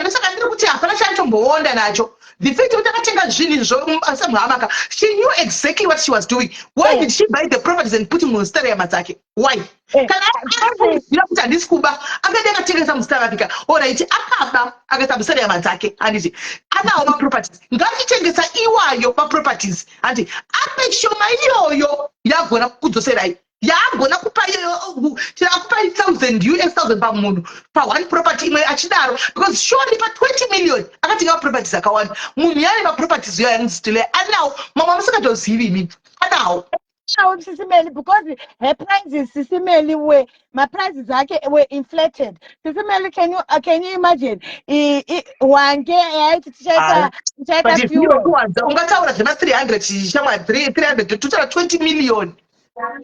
ndosaka ndiri kuti hapana chatomboonda nacho. The fact that akatenga zvinhu semuhamaka, she knew exactly what she was doing. Why did she buy the properties and put them on stare yama dzake? Why? Kana akazvira kuti handisi kuba, akaenda akatengesa muSouth Africa. Alright, akaba akaisa musare yama dzake. Handiti anawo maproperties. Ngachitengesa iwayo maproperties. Handiti ape shoma iyoyo yagona kudzoserai. Yagona kupa tirakupa 1,000 US dollars pamunhu pa1 property imwe achidaro because surely pa 20 million akatenga properties akawanda. Munhu yane maproperties yo yanzitile anawo mama musingatozivi imi anawo. Sisimeli, because her prices, Sisimeli, my prices were inflated. Sisimeli, can you imagine? One day, but if you want, ungataura zvema 300 chishama 300 total 20 million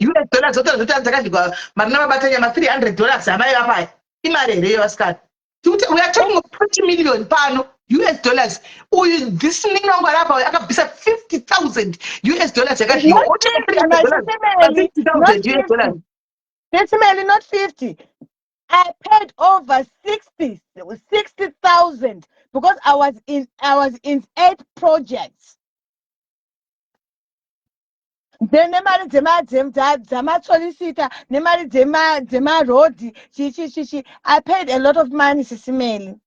US dollars dzakandikwa marina mabatanya ma $300 amai vapaya imari here vasikana. We are talking of 20 million pano US dollars. This ningo apa akabvisa 50,000 US dollars yakadhiwa. Sisimeli, not 50. I paid over 60,000 because I was in 8 projects. Then nemari dzemasolicita nemari dzemarodi I paid a lot of money Sisimeli.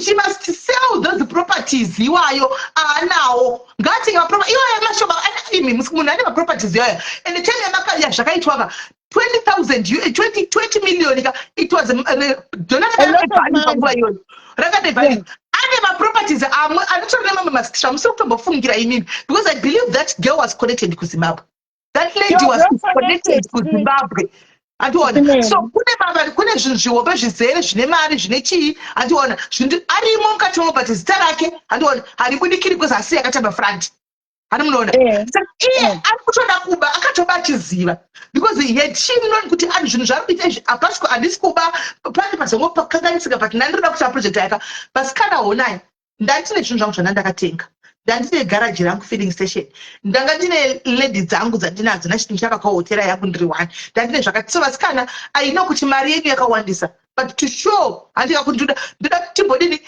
She must sell those properties iwayo anawo ngatenga property iwayo mashoma imi munhu ane properties iwayo and tell him akaya zvakaitwa 20 million it was ane maproperties amwe anotora nemamwe musiri kutombofungira inini because I believe that girl was connected kuZimbabwe. That lady was connected kuZimbabwe. Andiona. So kune zvinhu zvihope zvizere zvine mari zvine chii. Andiona. Arimo mukati but zita rake andiona haribudikiri because asi yakatamba front. Anomunoona. Saka iye ari kutoda kuba akatoba achiziva because he had known kuti ari zvinhu zvari kuita izvi apasiko handisi kuba pane pazongopakanganisika but ndandoda kuita project yaka vasikana honai ndandine zvinhu zvangu zvandakatenga ndandine garaji rangu filling station ndanga ndine ledi dzangu dzandinadzo ndichakakahotera yangu ndiri 1 ndandine zvakati so vasikana aino kuti mari yenyu yakawandisa but to show handika kuti ndoda timbodini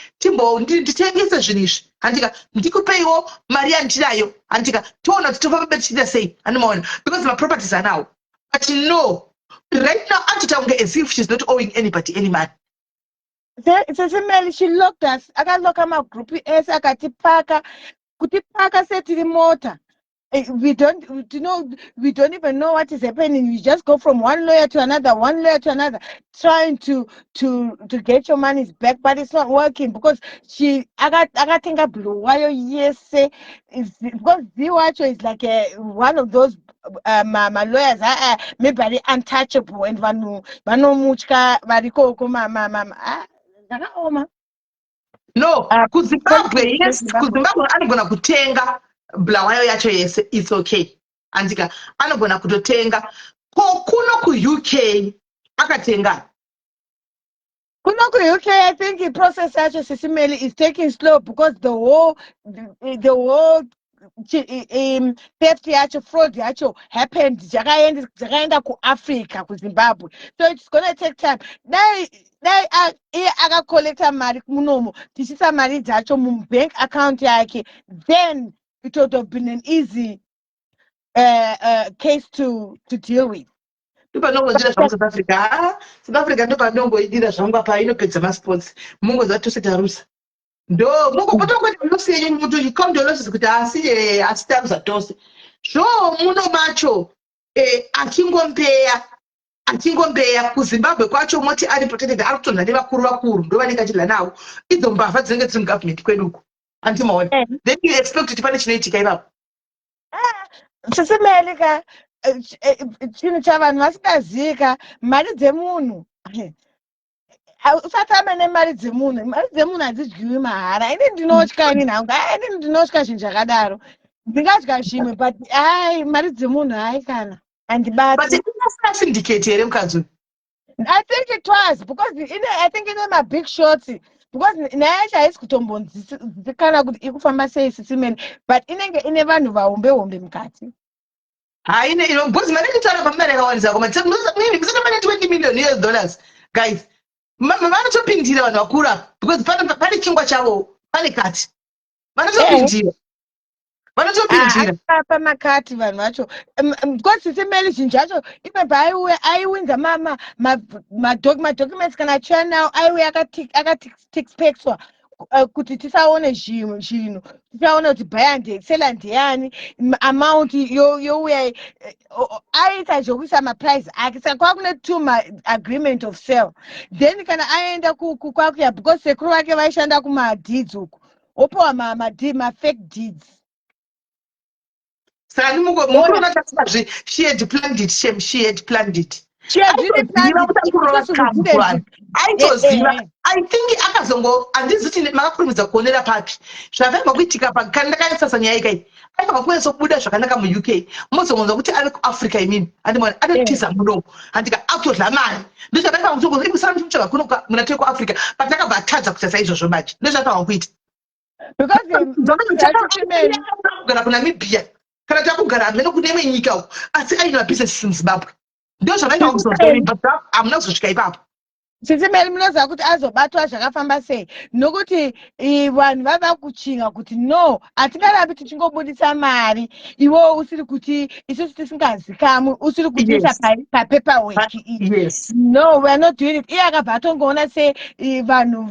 nditengese zvinhu izvi handika ndikupeiwo mari yandinayo handika toona kuti tofamba betichita sei anomaona because my properties are now but no right now atotanga as if she's not owing anybody any money. Sesimeli she locked us akaloka magroup ese akatipaka kutipaka setiri mota. We don't even know what is happening. We just go from one lawyer to another, trying to get your money back, but it's not working because I got think blue. Why yes because Ziwacho is like one of those my lawyers maybe untouchable and vanu muchka variko no kuZimbabwe yes kuZimbabwe anogona kutenga Bulawayo yacho yese it's okay andika anogona kutotenga kuno ku-UK akatenga kuno ku-UK I think the process yacho Sisimeli is taking slow because the whole theft yacho fraud yacho happened zvakaenda kuAfrica kuZimbabwe so it's gonna take time dai akakolekta mari munomo tichisa mari dzacho mubank account yake then it would have been an easy case to deal with. Ndopanongoitira zvangu South Africa ndopanongoidira zvangu apa inopedza masports mungoziva tose tarusa ndo mungopotongoti munosiyenyu mutu icondolences kuti asi tarusa tose zvo muno macho achingombeya kuZimbabwe kwacho moti ari protected ari kutonha nevakuru ndovanenge achidla navo idzo mbavha dzinenge dziri mugovernment kweduko antimaona then you expect kuti pane chinoitika ipapo Sisimeli ka chinhu chavanhu vasikazika mari dzemunhu usati amene mari dzemunhu hadzidyiwi mahara ine ndinotya ini nhangu ini ndinotya zvinhu zvakadaro ndingadya zvimwe but mari dzemunhu kana handibati syndicate here mukadzi I think it was because I think ine mabig shots because naye haisi kutombonzikanwa kuti ikufamba sei Sisimeni but inenge ine vanhu vahombe mukati haine because mari kutaura pamari yakawandisa koma musina mari $20 million guys vanotopindira vanhu vakuru apa because pane chingwa chavo pane kati vanotopindira pamakati vanhu vacho because Sisimeli zvinhu zvacho ipepa aiwinza madocuments kana achiuya nawo aiuya akatixpexwa kuti tisaone zvinhu tisaone kuti buy and sell ndeyani amount youya aita zvokuisa maprice ake saka kwakune 2 agreement of sale then kana aenda kwakuya because sekuru vake vaishanda kumadeeds uku opowa mafake deeds saka mukuona tasina she had planned it aitoziva I think akazongo handiziti makakurumidza kuonera papi zvakaimba kuitika kana ndakaisasa nyaya ikai aiva kuenza kubuda zvakanaka muUK mozongonza kuti ave kuAfrica imini andimona anotiza munomo handika akutodla mari ndozvakaita kutongoza imusara muchitsvaga kuno muna tiri kuAfrica patakabva atadza kuita saizvozvo machi ndozvatawa kuita kugara kuNamibia kana takugara hamene kune nyika uku asi aine mabusiness muZimbabwe ndozvakaita kuzozva hamuna kuzosvika ipapo Sisimeli munoziva kuti azobatwa zvakafamba sei nokuti vanhu vava kuchinga kuti no hatingarambi tichingobudisa mari iwo usiri kuti isusu tisingazikamwe usiri kuisa papaperwork no we are not doing it iye akabva atongoona se vanhu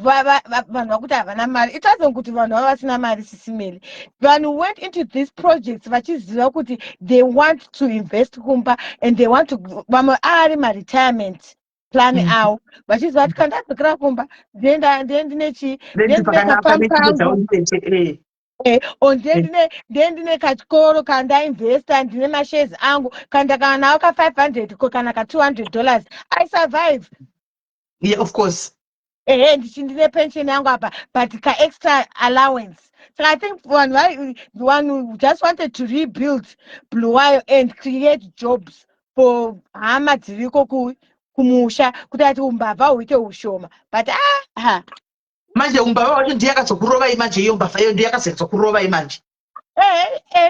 vakuti havana mari itazonge kuti vanhu vava vasina mari Sisimeli vanhu went into these projects vachiziva kuti they want to invest kumba and they want to vamwe ari maretirement plan avo vachiziva kuti kana ndadzokera kumba ndinechi ndine kachikoro kandainvesta ndine mashares angu kana nawo ka$500 kana ka$200 I survive. Yeah, of course. Ndine pension yangu apa but ka extra allowance. So I think one who just wanted to rebuild Bulawayo and create jobs for hama dziriko kumusha kuti ati umbavha huite ushoma but manje umbavha wacho ndiye akadzokurovai manje iyo mbavha iyo ndiye akadzokurovai manje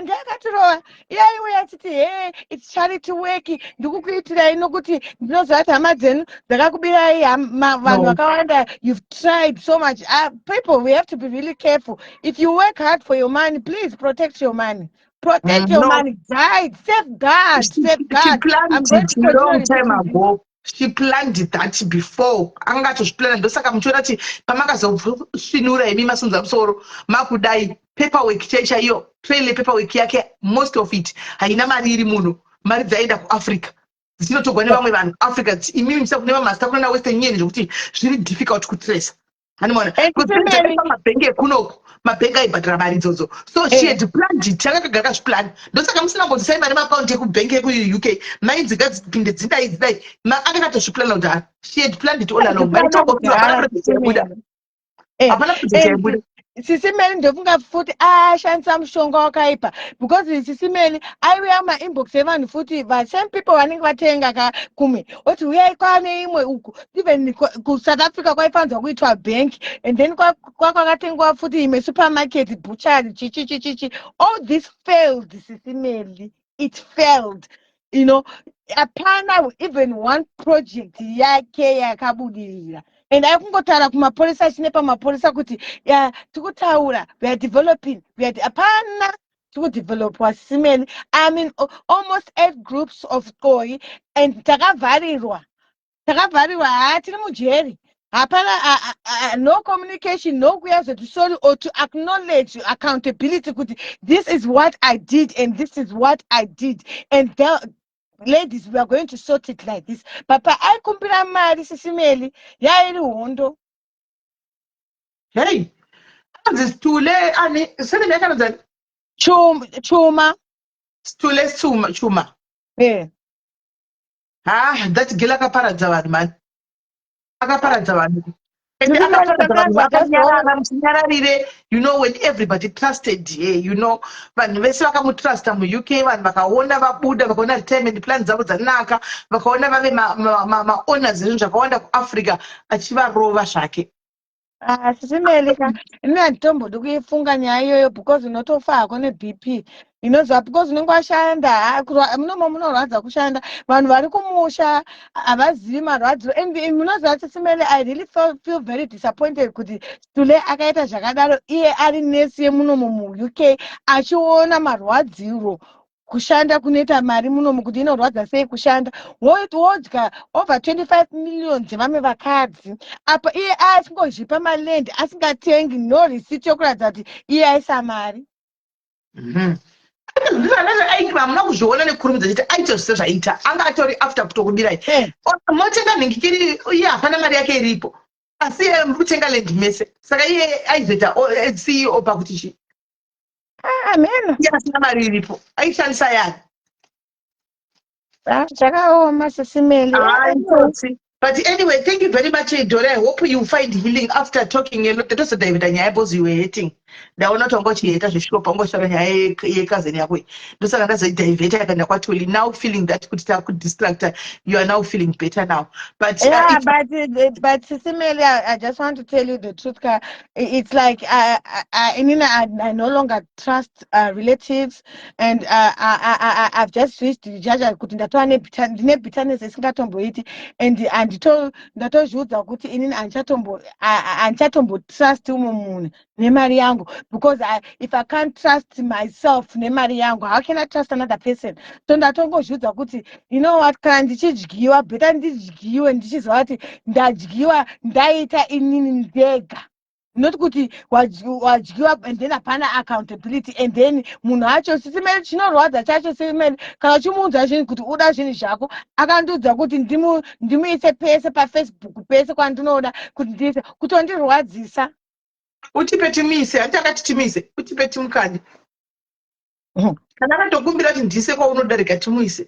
ndakatirova iyaiwe yachiti it's charity work ndikukuitirai nokuti ndinoziva kuti hama dzenu dzakakubirai vanhu vakawanda you've tried so much. People, we have to be really careful. If you work hard for your money, please protect your money. Protect your money. Guide, safeguard. She planned it a long time ago. She planned that before. Angatozviplana ndosaka muchiona kuti pamakazosvinura imi masunza musoro makudai paperwork chaiyo trailer paperwork yake most of it haina mari iri muno, mari dzaenda kuAfrica dzinotogwa nevamwe vanhu Africa. Imimi misa kune vamasta kuna Western Union zvokuti zviri difficult kutrace. Hanimona mabhengi ekunoku mabhengi aibhadhara mari idzodzo, so she had planned it. Akagara akazviplana ndosaka musina kumbozisai mari maakaunti ekubhengi ekuUK mainzi ngadzipinde dzidai akatozviplana kuti she had planned it all along. Hapana project yaibuda. Sisimeli ndofunga futi ashandisa mushonga wakaipa because sisimeli aiuya mainbox evanhu futi same people vanenge vatenga kumwe oti uyai kwane imwe uku even kuSouth Africa kwaifanzwa kuitwa bank and then kwakatengwa futi imwe supermarket butchery chichi. All this failed. Sisimeli, it failed, you know. Apana even one project yake yakabudirira. And I can go to kumapurisa chinepa mapurisa kuti tikutaura we are developing, we are apana to develop wasimeni. I mean almost 8 groups of koi and takavarirwa hatiri mujeri. Apana no communication, no kuyazo to sorry or to acknowledge accountability kuti this is what I did and this is what I did and ladies, we are going to sort it like this. Papa, I kumpira mari sisimeli yairi hondo. Hey, this Stule ani sene mekana zan Chuma. Stule chuma. Yeah. That gila akaparadza vanhu man. Akaparadza vanhu. You know, when everybody trusted, you know, vanhu vese vakamutrasta muUK, vanhu vakaona vabuda, vakaona retirement plans dzavo dzanaka, vakaona vave ma-owners ezvinhu zvakawanda kuAfrica achivarova zvake. Sizimelika ine handitombodi kuifunga nyaya iyoyo because unotofa hako neBP. Inoziva because unenge washanda munorwadza kushanda vanhu vari kumusha havazivi marwadziro and munoziva Sisimeli, I really feel very disappointed kuti Stule akaita zvakadaro iye ari nesi yemunomo muUK achiona marwadziro kushanda kunoita mari munomu kuti inorwadza sei kushanda wodya over 25 million dzevamwe vakadzi apa iye asingozvipa maland asingatengi no receipt yokuratidza kuti iye aisa mari. Hamuna kuzviona nekurumidza chiti aita zvise zvaita anga atori after kutokubirai motenga nhingikiri iye hapana mari yake iripo asi muri kutenga land mese saka iye aizoita CEO pakuti chi ameno asina mari iripo aishandisa yani zvakaoma Sisimeli. But anyway, thank you very much, Dore. I hope you find healing after talking a lot. That David and Yabos you were hating. They were not on what he ate, show Pongo Shabay, cousin Yahweh. Those are another David and Aquatuli now feeling that could distract her. You are now feeling better now. But but Sisimeli, I just want to tell you the truth. It's like I no longer trust relatives, and I've just reached the judge. I couldn't and ndatozviudza kuti inini andichatombo trust umwe munhu nemari yangu because if I can't trust myself nemari yangu how can I trust another person? So ndatongozviudza kuti you know what, kana ndichidyiwa better ndidyiwe ndichiziva kuti ndadyiwa ndaita inini ndega, not kuti wadyiwa and then hapana accountability and then munhu acho Sisimeli chinorwadza chacho Sisimeli kana uchimuudza zvinhu kuti uda zvinhu zvako akandiudza kuti ndimuise pese paFacebook pese kwandinoda kuti ndiise kutondirwadzisa. utipe timise handakati timise utipe timukandi kana akatokumbira kuti ndise kwaunodarika timuise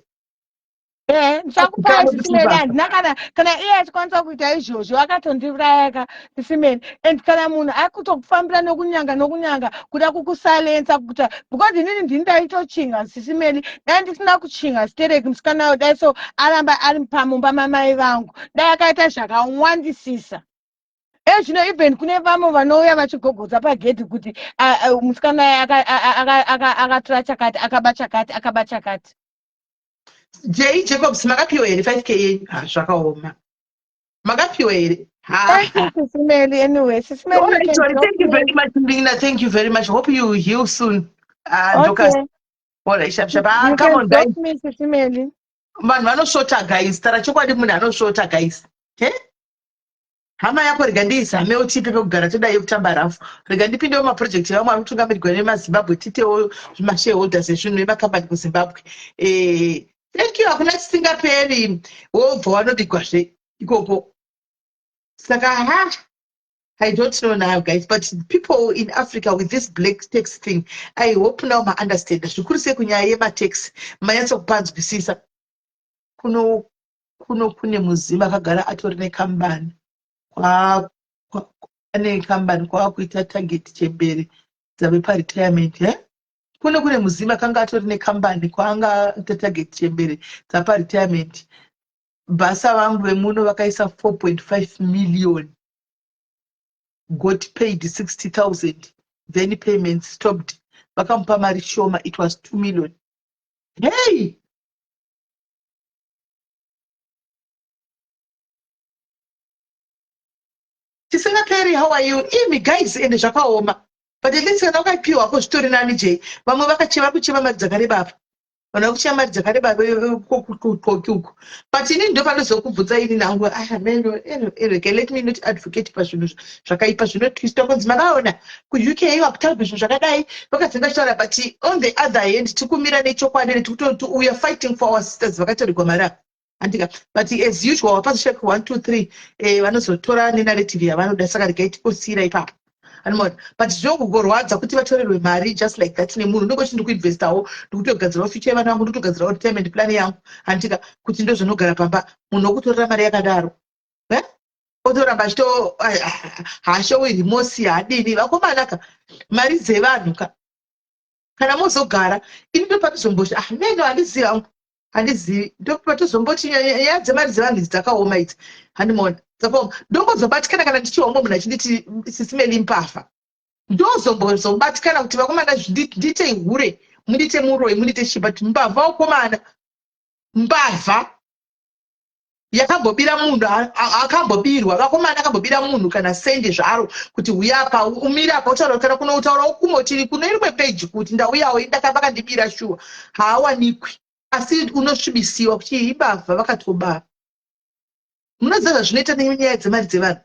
ndichakupa Sisimeni handina kana iye achikwanisa kuita izvozvo akatondiurayaka Sisimeni and kana munhu akutokufambira nokunyanga kuda kukusilensa kuta because inini ndini ndaitochinga Sisimeni dai ndisina kuchinga Stereki musikana wayo dai so aramba ari pamumba mamai vangu dai akaita zvakawandisisa zvino even kune vamwe vanouya vachigogodza pagedhi kuti musikana akatora chakati akaba chakati J Jacobs makapiwa here 5k yenyu zvakaoma makapiwa here Sisimeni anyway Sisimeni thank you very much Lina thank you very much hope you heal soon Dokas all right shap come on guys Sisimeni vanhu vanosvota guys tara chokwadi munhu anosvota guys hama yako rega ndiizame utipe pekugara todai kutamba rafu rega ndipindewo maprojekti vamwe vanotungamirirwa nemazimbabwe titewo mashareholders ezvinhu nemakambani kuzimbabwe thank you hakuna chisingaperi wobva wanodigwazve ikoko saka I don't know now guys but people in Africa with this black tax thing I hope now ma-understand zvikuru sei kunyaya yematex manyatsokupanzwisisa kune muzimu akagara atori nekambani ane kambani kwaakuita target chembere dzave paretirement kune muzimu akanga atori nekambani kwaanga ita target chembere dzaparetirement basa vangu vemuno vakaisa 4.5 million got paid 60,000 then payments stopped vakamupa mari shoma it was 2 million hey tisingaperi how are you imi guys ende zvakaoma but at least kana wakaipiwa ko zvitori nani je vamwe vakacheva kucheva mari dzakareba apa vana kucheva mari dzakareba uko but ini ndo panozokubvunza ini nangu meno let me not advocate pazvinhu zvakaipa zvinotwista kunzi makaona ku-UK vakutaura zvinhu zvakadai vakadzinga chitaura but on the other hand tikumira nechokwadi tikutoti we are fighting for our sisters vakatorigwa mari apa andika but as usual wapazishek 1 2 3 vanozotora nenarrative yavanoda saka regaitosira ipapo animoda but zvokugorwadza kuti vatorerwe mari just like that nemunhu ndongoti ndikuinvestawo ndikutogadzirawo future yevana vangu ndikutogadzirawo retirement plan yangu andika kuti ndozvinogara pamba munhu wokutorera mari yakadaro otoramba achito hashowi rimosi hadini vakomanaka mari dzevanhu kana mozogara ini ndopatizomboti meno handizivi hangu handizivi ndopatozomboti nyaya dzemari dzevanhu idzi dzakaoma idzi handimona dzakaoma ndongozobatikana kana ndichiomwe munhu achinditi Sisimeni mpafa ndozombozobatikana kuti vakomana ndite hure mundite muroi mundite chiba kuti mbavha wakomana mbavha yakambobira munhu akambobirwa vakomana akambobira munhu kana sende zvaro kuti uyapa umire apa utaura kana kunoutaura ukumotiri kuno rimwe peji kuti ndauyawo vakandibira shuwa haawanikwi asi unosvibisiwa kuti ibavha vakatobara munoziva zvinoita nenyaya dzemari dzevanhu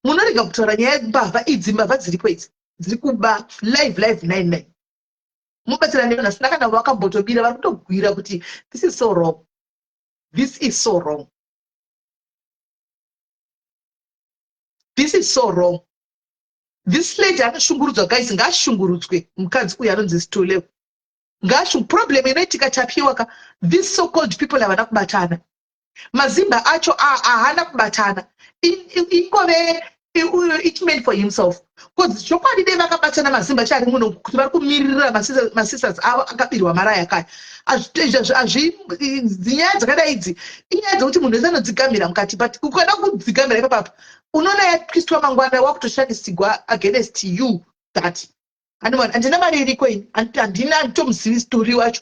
munorega kutaura nyaya mbavha idzi mbavha dziripo idzi dziri kuba live 99 mubatsira ndevana sina kana vakambotobira vari kutogwira kuti this is so wrong this is so wrong this is so wrong this lady anoshungurudzwa guys ngaashungurudzwe mukadzi uyu anonzi Sitolevu problem inoitika tapiwa these so called people havana kubatana mazimba acho haana kubatana ingove each man for himself because chokwadi dei vakabatana mazimba chari muno kuti vari kumirira masisters avo akabirwa maraya kaya nyaya dzakadai idzi inyaya dzekuti munhu wese anodzigamira mukati but ukada kudzigamira ipapapo unoona yakristu mangwana wakutoshandisirwa against you that handina mari iriko ini handitomuzivi story wacho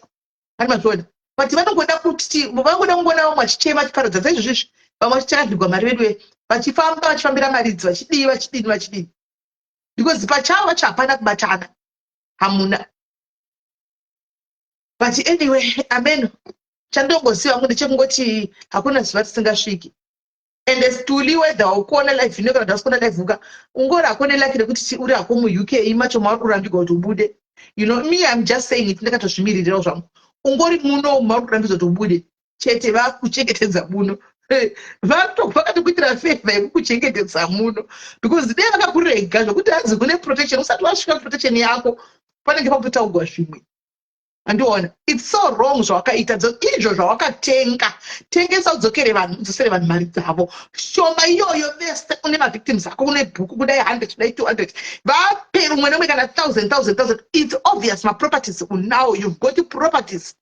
handimazviona but vanongoda kuti vangoda kungona vamwe vachichema vachiparadza saizvozvizvi vamwe vachichadirwa mari vedu vachifamba vachifambira mari idzi vachidii because pachavo vacho hapana kubatana hamuna but anyway amen chandongoziva munhu chekungoti hakuna zuva tisingasviki and stuli whether ukuona live ino kana ndasikuona live uka ungori hakone laki rekuti uri hako mu-UK macho mauri kurambirwa kuti ubude you know me I'm just saying it ndakatozvimiririrawo zvangu ungori muno mauri kurambirwa kuti ubude chete vakuchengetedza buno vakatokuitira favor yekukuchengetedza muno because dai vakakurega zvokuti hanzi kune protection usati wasvika protection yako panenge pakutotaurwa zvimwe. Andiona it's so wrong zvawakaita izvo zvawakatenga tengesa udzosere vanhu mari dzavo shoma iyoyo vese une mavictims ako une bhuku kudai 100 kudai 200 vape umwe nomwe kana 1000. It's obvious maproperties now you've got properties.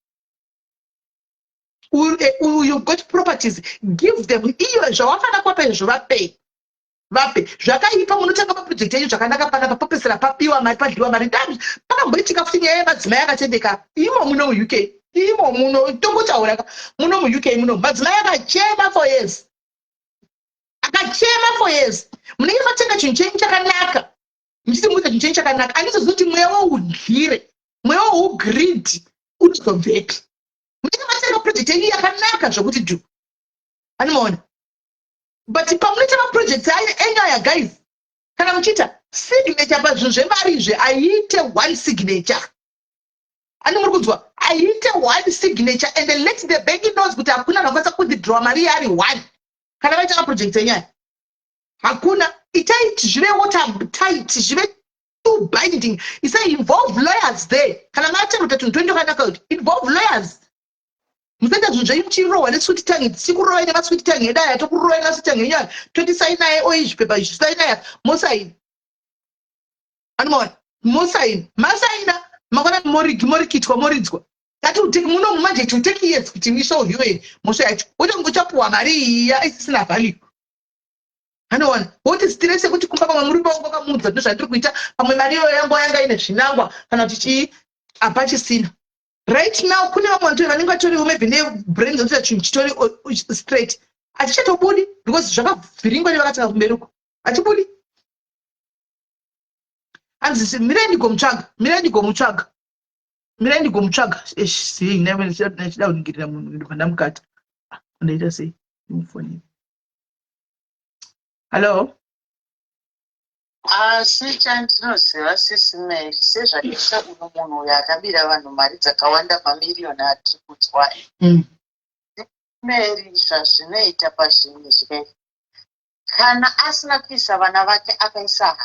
You've got properties, give them iyo zvawafana kuvape izvo vape zvakaipa munotanga maprojekti enyu zvakanaka panapa popesera papiwa mari padliwa mari ndani pakamboitika futi nyaya yemadzimai akatendeka imo muno muuk imo muno tongotaura muno muuk muno madzimai akachema for years munenge matenga chinhu chenyu chakanaka muchiti muita chinhu chenyu chakanaka andizozoti mweya woudlire mweya wougreed unozobveka munenge matenga project yenyu yakanaka zvokuti du animaona but pamunoita maprojekti enyu aya guys kana muchiita signature pazvinhu zvemari izve aiite 1 signature ani muri kunzwa aiite 1 signature and let the bank knows kuti hakuna anokwanisa kundidhirowa mari yari 1 kana vaita maprojekti enyu aya hakuna itaiti zvive watertight zvive too binding isa involve lawyers there kana macharuta tunhu twenyu kanaka kuti involve lawyers musenda zvinhu zvenyu muchirohwa neswiti tangi tisikurohwa nemaswiti tangi edaya tokurohwa nemaswiti tangi enyaya totisainaye oizvipepa izvi sainaya mosaini anomaona mosaini masaina makona morikitwa moridzwa kati uteki muno mumajeti uteki years kuti mishohiwe mosho yacho wotongochapuwa mari iya isisina value anoona woti stress yekuti kumba pamwe muri paungokamudza ndozvandiri kuita pamwe mari iyoyo yanga ine zvinangwa kana kuti chii hapachisina. Right now kune vamwe vantu vanenge vatoriwo maybe nebrain dzokuita chinhu chitori straight hatichatobudi because zvakavhiringwa nevakatanga kumberi uko hatibudi hanzi mirai ndigomutsvaga sei ndichida kuningirira munhu pandamukati ndaita sei mufoni. Hello asi chandinoziva sisimeri sezvakaita uno munhu uyo akabira vanhu mari dzakawanda mamiriyoni atiri kudzwa meri zvazvinoita pazvinhu zvei kana asina kuisa vana vake akaisa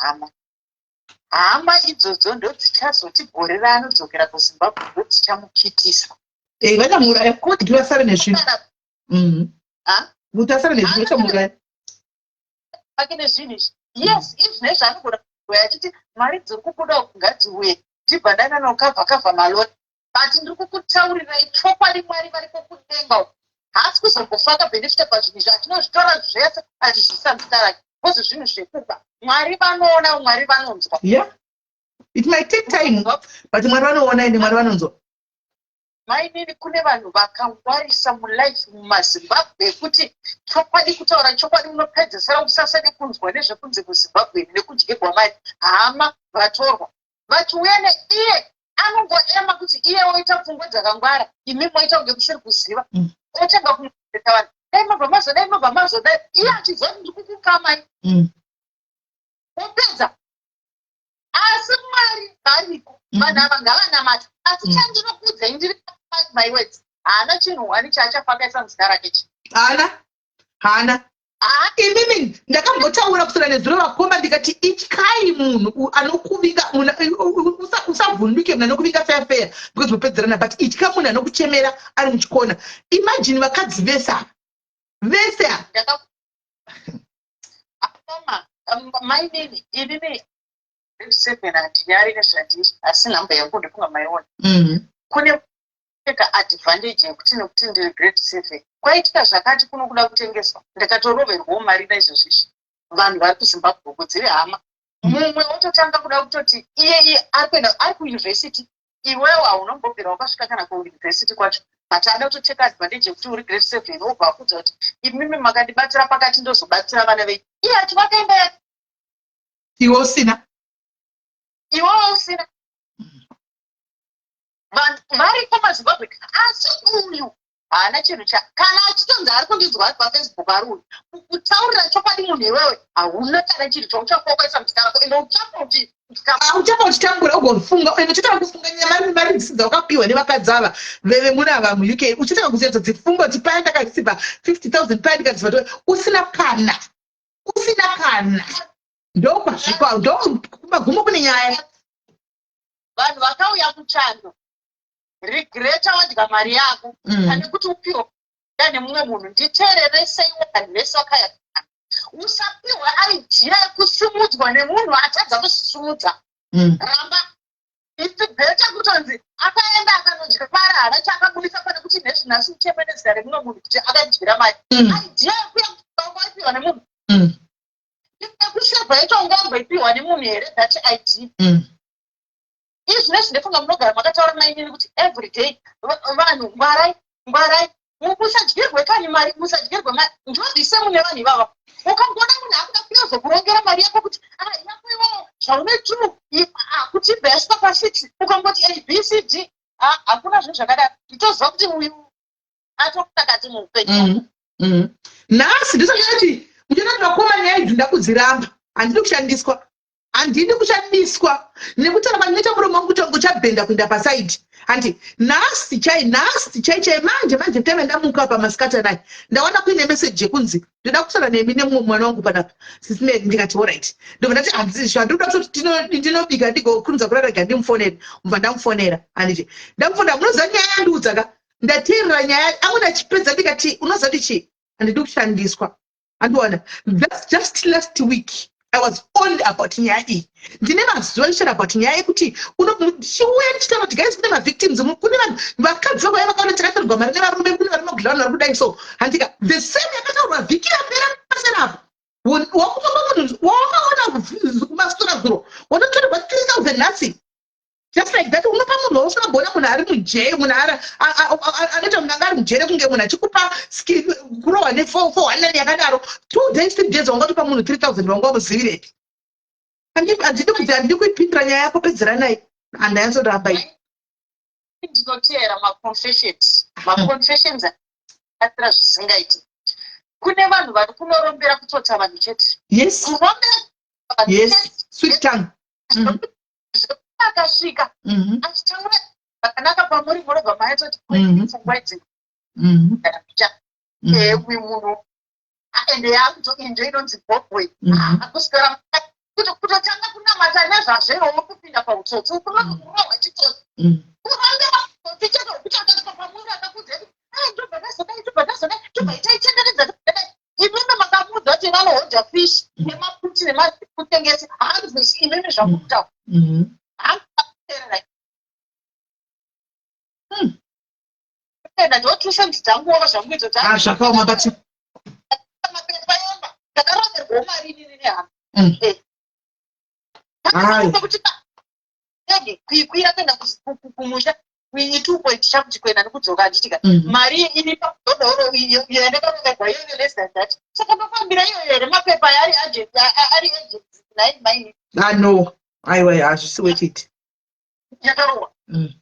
hama idzodzo ndo dzichazoti gore raanodzokera kuzimbabwe ndo dzichamukitisa vanamuraya kuti vasare nezvinhu kuti asare nezvinhu chamuraya ake nezvinhu izvi. Yes, if nezvaanogona kuya achiti mari dziri kubuda kungadziuye tibhandana nokavhakavha malori but ndiri kukutaurirai chokwadi mwari vari kukudenga haasi kuzombofaka benefita pazvinhu izvi atinozvitora zvese hatizvisambitaraki kozi zvinhu zvekuba mwari vanoona mwari vanonzwa. Yeah, it might take time but mwari vanoona ende mwari vanonzwa. Mainini kune vanhu vakangwarisa mulife mumazimbabwe ekuti chokwadi kutaura chokwadi munopedzesera kusasa nekunzwa nezvekunzi kuzimbabwe nekudyirwa mari hama vatorwa vatiuya neiye anongoema kuti iye oita pfungwa dzakangwara imi moita kunge musiri kuziva otanga kuita vanhu daimabva mazoda iye achizva kuti ndiri kukukamai opedza asi mwari variko vanhu ava ngavanamata asi chandinokuudzai ndiri my words haana chinhu wani chaachafakaisa muzita rake chi hana imimi ndakambotaura kusora nezuro vakomba ndikati ityai munhu anokuvinga usavhunduke munhu anokuvinga fairfair because mupedzerana but itya munhu anokuchemera ari muchikona. Imagine vakadzi vese akoma mainini inini 7 handinyari nezvandiri asi nhamba yangu ndokunga maiona kune advantage yekuti nekuti ndiri grade 7 kwaitika zvakati kunokuda kutengeswa ndakatoroverwawo mari naizvozvizvi vanhu vari kuzimbabwe kudziri hama mumwe ototanga kuda kutoti iye ari kuyunivhesiti iwewo haunombobvira wakasvika kana kuyunivhesiti kwacho but ada kutoteka advantage yekuti uri grade 7 wobva akudza kuti imimi makandibatira pakati ndozobatsira vana venyu iye ati vakaenda yake iwe usina vanhu variko mazimbabwe asi uyu haana chinhu kana achitonzi ari kundinzwa ari pafacebook ari uyu kutaurira chokwadi munhu iwewe hauna kana chiri chauchakokaisa muzita rako ende uchafoti uchapa uchitambura ugofunga ende uchitaka kufunga mari dzisidza wakapiwa nevakadzi ava vemuna va muuk uchitaka kuziedza dzifungo kuti paya ndakasipa 50,000 paya ndikasipa usina kana ndokwazvikwa ndokumagumo kune nyaya vanhu vakauya kuchando regreta wadya mari yako pane kuti upiwa nemumwe munhu nditerereseiwo vanhu vese vakaya usapiwa idea yekusimudzwa nemunhu atadza kusisimudza ramba itibheta kutonzi akaenda akanodya mari haana chaakabudisa pane kuti nezvinasi uchemenedzera remumwe munhu kuti akadyira mari idea yekuyaaipiwa nemunhu kusevha itongamboipiwa nemunhu here that idea izvi nezvindefunga munogara makataura nainini kuti everyday vanhu ngwarai musadyirwe kani mari musadyirwe mari njodise mune vanhu ivava ukangona munhu akuda kuyozokurongera mari yako kuti yako iwawo zvaunetu kuti besta pasiti ukangoti abcd hakuna zvinhu zvakadaro nditoziva kuti uyu atokutakati muupenyu nhasi ndisakati ndinoti vakoma nyaya idzi ndakudziramba handidi kushandiswa nekuti ramanoita muromo wangu kuti nguchabhenda kuenda pasaidi handi nhasi chai manje tave ndamuka pamasikatanayi ndawana kuine meseji yekunzi ndoda kusara nemi nemumwe mwana wangu panapa sisimeri ndikati oright ndobva ndati handizizvo handikuda kuti ndinobika ndigokurudza kurarega ndimufonera mubva ndamufonera handiti ndamufonera munoziva nyaya yandiudzaka ndateerera nyaya amwe ndachipedza ndikati unoziva ndi chii handidi kushandiswa handiwana that's just last week I was on about nyaya iyi ndine mazuva ndishara about nyaya yekuti chiuya ndichitaura kuti guys kune mavictims kune vanhu vakadzi vauya vakaona takatarwa mari nevarume kune vari magulano vari kudai so handika the same yakataurwa vhiki rapera pasenapo wakaona kumastora zuro wanotorerwa 3,000 nhasi just like that unopa munhu wausingambona munhu ari mujere munhu anoita munhu anga ari mujere kunge munhu achikupa kurohwa ne400 yakadaro 2 days 3 days wangatopa munhu 3,000 wanga wamuzivirepi handidi kuti handidi kuipindira nyaya yako pedzera nayi handayazoramba i ndinoteera maconfessions atira zvisingaiti kune vanhu vari kunorombera kutota vanhu chete yes sweet tongue akasvika achitaura zvakanaka pamuri munobva maitoti pfungwa idzi kana picha uyu munhu ende yakutoinjo inonzi bobway akuswera kutotanga kunamata nezvazverowo kupinda pautsotsi kunokurohwa chitsotsi kurambera pichatokuchakatipa pamuri akakudze ndobvanazonai tobvaitaitenderedza imimi makamudza kuti vanohodha fish nemaputi nemakutengesi hanzi imimi zvakutaura ndotushonzi dzanguova zvangu idzo zvakaoma bati mapepa yomba ndakarongerwawo mari inini nehama kuti kuikwira kuenda kumusha i2 chakuti kuenda nekudzoka handitika mari ini padodauro iyo yandakarongerwa iyoyo less than that saka ndofambira iyoyo here mapepa ari agent nai maini no aiwa hazvisiwetiti yakarohwa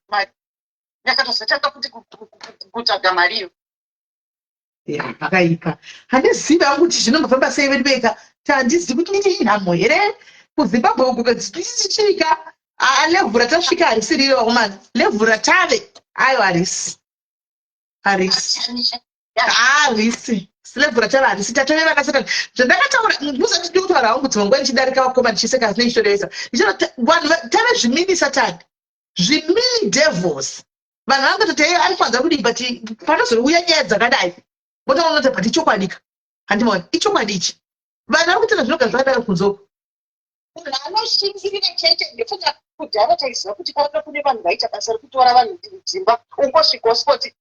mari yakatozotanga kuti kutsvaga mariyo akaipa handiziva kuti zvinombofamba sei vedibeka handizivi kuti ndii nhamo here kuzimbabwe uku tichichika levhu ratasvika harisi riri vakomana levhu ratave aiwa harisi levhu ratave harisi tatove vakasatani zvandakataura musati ndikutaura hangu dzimwe nguva ndichidarika vakoma ndichiseka zine ishoresa vanhu tave zvimini satani zvimini devils vanhu vangototi ari kwanza kudii but panozouya nyaya dzakadai votaonata but ichokwadika handimaoni ichokwadi ichi vanhu vari kuita zvinoga zvakadaro kunzoko munhu anoshingirira chete ndefunga kudhara taiziva kuti kwanga kune vanhu vaita basa rekutora vanhu dzimba ungosvika usipoti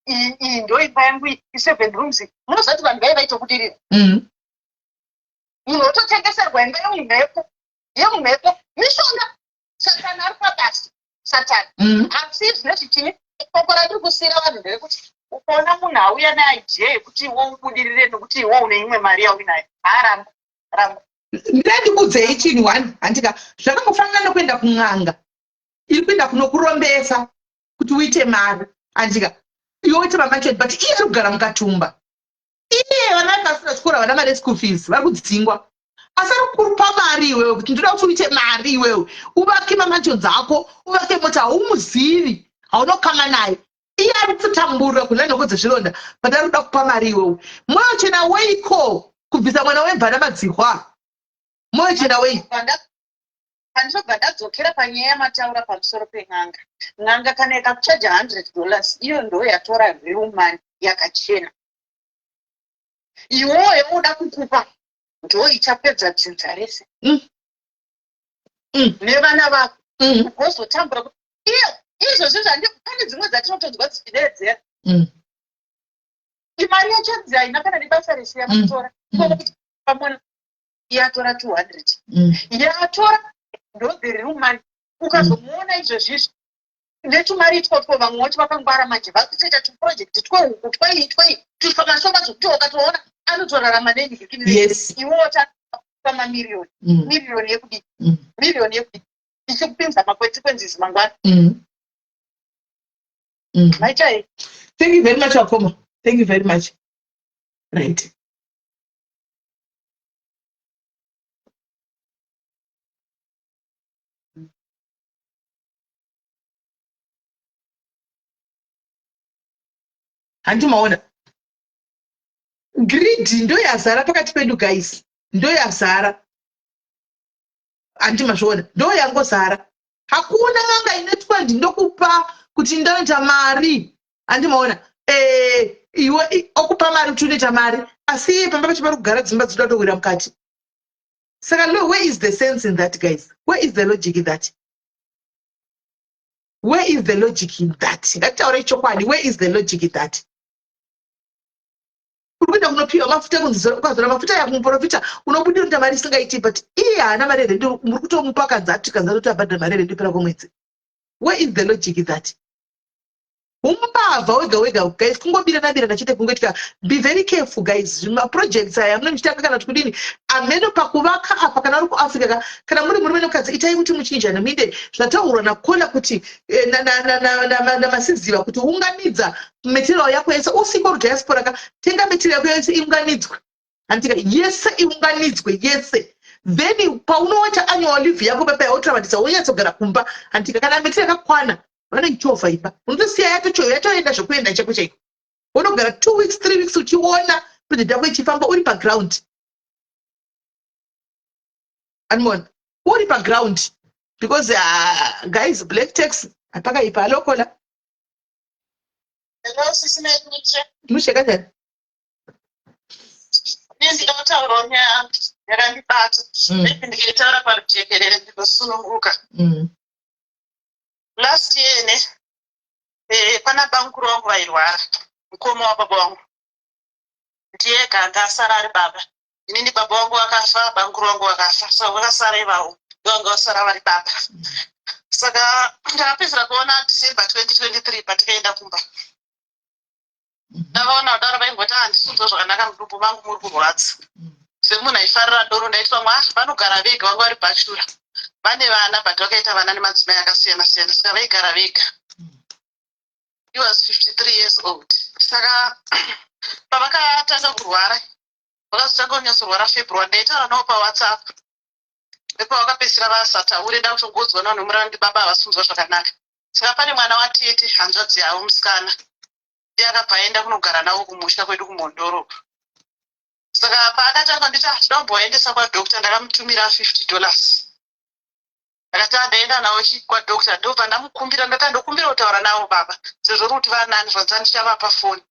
iyi ndo imba yangu i7 rooms munoziva kuti vanhu vai vaitobudirira munhu ototengeserwa imba yemumhepo mishonga satani ari pabasi satani asi zvinezvichini kokora ndiri kusiyira vanhu nderekuti ukaona munhu auya neidea yekuti iwo ubudirire nokuti iwo une imwe mari yauinayo ramba ndandikudzei chini one handika zvakangofanana nokuenda kun'anga iri kuenda kunokurombesa kuti uite mari handika iwe uite mamacheti but iye ari kugara mukatumba iye vana pasina chikora vana mari school fees vari kudzingwa asari kupa mari iwewe kuti ndoda kuti uite mari iwewe uvake mamanjonzi ako uvake mota haumuzivi haunokama naye iye ari kutambura kunani nokudzezvironda but ari kuda kupa mari iwewe mwoyo chena weiko kubvisa mwana wemvana madzihwa mwoyo chena wei pandinobva ndadzokera panyaya yamataura pamusoro pen'anga n'anga kana ikakuchaja $100 iyo ndo yatora real money yakachena iwoyo uda kukupa ndo ichapedza dzinza rese nevana vako ugozotambura izvozvo pane dzimwe dzatinotonzwa dzichidedzera imari yacho haina kana nebasa rese yakatora pamwe yatora 200 yatora ndo the real money ukazomuona izvozvizvo netumari itwotwo vamwe wacho vakangwara manje vakutoita tuprojekti twouku twai tushomashoma zvokuti ukatoona anotorarama nenyika iwowo pamamiliyoni miliyoni yekudii miliyoni yekudii ichikupinza makwenzi mangwana maichai. Thank you very much Wakoma. Thank you very much. Right. Handi maona greed ndo yazara pakati pedu guys, ndo yazara handi mazviona ndo yangozara hakuna nganga inetwa ndindokupa kuti ndanoita mari handi maona iwe okupa mari kuti unoita mari asi pamba pacho pari kugara dzimba dzoda kutowira mukati saka where is the sense in that guys? Where is the logic in that? Where is the logic in that? Ngataura chokwadi, where is the logic in that? Urikuenda kunopiwa mafuta kwazora mafuta yakumuprofita unobudira kuti mari isingaiti but iye haana mari here ndio muri kutomupa kadzati kuti abhadhara mari here ndipera kwemwedzi. Where is the logic in that? Umbavha wega guys kungobirana chete kungoitika be very careful guys projects aya munonchitanga kana kudini ameno pakuvaka apa kana uri kuAfrica kana muri murume nokadzi itai kuti muchinjana minde zvataurwa naKona kuti na masidziva kuti unganidza material yako yese usiko kudiaspora ka tenga material yako yese iunganidzwe antika yese iunganidzwe yese then paunowacha annual leave yako pepa yautravadisa unyatsogara kumba antika kana material yakakwana vanechova ipa unotosiya yatoenda zvokuenda chako chaiko unogara 2 weeks 3 weeks uchiona project yako ichifamba uri paground animona uri paground because guys black tax apakaipa alokola musheka chani ndinotaurawo nyaya yakandibata ndikitaura parujekerere ndinosununguka last year pana bamukuru wangu vairwara mukoma wababa wangu ndiye ganga asara ari baba inini baba wangu akafa bamukuru wangu akafa saka vakasara ivavo ndovanga vasara vari baba saka ndakapedzera kuona December 2023 patikaenda kumba ndakaona kudaro vaingoti handisunzwa zvakanaka mudumbu mangu muri kurwadza semunhu aifarira doro ndaitwa vanogara vega vangu vari bachura vane vana but vakaita vana nemadzimai akasiyana siyana saka vaigara vega. He was 53 years old. Saka pavakatanga kurwara vakazotanga kunyatsorwara February ndaitaura navo paWhatsApp nepavakapedzisira vasataure nda kutongodzwa navo nomurana ndibaba havasunzwa zvakanaka saka pane mwana watete hanzvadzi yavo musikana ndiye akabva aenda kunogara navo kumusha kwedu kumhondoro saka paakatanga nditi toda kumboaendesa kwadhokta ndakamutumira $50 akati andaenda nawo kwadhokta ndobva ndamukumbira ndakandokumbira kutaura navo baba sezvo kuti vanani zvanza ndichavapa foni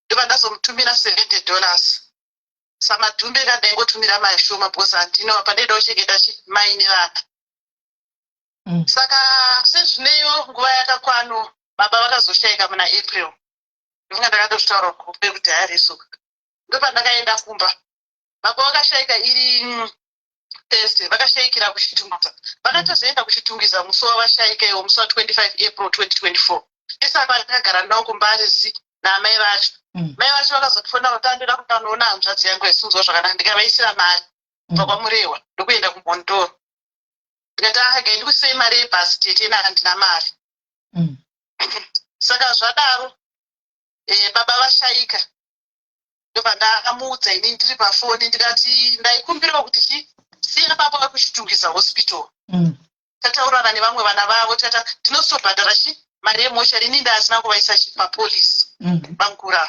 ndobva ndazomutumira $70 samadhumbe kandaingotumira mashoma because handino pandaida kuchengeta mai nevana saka sezvineyo nguva yakakwano baba vakazoshayika muna April ndinga ndakatozvitaura kupe kuti hayaresuka ndobva ndakaenda kumba baba vakashayika iri Thursday vakashayikira kuchitungiza vakatozoenda kuchitungisa musi wavashayika iwo musi wa25 April 2024 esaka vakagara navo kumbarizi namai vacho mai vacho vakazotifonera kuti andoda kuti anoona hanzvadzi yangu yasunzwa zvakanaka ndikavaisira mari kubva kwamurehwa ndokuenda kumhondoro ndikati akagai ndikusei mari yebhasi tete ina handina mari saka zvadaro baba vashayika ndobva ndakamuudza ini ndiri pafoni ndikati ndaikumbirawo kuti siya baba vari kuchitungisa hospital tataurana nevamwe vana vavo tata tinozobhadhara mari yemoshari inini asina kuvaisa papolisi bangura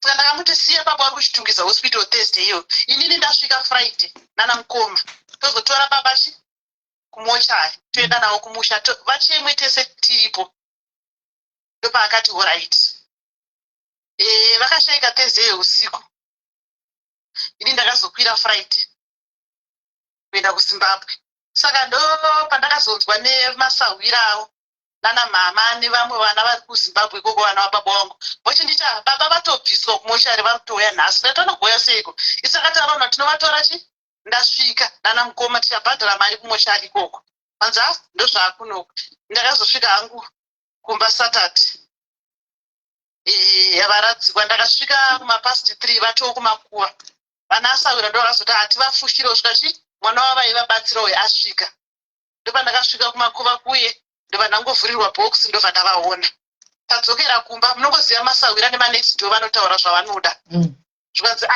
saka ndakamuti siya baba vari kuchitungisa hospital thursday iyo inini ndasvika friday nana mukoma tozotora baba kumochari toenda navo kumusha vachemwe tese tiripo ndopaakati oright vakashayika thursday usiku ini ndakazokwira friday kuenda kuzimbabwe saka ndo pandakazonzwa nemasawira avo nana mama nevamwe vana vari kuzimbabwe ikoko vana vababa vangu vochindita baba vatobviswa kumoshari varikutouya nhasi ndatanogoya seiko isaka taraona tinovatora ndasvika nana mukoma tichabhadhara mari kumoshari ikoko manza ndozvaakunoko ndakazosvika hangu kumba saturday yavaradzikwa ndakasvika kumapasti 3 vatoo kumakuva vana asawira ndo vakazoti hativafushire usvika mwana wavaivabatsira uyo asvika ndopa ndakasvika kumakuva kuye ndopa ndangovhurirwa bhokisi ndobva ndavaona tadzokera kumba munongoziva masawira nemanexit do vanotaura zvavanoda zvikanzi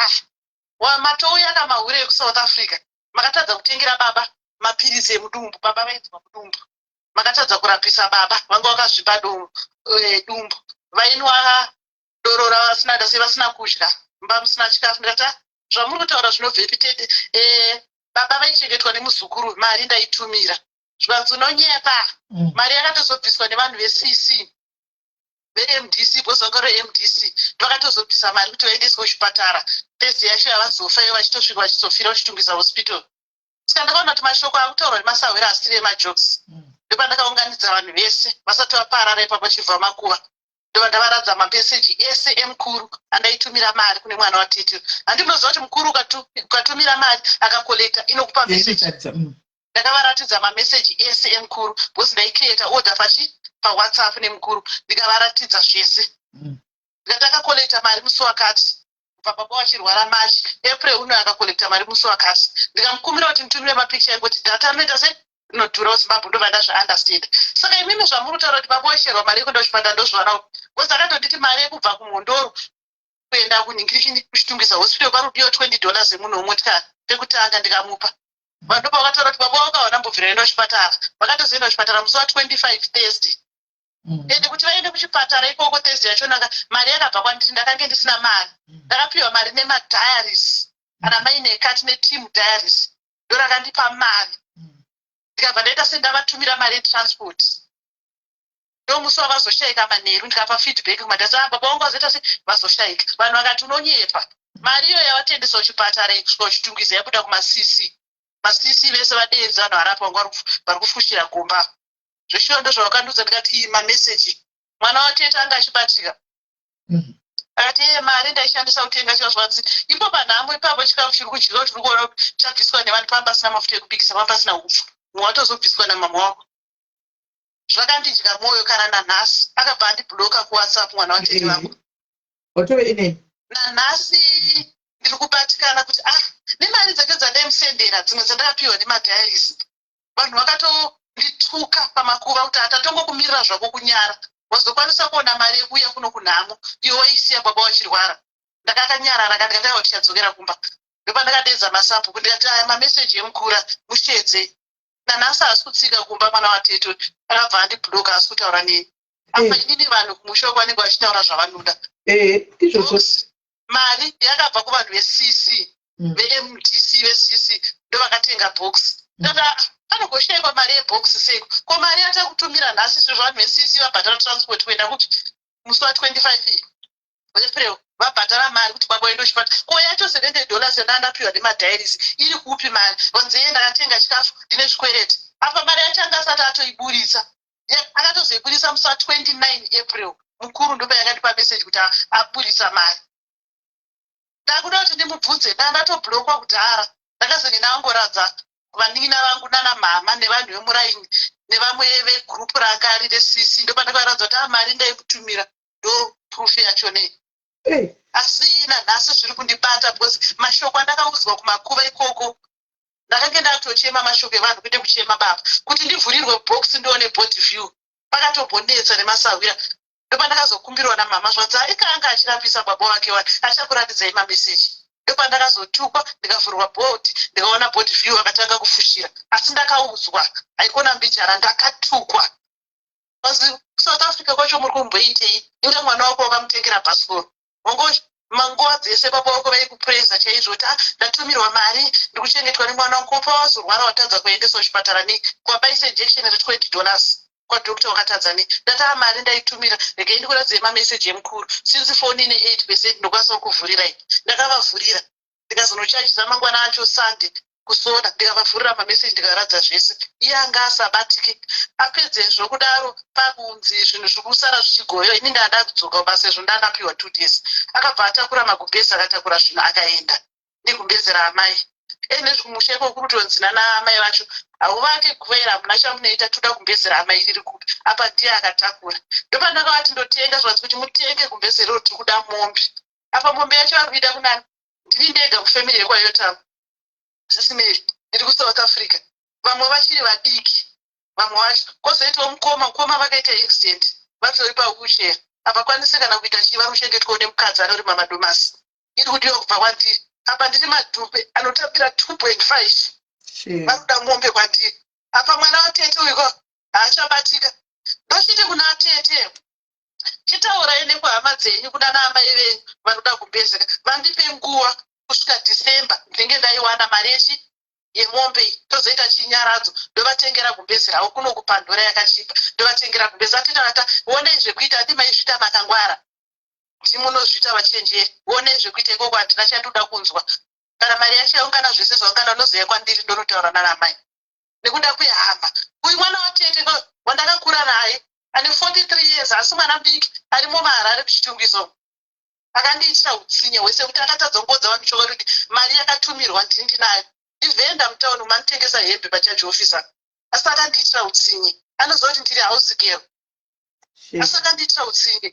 matouya kamahuri ekusouth africa makatadza kutengera baba mapirizi emudumbu baba vaedzwa mudumbu makatadza kurapisa baba vanga vakazvipa dumbu vainwa doro ravasina se vasina kudya mba musina chikafu ndikati zvamuri kutaura zvinobvepi tete baba vaichengetwa nemuzukuru mari ndaitumira zvikanzi unonyepa mari yakatozobviswa nevanhu vecc vemdc bhozongo remdc vakatozobvisa mari kuti vaendeswe kuchipatara tezi yacho yavazofa iyo vachitosvika vachizofira vachitungisa hospital saka ndakaona kuti mashoko akutaurwa nemasawira asiri emajokes ndopandakaunganidza vanhu vese vasati vaparara ipapo chibva makuva ndova ndavaradza mameseji ese emukuru andaitumira mari kune mwana watete handinoziva kuti mukuru ukatumira mari akakolekta inokupa meseji ndakavaratidza mameseji ese emukuru bhozi ndaicreata order pawhatsapp nemukuru ndikavaratidza zvese ndikati akakolekta mari musi wakati kubva baba wachirwara machi april uno akakolekta mari musi wakati ndikamukumbira kuti nditumire mapikicha engoti data anoita se inodhura kuzimbabwe ndobva ndazviunderstand saka imimi zvamuri kutaura kuti baba washerwa mari yekuenda kuchipatara ndozvivanawo bhozi akatonditi mari yekubva kumhondoro kuenda kunhingirishini kuchitungisa hospital parudiwo $20 emunhu womotokari pekutanga ndikamupa vandopa vakataura kuti baba wakaona mbobvira enda kuchipatara vakatozoenda kuchipatara musi wa25 thursday ende kuti vaende kuchipatara ikoko thursday yachonaka mari yakabva kwanditi ndakange ndisina mari ndakapiwa mari nemadiaries kana maine kati neteam diaries ndorakandipa mari ndikabva ndaita sendavatumira mari yetransport ndomusi wavazoshayika manheru ndikapa feedback kumadhasi baba vangu vazoita se vazoshayika vanhu vakati unonyepa mari iyo yavatendesa kuchipatara kusvika kuchitungisa yabuda kumacc macc vese vaderedza vanhu varapa vanga vari kufushira gomba zveshiwo ndo zvavakandudza ndikati iyi mameseji mwana watete anga achibatika akati mari ndaishandisa kutenga chivazvanzi ipo panhamo ipapo chikafu chiri kudyiwa chiri kuona chabviswa nevanhu pamba pasina mafuta ekubikisa pamba pasina upfu mumwe watozobviswa namama wako zvakandidya mwoyo kana nanhasi akabva andibhuloka kuwhatsapp mwana watete vangu nanhasi ndiri kubatikana kuti nemari dzake dzandaimusendera dzimwe dzandakapiwa nemadiaries vanhu vakatondituka pamakuva kuti hatatongokumirira zvako kunyara wazokwanisa kuona mari yekuuya kuno kunhamo iwe waisiya baba wachirwara ndakakanyarara kandikataiwa tichadzokera kumba ndopandakadedza masabhuku ndikati aya mameseji emukura mushedze nanhasi asi kutsika kumba mwana watete akabva andibhuloka asi kutaura neni apa inini vanhu kumushoko vanenge vachitaura zvavanoda mari yakabva kuvanhu vecc vemdc vecc ndovakatenga bhokisi ndati panogoshayikwa mari yebhokisi seko ko mari yatakutumira nhasi izvo vanhu vecc vabhadhara transport kuenda kuti musi wa25 april vabhadhara mari kuti baba endo chipata ko yacho $70 yandandapiwa nemadiaries iri kupi mari vanzeye ndakatenga chikafu ndine zvikwereti apa mari yacho anga asati atoiburitsa akatozoiburitsa musi wa29 april mukuru ndopa yakandipa meseji kuti aburitsa mari ndakuda kuti ndimubvunze ndandatobhulokwa kudhara ndakazenge ndangoradza kuvanina vangu nana mama nevanhu vemuraini nevamwe vegrupu ranga ari recc ndopandakaratidza kuti mari ndaimutumira ndo proof yacho nei asi nanhasi zviri kundibata because mashoko andakaudzwa kumakuva ikoko ndakange ndatochema mashoko evanhu kuite kuchema baba kuti ndivhurirwe bhokisi ndione board view pakatobonetsa nemasawira ndopandakazokumbirwa namama zvanzi ikanga achirapisa baba wake achakuratidzai mameseji ndopandakazotukwa ndikavhurwa bhoti ndikaona bhoti view akatanga kufushira asi ndakaudzwa haikona mbijara ndakatukwa asi South Africa kwacho muri kumboitei inga mwana wako wakamutengera bhasikoro manguva dzese baba vako vaikupreza chaizvo kuti ndatumirwa mari ndiri kuchengetwa nemwana wangu pa wazorwara watadza kuendeswa kuchipatara kwabaisa injection re$20 kwadhokita wakatadza ndataa mari ndaitumira regai ndikuratidze mameseji emukuru since foni ine 8% ndokwanisa kukuvhurirai ndakavavhurira ndikazonochachiza mangwana acho Sunday kusona ndikavavhurira mameseji ndikaratidza zvese iye anga asabatike apedzezvo kudaro pakunzi zvinhu zvikusara zvichigoyo ini ndada kudzoka kubasa izvo ndanapiwa 2 days akabva atakura magumbezi akatakura zvinhu akaenda ndigumbezera amai nezvikumusha iko kurutonzina naamai vacho hauvake kuvaira hamuna chamunoita toda kumbezera amai riri kupi apa ndiye akatakura ndopandakavati ndotenga zvazi kuti mutenge gumbezero tiri kuda mombe apa mombe yacho vari kuida kunani ndiri ndega mufamily yekwayotamu sisimeri ndiri kuSouth Africa vamwe vachiri vadiki vamwe vacho kwozoitawo mukoma vakaita accident vatori pawheelchair havakwanisi kana kuita chii vari kuchengetwawo nemukadzi anori mamadomasi iri kudiwa kubva kwandiri apa ndiri madhupe anotapira 2.5 varuda mombe kwandiri apa mwana watete uyiko haachabatika ndochiti kuna tete chitaurai nekuhama dzenyu kudana amai venyu vanoda kumbezeka vandipe nguva kusvika December ndinenge ndaiwana mari yemombe iyi tozoita chinyaradzo ndovatengera gumbezerawo kuno kupandora yakachipa ndovatengera gumbezi atitavata onei zvekuita ati maizvita makangwara ndimunozvita vachenjeri onei zvekuita ikoko handina chandoda kunzwa kana mari yacho yaungana zvese zvaungana unozoya kwandiri ndonotaura nanamai nekuda kwehama uyu mwana watete wandakakura naye ane 43 years asi mwana mudiki arimo maharare kuchitungiso akandiitira utsinye hwese kuti akatadza kungodza vandichoka kuti mari yakatumirwa ndini ndinayo ndivhenda mutauni manitengesa hembe pachaji ofisa asi akandiitira utsinye anoziva kuti ndiri house girl asi akandiitira utsinye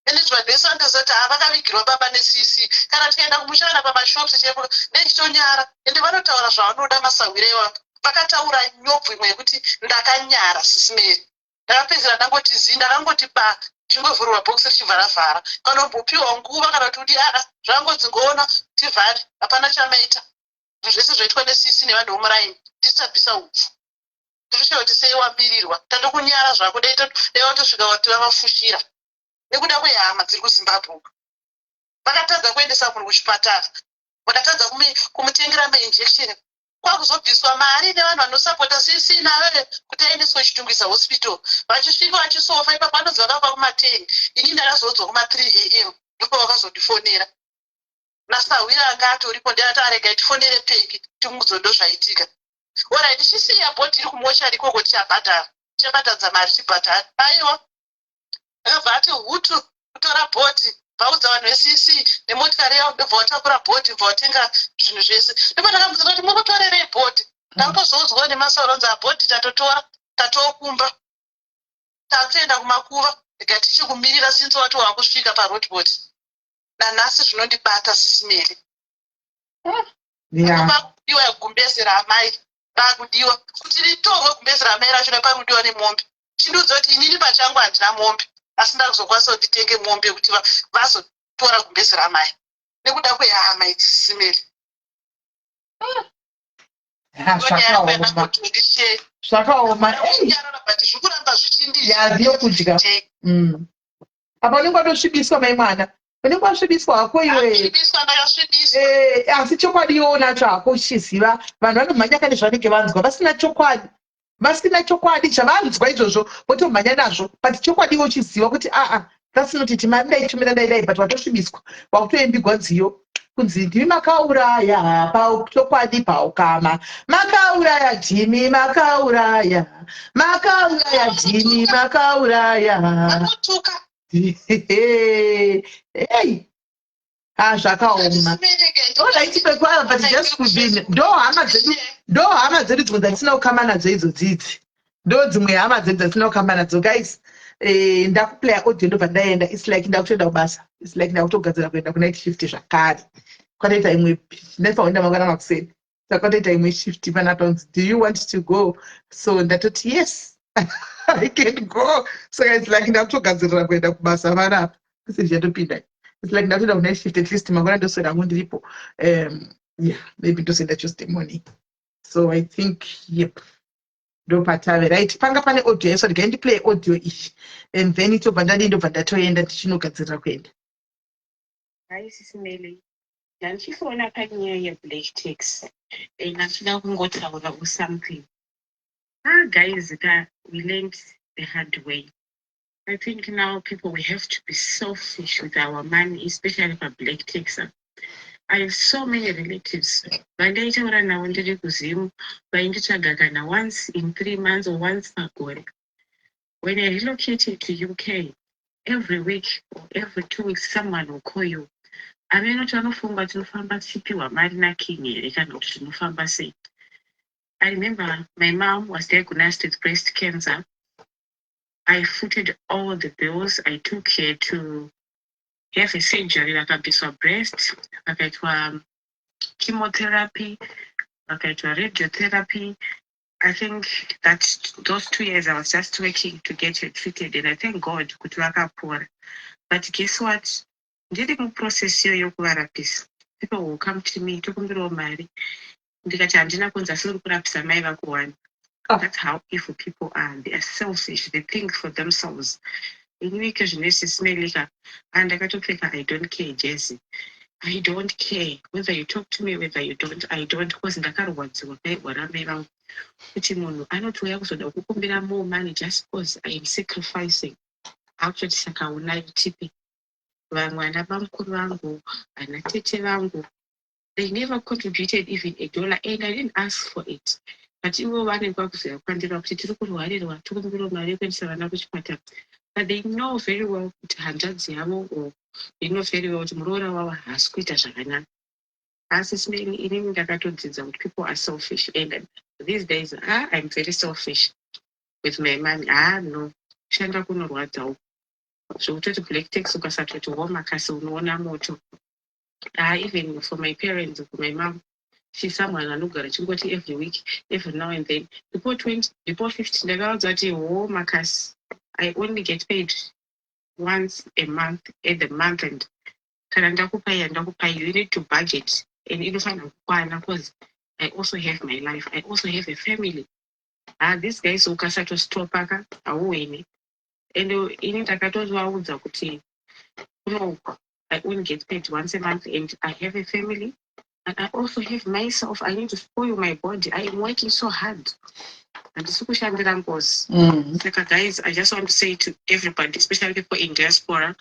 ende vanhu vese vandozoti vakavigirwa baba necc kana tikaenda kumushana pamashops chaipo nechitonyara ende vanotaura zvavanoda masawiro iwavo vakataura nyobvu imwe yekuti ndakanyara sisimeri ndakapedzera ndangoti zii ndakangoti ba chingovhurwa bhokisi richivharavhara kanombopiwa nguva kana kuti zvangodzingoona tivhari hapana chamaita zvinhu zvese zvaitwa necc nevanhu vomuraini tisabvisa upfu tirishawo kuti sei wamirirwa tandokunyara zvako dai watosvika wati vavafushira nekuda kwehama dziri kuZimbabwe vakatadza kuendesa munhu kuchipatara vakatadza kumutengera mainjection kwakuzobviswa mari nevanhu vanosapota cc nave kuti aendeswe chitungisa hospital vachisvika vachisofa ipapo vanonzi vakabva kuma10 ini ndakazodzwa kuma3 am ndipo vakazondifonera nasawira anga atoripo ndiyati arega tifonere peki timuzondo zvaitika ora tichisiya bhodhi iri kumoshari ikoko tichabhadza mari chibhadhara aiwa akabva ati hutu kutora bhodhi vaudza vanhu vecc nemotikari yavo ndobva vatakura bhodhi bva vatenga zvinhu zvese ndipo ndakamudza kuti mukutorerei bhodhi ndakutozoudzwa nemasauro abhodhi tatotora tatokumba tatoenda kumakuva rega tichikumirira since wati wakusvika parodbord nanhasi zvinondibata sisimeri pakudiwa yakugumbezera amai pakudiwa kuti ritorwe gumbezera amai racho nepakudiwa nemombe chindiudza kuti inini pachangu handina mombe asi ndakuzokwanisa kuti nditenge mombe kuti vazotora gumbezera amai nekuda kwehama idzi sisimeri zvakaoma zvikuramba yaziyo kudya apa unenge watosvibiswa mai mwana unenge wasvibiswa hako iwe asi chokwadi iwo nacho hako uchiziva vanhu vanomhanya kane zvanenge vanzwa vasina chokwadi chavanzwa izvozvo votomhanya nazvo but chokwadi iwo uchiziva kuti tasinotiti mari ndaitumira daidai but watosvibiswa wakutoembigwa nziyo kunzi ndimi makauraya chokwadi paukama makauraya jimi makauraya jimi makauraya zvakaoma odaitipekwana but just kudini ndo hama dzedu dzimwe dzatisina kukamba nadzo idzo dzidzi ndo dzimwe hama dzedu dzatisina kukamba nadzo guys ndakuplaya audio ndobva ndaenda its like ndakutoenda kubasa its like ndakutogadzira kuenda kunight shift zvakare kwatoita imwe nefaenda mangwana makuseni saka kwatoita imwe shift panatonzi do you want to go so ndatoti yes I can go saka its like ndakutogadzirira kuenda kubasa vanapa isi ndichatopinda it's like ndatoda kuna shift at least mangwana ndoswera ngo ndiripo. Yeah, maybe ndosenda Tuesday morning. So I think yep, ndo patave, right? Panga pane audio so ndikaendi play audio ishi and then itobva ndatoenda tichinogadzirira kuenda. Hi Sisimele, ndandichifona panyaya ye-black tax ndachida kungotaura something. Guys, we learned the hard way. I think now people, we have to be selfish with our money, especially for black tax. I have so many relatives. Vandaitaura navo ndiri kuzimu vainditsvaga kana once in 3 months or once pagore. When I relocated to UK, every week or every 2 weeks someone will call you. Avenoti vanofunga tinofamba tichipiwa mari naking here kana kuti tinofamba sei. I remember my mom was diagnosed with breast cancer. I footed all the bills. I took her to have a surgery vakabviswa breast, vakaitwa chemotherapy, vakaitwa radiotherapy. I think that those 2 years I was just working to get her treated, and I thank God kuti vakapora. But guess what? Ndiri muprocess iyoyo kuvarapisa. People will come to me, tokumbirawo mari. Ndikati handina kunzi asi uri kurapisa mai vako wani. That's how evil people are. They are selfish. They think for themselves. Inyika zvinesisimelika. And I don't care, Jesse. I don't care whether you talk to me, whether you don't. I don't. Because ndakarwadziwa vairwara vangu. Kuti munhu anotouya kuzoda kukumbira more money just because I am sacrificing. Actually, saka unai tipi. Vamwe ana bamukuru vangu, ana tete vangu. They never contributed even $1, and I didn't ask for it. But ivo vanenge vakuziva kwandira kuti tiri kurwarirwa tikumbira mari yekuendesa vana kuchipatara. But they know very well kuti hanzvadzi yavo, or they know very well kuti muroora wavo haasi kuita zvakanaka. Asi simeni inini ndakatodzidza kuti people are selfish, and these days I'm very selfish with my money. No, shanda kunorwadza uko. Zvokutoti black tax ukasatoti womakasi unoona moto. Even for my parents, for my mom, she's someone anogara chingoti every week, every now and then. Before 15, makasi. I only get paid once a month at the month end. Kana ndakupai, you need to budget. And inofana kukwana because I also have my life. I also have a family. These guys ukasato stop aka awuweni. And ini takatozvaudza kuti no, I only get paid once a month and I have a family. And I also have myself. I need to spoil my body. I am working so hard. And guys, I just want to say to everybody, especially people in diaspora,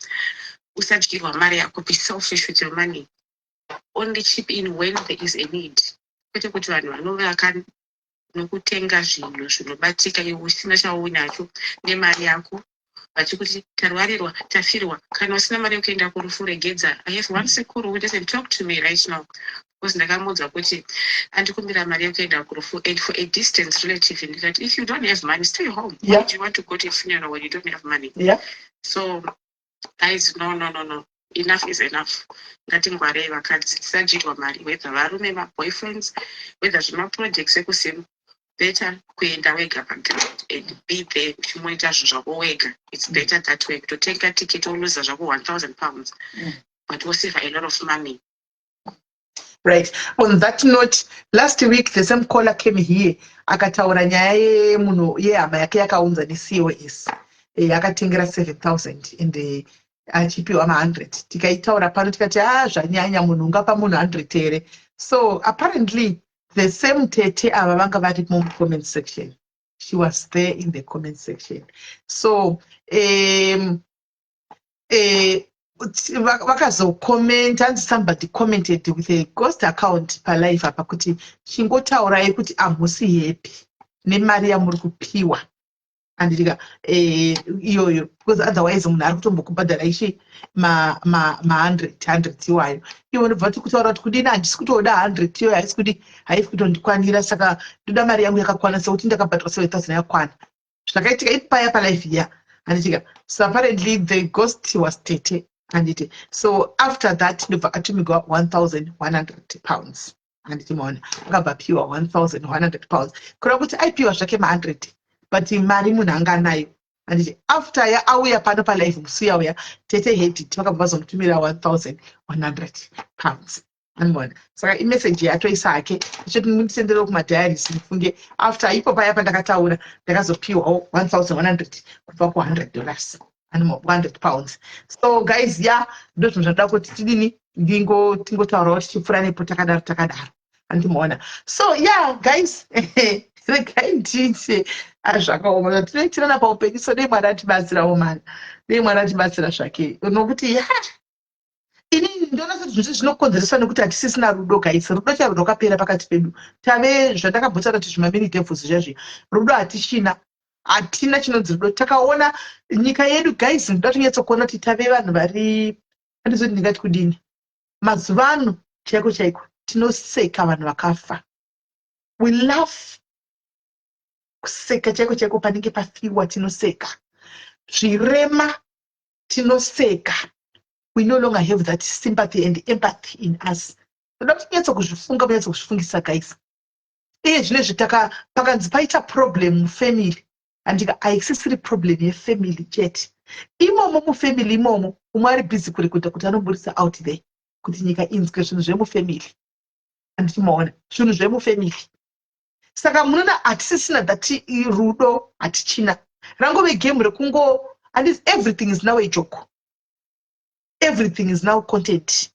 usadyirwa mari yako, be selfish with your money. Only chip in when there is a need. Kwete kuti vanhu vanovaka nokutenga zvinhu zvinobatika iwe usina chaunacho nemari yako. Vachikuti tarwarirwa, tafirwa, kana usina mari yekuenda kurufu regedza. I have one sekuru who doesn't talk to me right now. Because ndakamuudza kuti andikumbira mari yekuenda kurufu, and for a distant relative, and that if you don't have money, stay home. Why do you want to go to a funeral when you don't have money? Yeah. So guys, no. Enough is enough. Ngatingwarei vakadzi, tisadyirwa mari, whether varume, boyfriends, whether zvimaprojects ekusimu. Better kuenda wega paground and be there uchimoita zvako wega. It's better that way. Kutotenga ticket oluza zvako £1,000, but we'll save a lot of money. Right. On that note, last week the same caller came here akataura nyaya yemunhu yehama yake yakaunza neCOS. Akatengera 7,000 and achipiwa 100. Tikaitaura pano tikati zvanyanya munhu ungapa munhu 100 here. So apparently the same tete ava vanga vari mu comment section. She was there in the comment section. So vakazocomment, and somebody commented with a ghost account palive apa kuti chingotaurai kuti amusi happy nemari yamuri kupiwa. And iyoyo, because otherwise munhu ari kutombokubhadhara ishi ma 100 iwayo. Iwe unobva kutaura kuti kudini handisi kutoda 100 iyoyo, haisi kutondikwanira, saka ndoda mari yangu yakakwana sekuti ndakabhadhara 7,000 yakwana. Zvakaitika ipaya palive ya handitika. So apparently the ghost was tete. And so after that ndobva atumigwa £1,100. Handiti maona akabva piwa £1,100. Kureva kuti aipiwa zvake ma 100, but mari munhu anga nayo handiti after auya pano palive musiya uya tete hedit vakabva vazomutumira 1,100 pounds anibona saka imeseji yatoisa hake ichoti mundisendere kumadhayaris mufunge after ipo paya pandakataura ndakazopiwawo 1,100 kubva ku$100 100 pounds. So guys, yeah, ndo zvinhu zvatoda kuti tidini tingotaurawo tichipfuura nepo takadaro andimona. So yeah guys, regai nditi zvakaoma tinoitirana paupenyu, so dei Mwari atibatsirawo mana, dei Mwari atibatsira zvake nokuti ya inini ndinoona kuti zvinhu zvinokonzereswa nekuti hatisisina rudo guys. Rudo charo rwakapera pakati pedu. Tave zvandakambotara kuti zvimamini devils zvazvi rudo hatina chinonzi rudo. Takaona nyika yedu guys, ndoda tonyatsokuona kuti tave vanhu vari handizoti ndingati kudini, mazuva ano chaiko tinoseka vanhu vakafa. We love kuseka chaiko panenge pafiwa, tinoseka zvirema, tinoseka. We no longer have that sympathy and empathy in us. Ndoda kuti munyatso guys. Zvinezvi pakanzi paita problem mufamily, andika haisisiri problem yefamily chete. Imomo mufamily imomo umwe ari busy kurikuita kuti anoburisa out there kuti nyika inzwe zvinhu zvemufamily. Andichimaona zvinhu zvemufamily. Saka munoona hatisisina that rudo hatichina. Rangove game rekungo, and everything is now a joke. Everything is now content.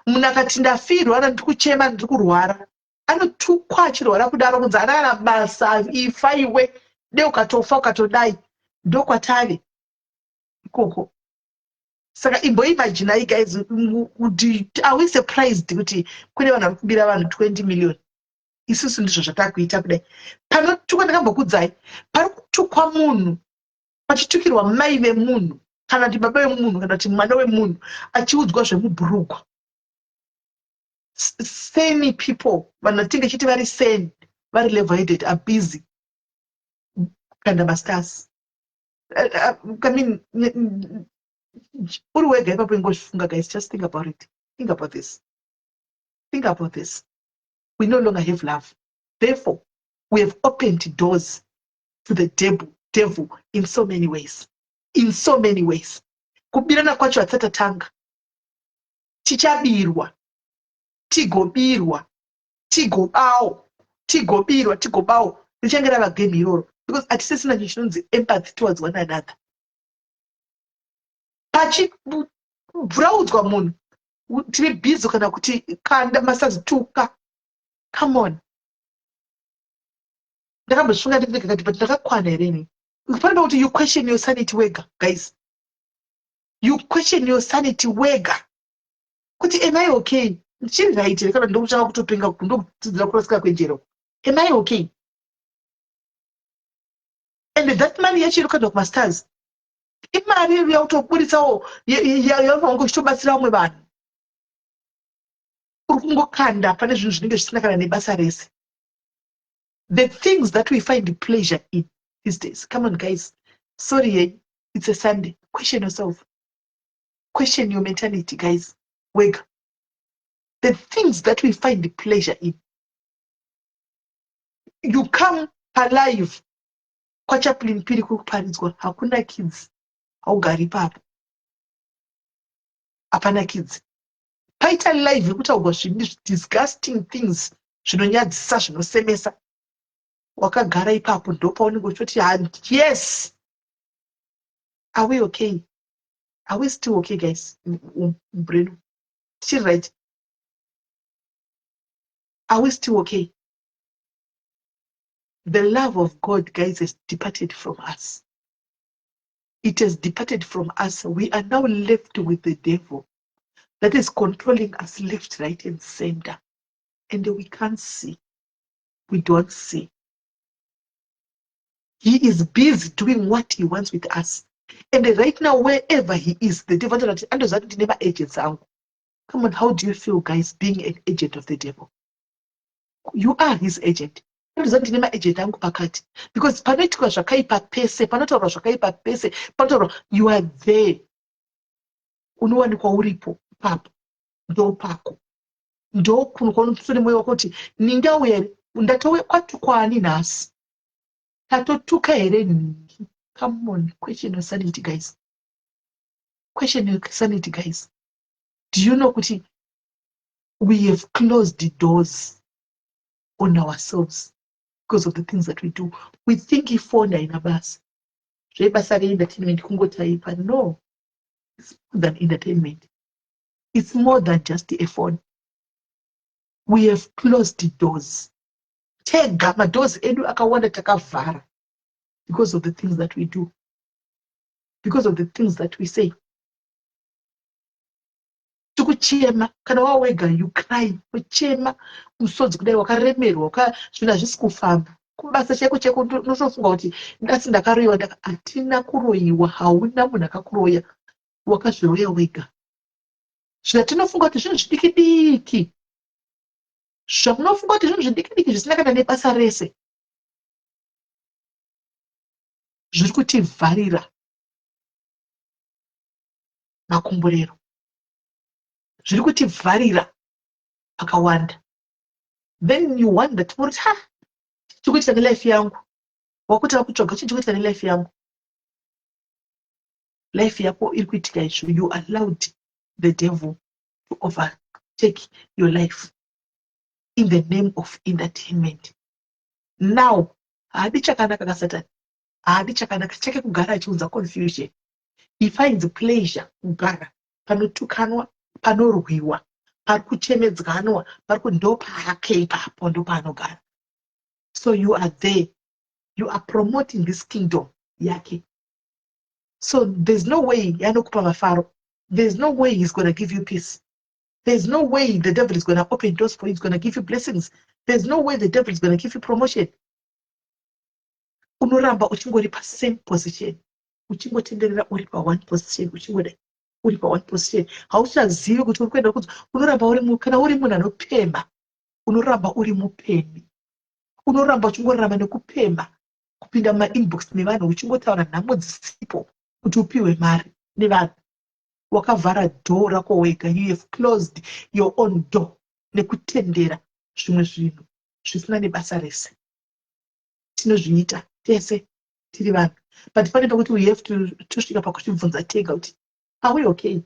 Munhu akati ndafirwa ndiri kuchema ndiri kurwara, anotukwa achirwara kudaro kunzi ana basa ifa iwe dei ukatofa ukatodai ndokwatave ikoko. Saka imagine guys, are we surprised kuti kune vanhu vari kubira vanhu 20 million? Isusu ndizvo zvatakuita kudai. Panotukwa, ndakambokudzai, pari kutukwa munhu, pachitukirwa mai vemunhu kana kuti baba vemunhu kana kuti mwana wemunhu achiudzwa zvemubhurugwa. Sane people, vanhu vatinge chiti vari sane, vari level-headed, are busy kanda masters. I mean, uri wega ipapo ingozvifunga guys, just think about it. Think about this. Think about this. We no longer have love. Therefore, we have opened doors to the devil in so many ways. In so many ways. Kubirana kwacho hatsatatanga. Tichabirwa. Tigobirwa. Tigobawo. Richange rava game iroro. Because hatisisina chinonzi empathy towards one another. Pachibvuraudzwa munhu tiri busy kana kuti kanda masazituka. Come on. Ndakambosvunga ndikati but ndakakwana here ini. Panoda kuti you question your sanity wega guys. You question your sanity wega. Kuti am I okay? Chiri right here kana ndokuchanga kutopenga ndokudzidzira kurasika kwenjero. Am I okay? And that money yachiri kada kumasters. Imari yautoburitsawo yavangu kuchitobatsira vamwe vanhu. Urikungokanda pane zvinhu zvinenge zvisina kana nebasa rese. The things that we find pleasure in these days. Come on guys. Sorry, it's a Sunday. Question yourself. Question your mentality guys. Wake. The things that we find pleasure in. You come alive. Kwa chaplain piri kuparidzwa hakuna kids. Haugari papo. Hapana kids. Paita live kutaurwa zvinhu disgusting things zvinonyadzisa zvinosemesa. Wakagara ipapo ndopaunenge uchiti yes. Are we okay? Are we still okay guys? Breno. Still right? Are we still okay? The love of God guys has departed from us. It has departed from us. We are now left with the devil that is controlling us left, right, and center. And we can't see. We don't see. He is busy doing what he wants with us. And right now, wherever he is, the devil doesn't never agents out. Come on, how do you feel, guys, being an agent of the devil? You are his agent. Doesn't never agent angu pakati. Because panoitika zvakaipa pese, panotaurwa zvakaipa pese, panotaurwa you are there. Unowanikwa uripo papo. Ndo pako. Ndo kunokuwa nusuri mwewa kuti ningauya ndatowe kwatukwani nasi. Tatotuka here ningi. Come on, question your sanity, guys. Question your sanity, guys. Do you know kuti we have closed the doors on ourselves because of the things that we do? We think if phone in a bus, entertainment kungotaipa. No, it's more than entertainment. It's more than just a phone. We have closed the doors. Tega madoors edu akawanda takavhara because of the things that we do, because of the things that we say. Tukuchema kana wawega, you cry, uchema musodzi kudai wakaremerwa zvinhu hazvisi kufamba kubasa cheko cheko. Unotofunga kuti ndasi ndakaroyiwa. Hatina kuroyiwa, hauna munhu akakuroya, wakazviroya wega. Zvatinofunga kuti zvinhu zvidiki diki, zvamunofunga kuti zvinhu zvidiki diki zvisina kana nebasa rese, zviri kutivharira makumborero, zviri kutivharira pakawanda. Then you wonder kuti chikuita nelife yangu, wakuti wakutsvaga chikuita nelife yangu. Life yako iri kuitika izvo. You allowed the devil to overtake your life in the name of entertainment. Now haadi chakanaka kaSatani, haadi chakanaka chake kugara achiunza confusion. He finds pleasure kugara panotukanwa, panorwiwa, pari kuchemedzanwa, ndo pake ipapo ndo paanogara. So you are there, you are promoting this kingdom yake. So there's no way yanokupa mafaro. There's no way he's going to give you peace. There's no way the devil is going to open doors for you. He's going to give you blessings. There's no way the devil is going to give you promotion. Unoramba uchingori pa same position. Uchingotenderera uri pa one position. Uchingori uri pa one position. Hauchazivi kuti uri kuenda kuti unoramba uri kana uri munhu anopemha. Unoramba uri mupemhi. Unoramba uchingoramba nekupemha. Kupinda inbox nevanhu uchingotaura nhamo dzisipo kuti upiwe mari nevanhu. Wakavhara door rako wega. You have closed your own door nekutendera zvimwe zvinhu zvisina nebasa rese. Tinozviita tese tiri vanhu, but pane pekuti we have to tosvika pakuzvibvunza tega kuti are we okay?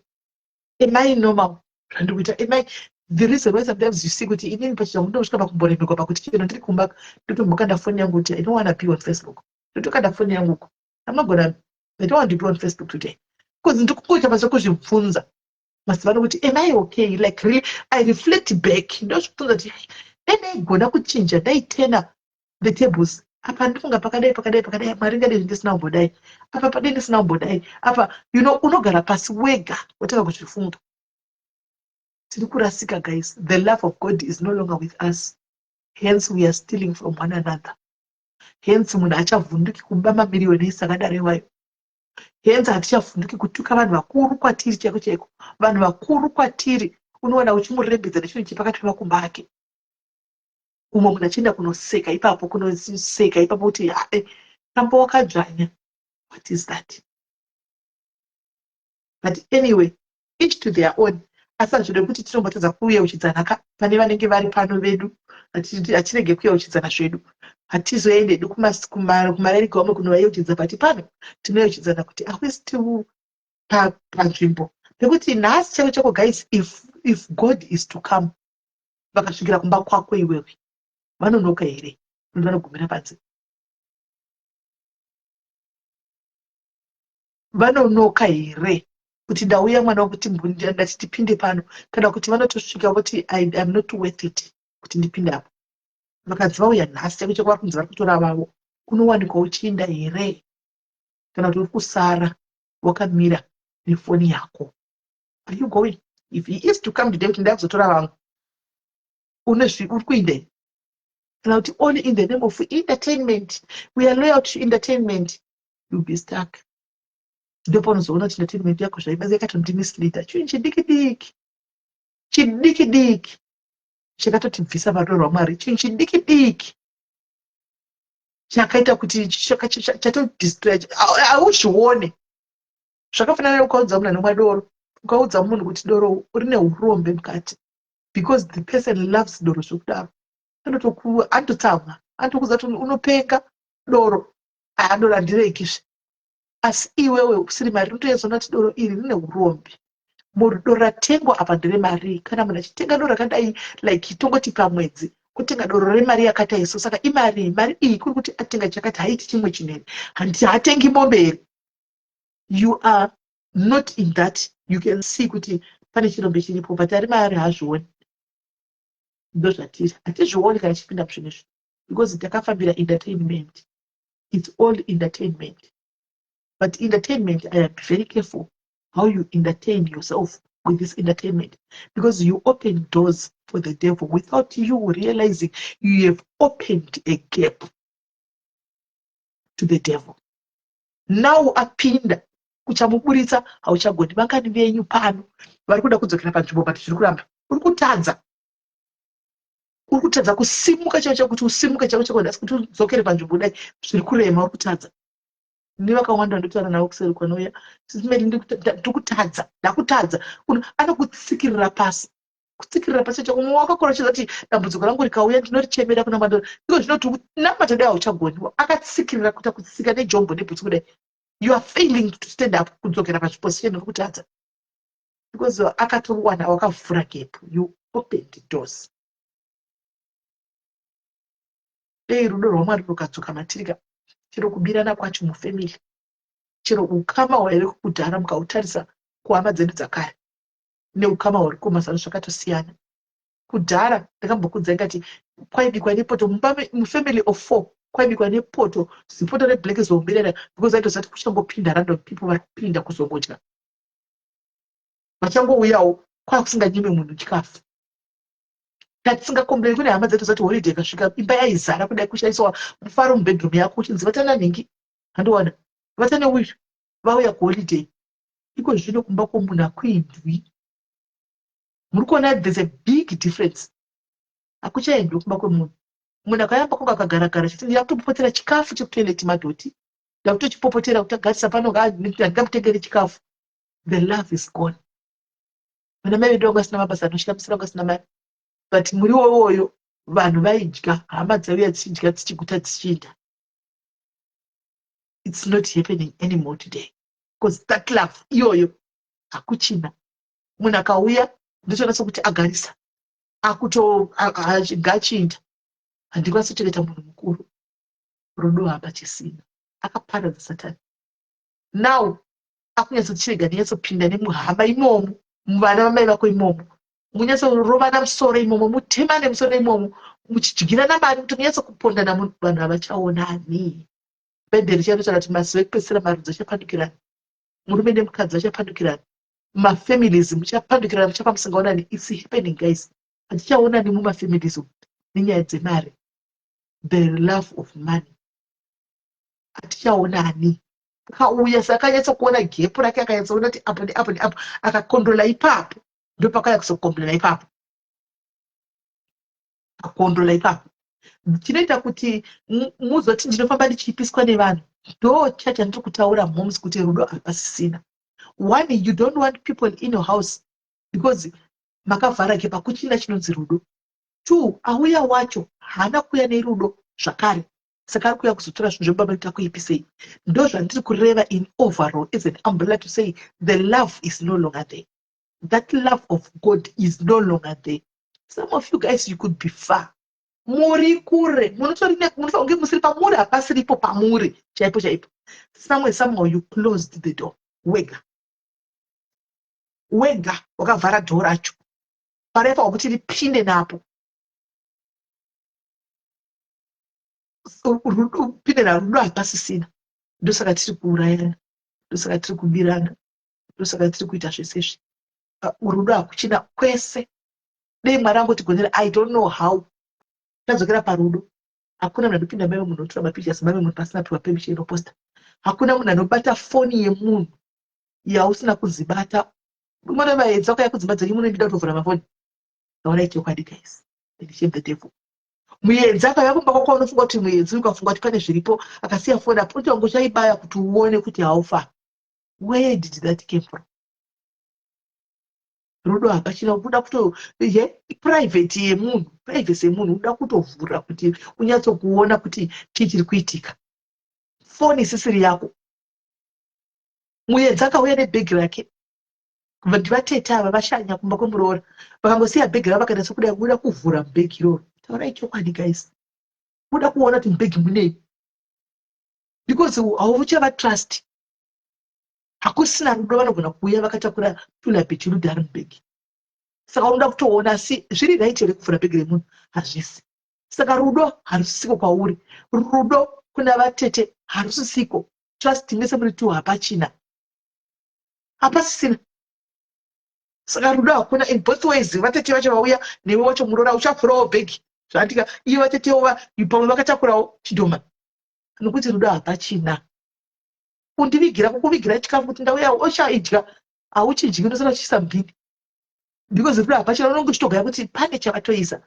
Am I normal? Zvandikuita, am I the reason why sometimes you see kuti inini pachita ndosvika pakumboremekwa pakuti chino ndiri kumba ndotomboka ndafoni yangu kuti I don't want to be on Facebook. Ndotoka ndafoni yangu uko. I don't want to be on Facebook today. Because ndikukuita basa kuzvibvunza. Masivano kuti am I okay? Like really, I reflect back. Ndozvibvunza kuti ndaigona kuchinja, ndaitena the tables. Apa ndifunga pakadai Mwari ngadai ndisina kumbodai. Apa padai ndisina kumbodai. Apa unogara pasi wega wataka kuzvifunga. Tiri kurasika, guys. The love of God is no longer with us. Hence we are stealing from one another. Hence munhu achavhunduki kumba mamiliyoni esakadaro iwayo. Hence hatichavhunduki kutuka vanhu vakuru kwatiri chaiko chaiko. Vanhu vakuru kwatiri unoona uchimurembedza nechinhu chepakati pemakumbo ake. Umwe munhu achienda kunoseka ipapo, kunoseka ipapo kuti ramba wakadzvanya. What is that? But anyway, each to their own. Asi hazvide kuti tinombotadza kuyeuchidzana pane vanenge vari pano vedu. Hatirege kuyeuchidzana zvedu. Hatizoende hedu kumarereka omwe kunovayeuchidza, but pano tinoyeuchidzana kuti are we still panzvimbo pekuti nhasi chako chako, guys, if God is to come vakasvikira kumba kwako iwewe, vanonoka here? Vanogumira panze, vanonoka here kuti ndauya mwana wokuti ndati tipinde pano, kana kuti vanotosvika voti I am not worth it kuti ndipinde apo? Vakadzi vauya nhasi chako chako vakunzi vari kutora vavo, unowanikwa uchiinda here? Kana kuti uri kusara wakamira nefoni yako? Are you going? If he is to come today kuti ndakuzotora vangu, uri kuinda here? Kana kuti only in the name of entertainment, we are loyal to entertainment, you'll be stuck. Ndipo unozoona kuti entertainment yako zvaibazi yakatoti misleader. Chinhu chidiki chakatotibvisa padoro rwaMwari. Chinhu chidiki chakaita kuti chatodisplay hauzvione. Zvakafanana ukaudza munhu anomwa doro, ukaudza munhu kuti doro rine urombe mukati, because the person loves doro zvokudaro, anototsamwa, anotokuudza kuti unopenga doro, doro handirekizve. asi iwewe usiri mari unotoyedzona kuti doro iri rine urombi. Doro ratengwa apa nderemari. Kana munhu achitenga doro rakadai like tongoti pamwedzi kutenga doro remari yakadai so, saka imari. Mari iyi kuri kuti atenga chakati haiti chimwe chinene, hatengi mombe. You are not in that. You can see kuti pane chirombe chiripo but ari mari hazvioni. Ndo zvatiri hatizvioni kana chipinda muzvinezvi because takafambira entertainment. It's all entertainment. But entertainment, I am very careful how you entertain yourself with this entertainment, because you open doors for the devil without you realizing you have opened a gap to the devil. Now apinda kuchamuburitsa hauchagoni. Vangani venyu pano vari kuda kudzokera panzvimbo but zviri kuramba uri kutadza. Uri kutadza kusimuka chaicho kuti usimuke chaicho asi kuti udzokere panzvimbo dai zviri kurema uri kutadza. Ni vakawanda ndotaura navo kuseri kwanouya simeri ndikutadza ndakutadza. Anokutsikirira pasi. Kutsikirira pasi chako mumwe wakakora chizati dambudziko rangu rikauya ndinorichemera kuna madoro. Iko zvinoti namata dai hauchagoni. Akatsikirira kuita kutsika nejombo nebhutsu kudai. You are failing to stand up kudzokera pachiposition rokutadza. Because akatowana wakavhura gap. You opened doors. Dei rudo rwamwari rukadzoka matirika. Chero kubirana kwacho mufamily. Chero ukama hwairi kudhara mukautarisa kuhama dzedu dzakare neukama huri kumazuva zvakatosiyana. Kudhara ndakambokuudza ngati kwaibikwa nepoto mufamily of 4 kwaibikwa nepoto, zipoto reblack zomberera because aitozati kuchangopinda random people vari kupinda kuzongodya. Vachangouyawo kwaa kusinganyime munhu chikafu. Tisingakombleni kune hama dzedu zati holiday ikasvika imba yaizara kudai kushaiswa mufaro mubedroom yako uchinzi vatana nhingi handiwana vatane uyu vauya kuholiday. Iko zvino kumba kwomunhu hakuendwi. Muri kuona there's a big difference. Hakuchaendwi kumba kwemunhu. Munhu akayamba kunge akagaragara chiti ndakutopopotera chikafu chekutoileti madhoti, ndakutochipopotera kuti agarisa pano ndingamutengere chikafu. The love is gone. Vana mai vedu vanga vasina mabasa anoshamisa, vanga vasina mari. But muri wowoyo vanhu vaidya, hama dzauya dzichidya dzichiguta dzichienda. It's not happening anymore today because that love iyoyo hakuchina. Munhu akauya ndotonasa kuti agarisa akutogachinda handikwanisi kuchengeta munhu mukuru. Rudo hapachisina. Akaparadza Satani. Now akunyatsochirega nenyatso nemuhama imomo, muvana vamai vako imomo, munyatsorovana musoro imomo, mutemane musoro imomo, muchidyirana mari kuti munyatso kupondana munhu, vanhu havachaonani. Bhaibheri chanotaura kuti mazuva ekupedzisira marudzi achapandukirana, murume nemukadzi vachapandukirana, mafamilies muchapandukirana, muchapa musingaonani. It's happening guys. Hatichaonani mumafamilies nenyaya dzemari, the love of money. Hatichaonani. Kauya saka akanyatsokuona gepu rake akanyatsoona kuti apo neapo neapo akakondrola ipapo, ndo pakauya kuzokomblena ipapo. Akondrola ipapo. Chinoita kuti muzoti ndinofamba ndichipiswa nevanhu. Ndo chacha ndiri kutaura moms kuti rudo hapasisina. One, you don't want people in your house because makavhara gepa kuchina chinonzi rudo. Two, auya wacho haana kuuya nerudo zvakare. Saka ari kuuya kuzotora zvinhu zvebaba takuipisei. Ndo zvandiri kureva in overall is an umbrella to say the love is no longer there. That love of God is no longer there. Some of you guys, you could be far. Muri kure. Munge musiri pamuri hapasiripo pamuri. Chaipo chaipo. Somehow you closed the door. Wega. Wega. Wakavhara door racho. Parepa wakuti ripinde napo. Pinde na rudo hapasisina. Ndosaka tiri kuurayana. Ndosaka tiri kubirana. Ndosaka tiri kuita zvesezvi. Rudo hakuchina kwese. Dei mwari angotigonera, I don't know how. Tadzokera parudo. Hakuna munhu anopinda mai munhu otora mapictures mai munhu pasina piwa permission inoposta. Hakuna munhu anobata foni yemunhu yausina kuzibata. Mwana vaedza ukaya kudzimba dzenyu munoenda kutovhura mafoni. Taura chokwadi guys. And shame the devil. Muedza akauya kumba kwako unofunga kuti muedzi ukafunga kuti pane zviripo akasiya foni apo kuti wangochaibaya kuti uone kuti haufa. Where did that came from? Rudo hapachina. Unoda kuto private yemunhu, privacy yemunhu unoda kutovhura kuti unyatsokuona kuti chii chiri kuitika. Foni isisiri yako. muedzi akauya nebhegi rake ndivatete ava vashanya kumba kwemuroora vakangosiya bhegi ravo vakaenda sekuda kuda kuvhura mubhegi iroro. Taurai chokwadi guys, kuda kuona kuti mubhegi munei, because hauchava trust. Hakusina rudo vanogona kuuya vakatakura tulabhechi rudo ari mubhegi. Saka unoda kutoona asi zviri right here kuvhura bhegi remunhu hazvisi. Saka rudo harusisiko kwauri, rudo kuna vatete harusisiko. Trust mese muri tu hapachina, hapasisina. Saka rudo hakuna in both ways. Vatete vacho vauya newe wacho muroora uchavhurawo bhegi zvaandika iyo vatete ova pamwe vakatakurawo chidhoma, nokuti rudo hapachina. Kundivigira kukuvigira chikafu kuti ndauya ochaidya hauchidyi, unosara uchiisa mubhini because rudo hapachina. Unonge uchitogaya kuti pane chavatoisa,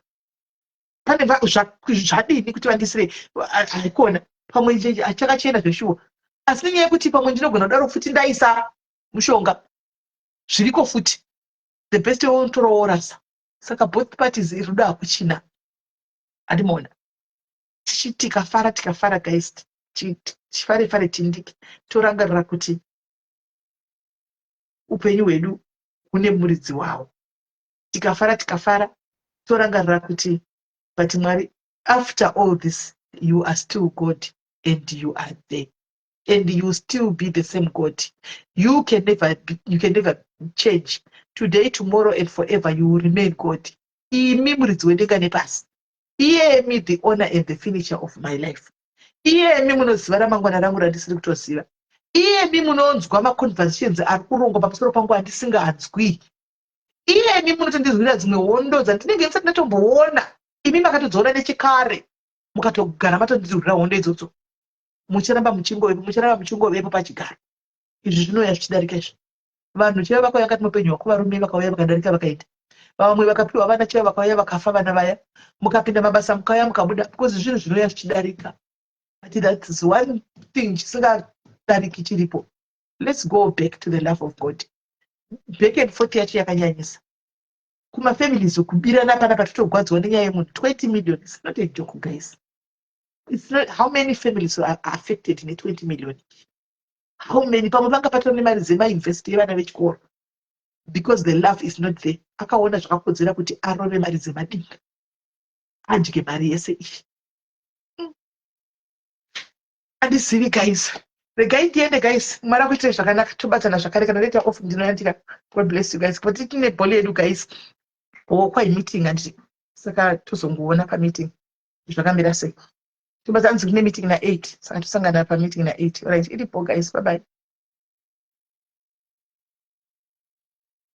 pane zvadini kuti vandisire haikona pamwe chakachena zveshuwa, asi nenyaya yekuti pamwe ndinogona kudaro futi ndaisa mushonga zviriko futi, the best way unotorawo rasa. Saka both parties rudo hakuchina. Andimona tikafara guys, tifare tindiki torangarira kuti upenyu hwedu hune muridzi wawo. Tikafara torangarira kuti but Mwari, after all this you are still God and you are there and you still be the same God. You can never change. Today, tomorrow and forever you will remain God. Imi muridzi wendenga nepasi. Iyemi the owner and the finisher of my life. Iyemi munoziva ramangwana rangu randisiri kutoziva. Iyemi munonzwa maconversations ari kurongwa pamusoro pangu andisinganzwi. Iyemi munotondizwira dzimwe hondo dzandinenge ndisati ndatomboona. Imi makatodzoona nechikare mukatogara matondizwira hondo idzodzo. Mucharamba muchingovepo pachigaro. Izvi zvinouya zvichidarika izvi. Vanhu chaiva vakauya ngati mupenyu hwako, varume vakauya vakadarika vakaita. Vamwe vakapiwa vana chaiva vakauya vakafa vana vaya. Mukapinda mabasa mukauya mukabuda, because zvinhu zvinouya zvichidarika. But that's one thing chisingadariki chiripo. Let's go back to the love of God. Back and forth yacho yakanyanyisa. Kuma families kubirana pana patotogwadzwa nenyaya yemunhu 20 million. It's not a joke guys. It's not. How many families are affected in 20 million? How many? Pamwe vangapatora nemari dzemainvest yevana vechikoro because the love is not there. Akaona zvakakodzera kuti arove mari dzemadinga, adye mari yese iyi. Handizivi guys. Regai ndiende guys. Mwari akuitire zvakanaka, tobatana zvakare kana later off ndinoyandika. God bless you guys. But tine bholi yedu guys. Kwai meeting handiti. Saka tozongoona pameeting zvakamira sei. Tobatana kune meeting na 8. Saka tosangana pameeting na 8. Alright, iripo guys. Bye bye.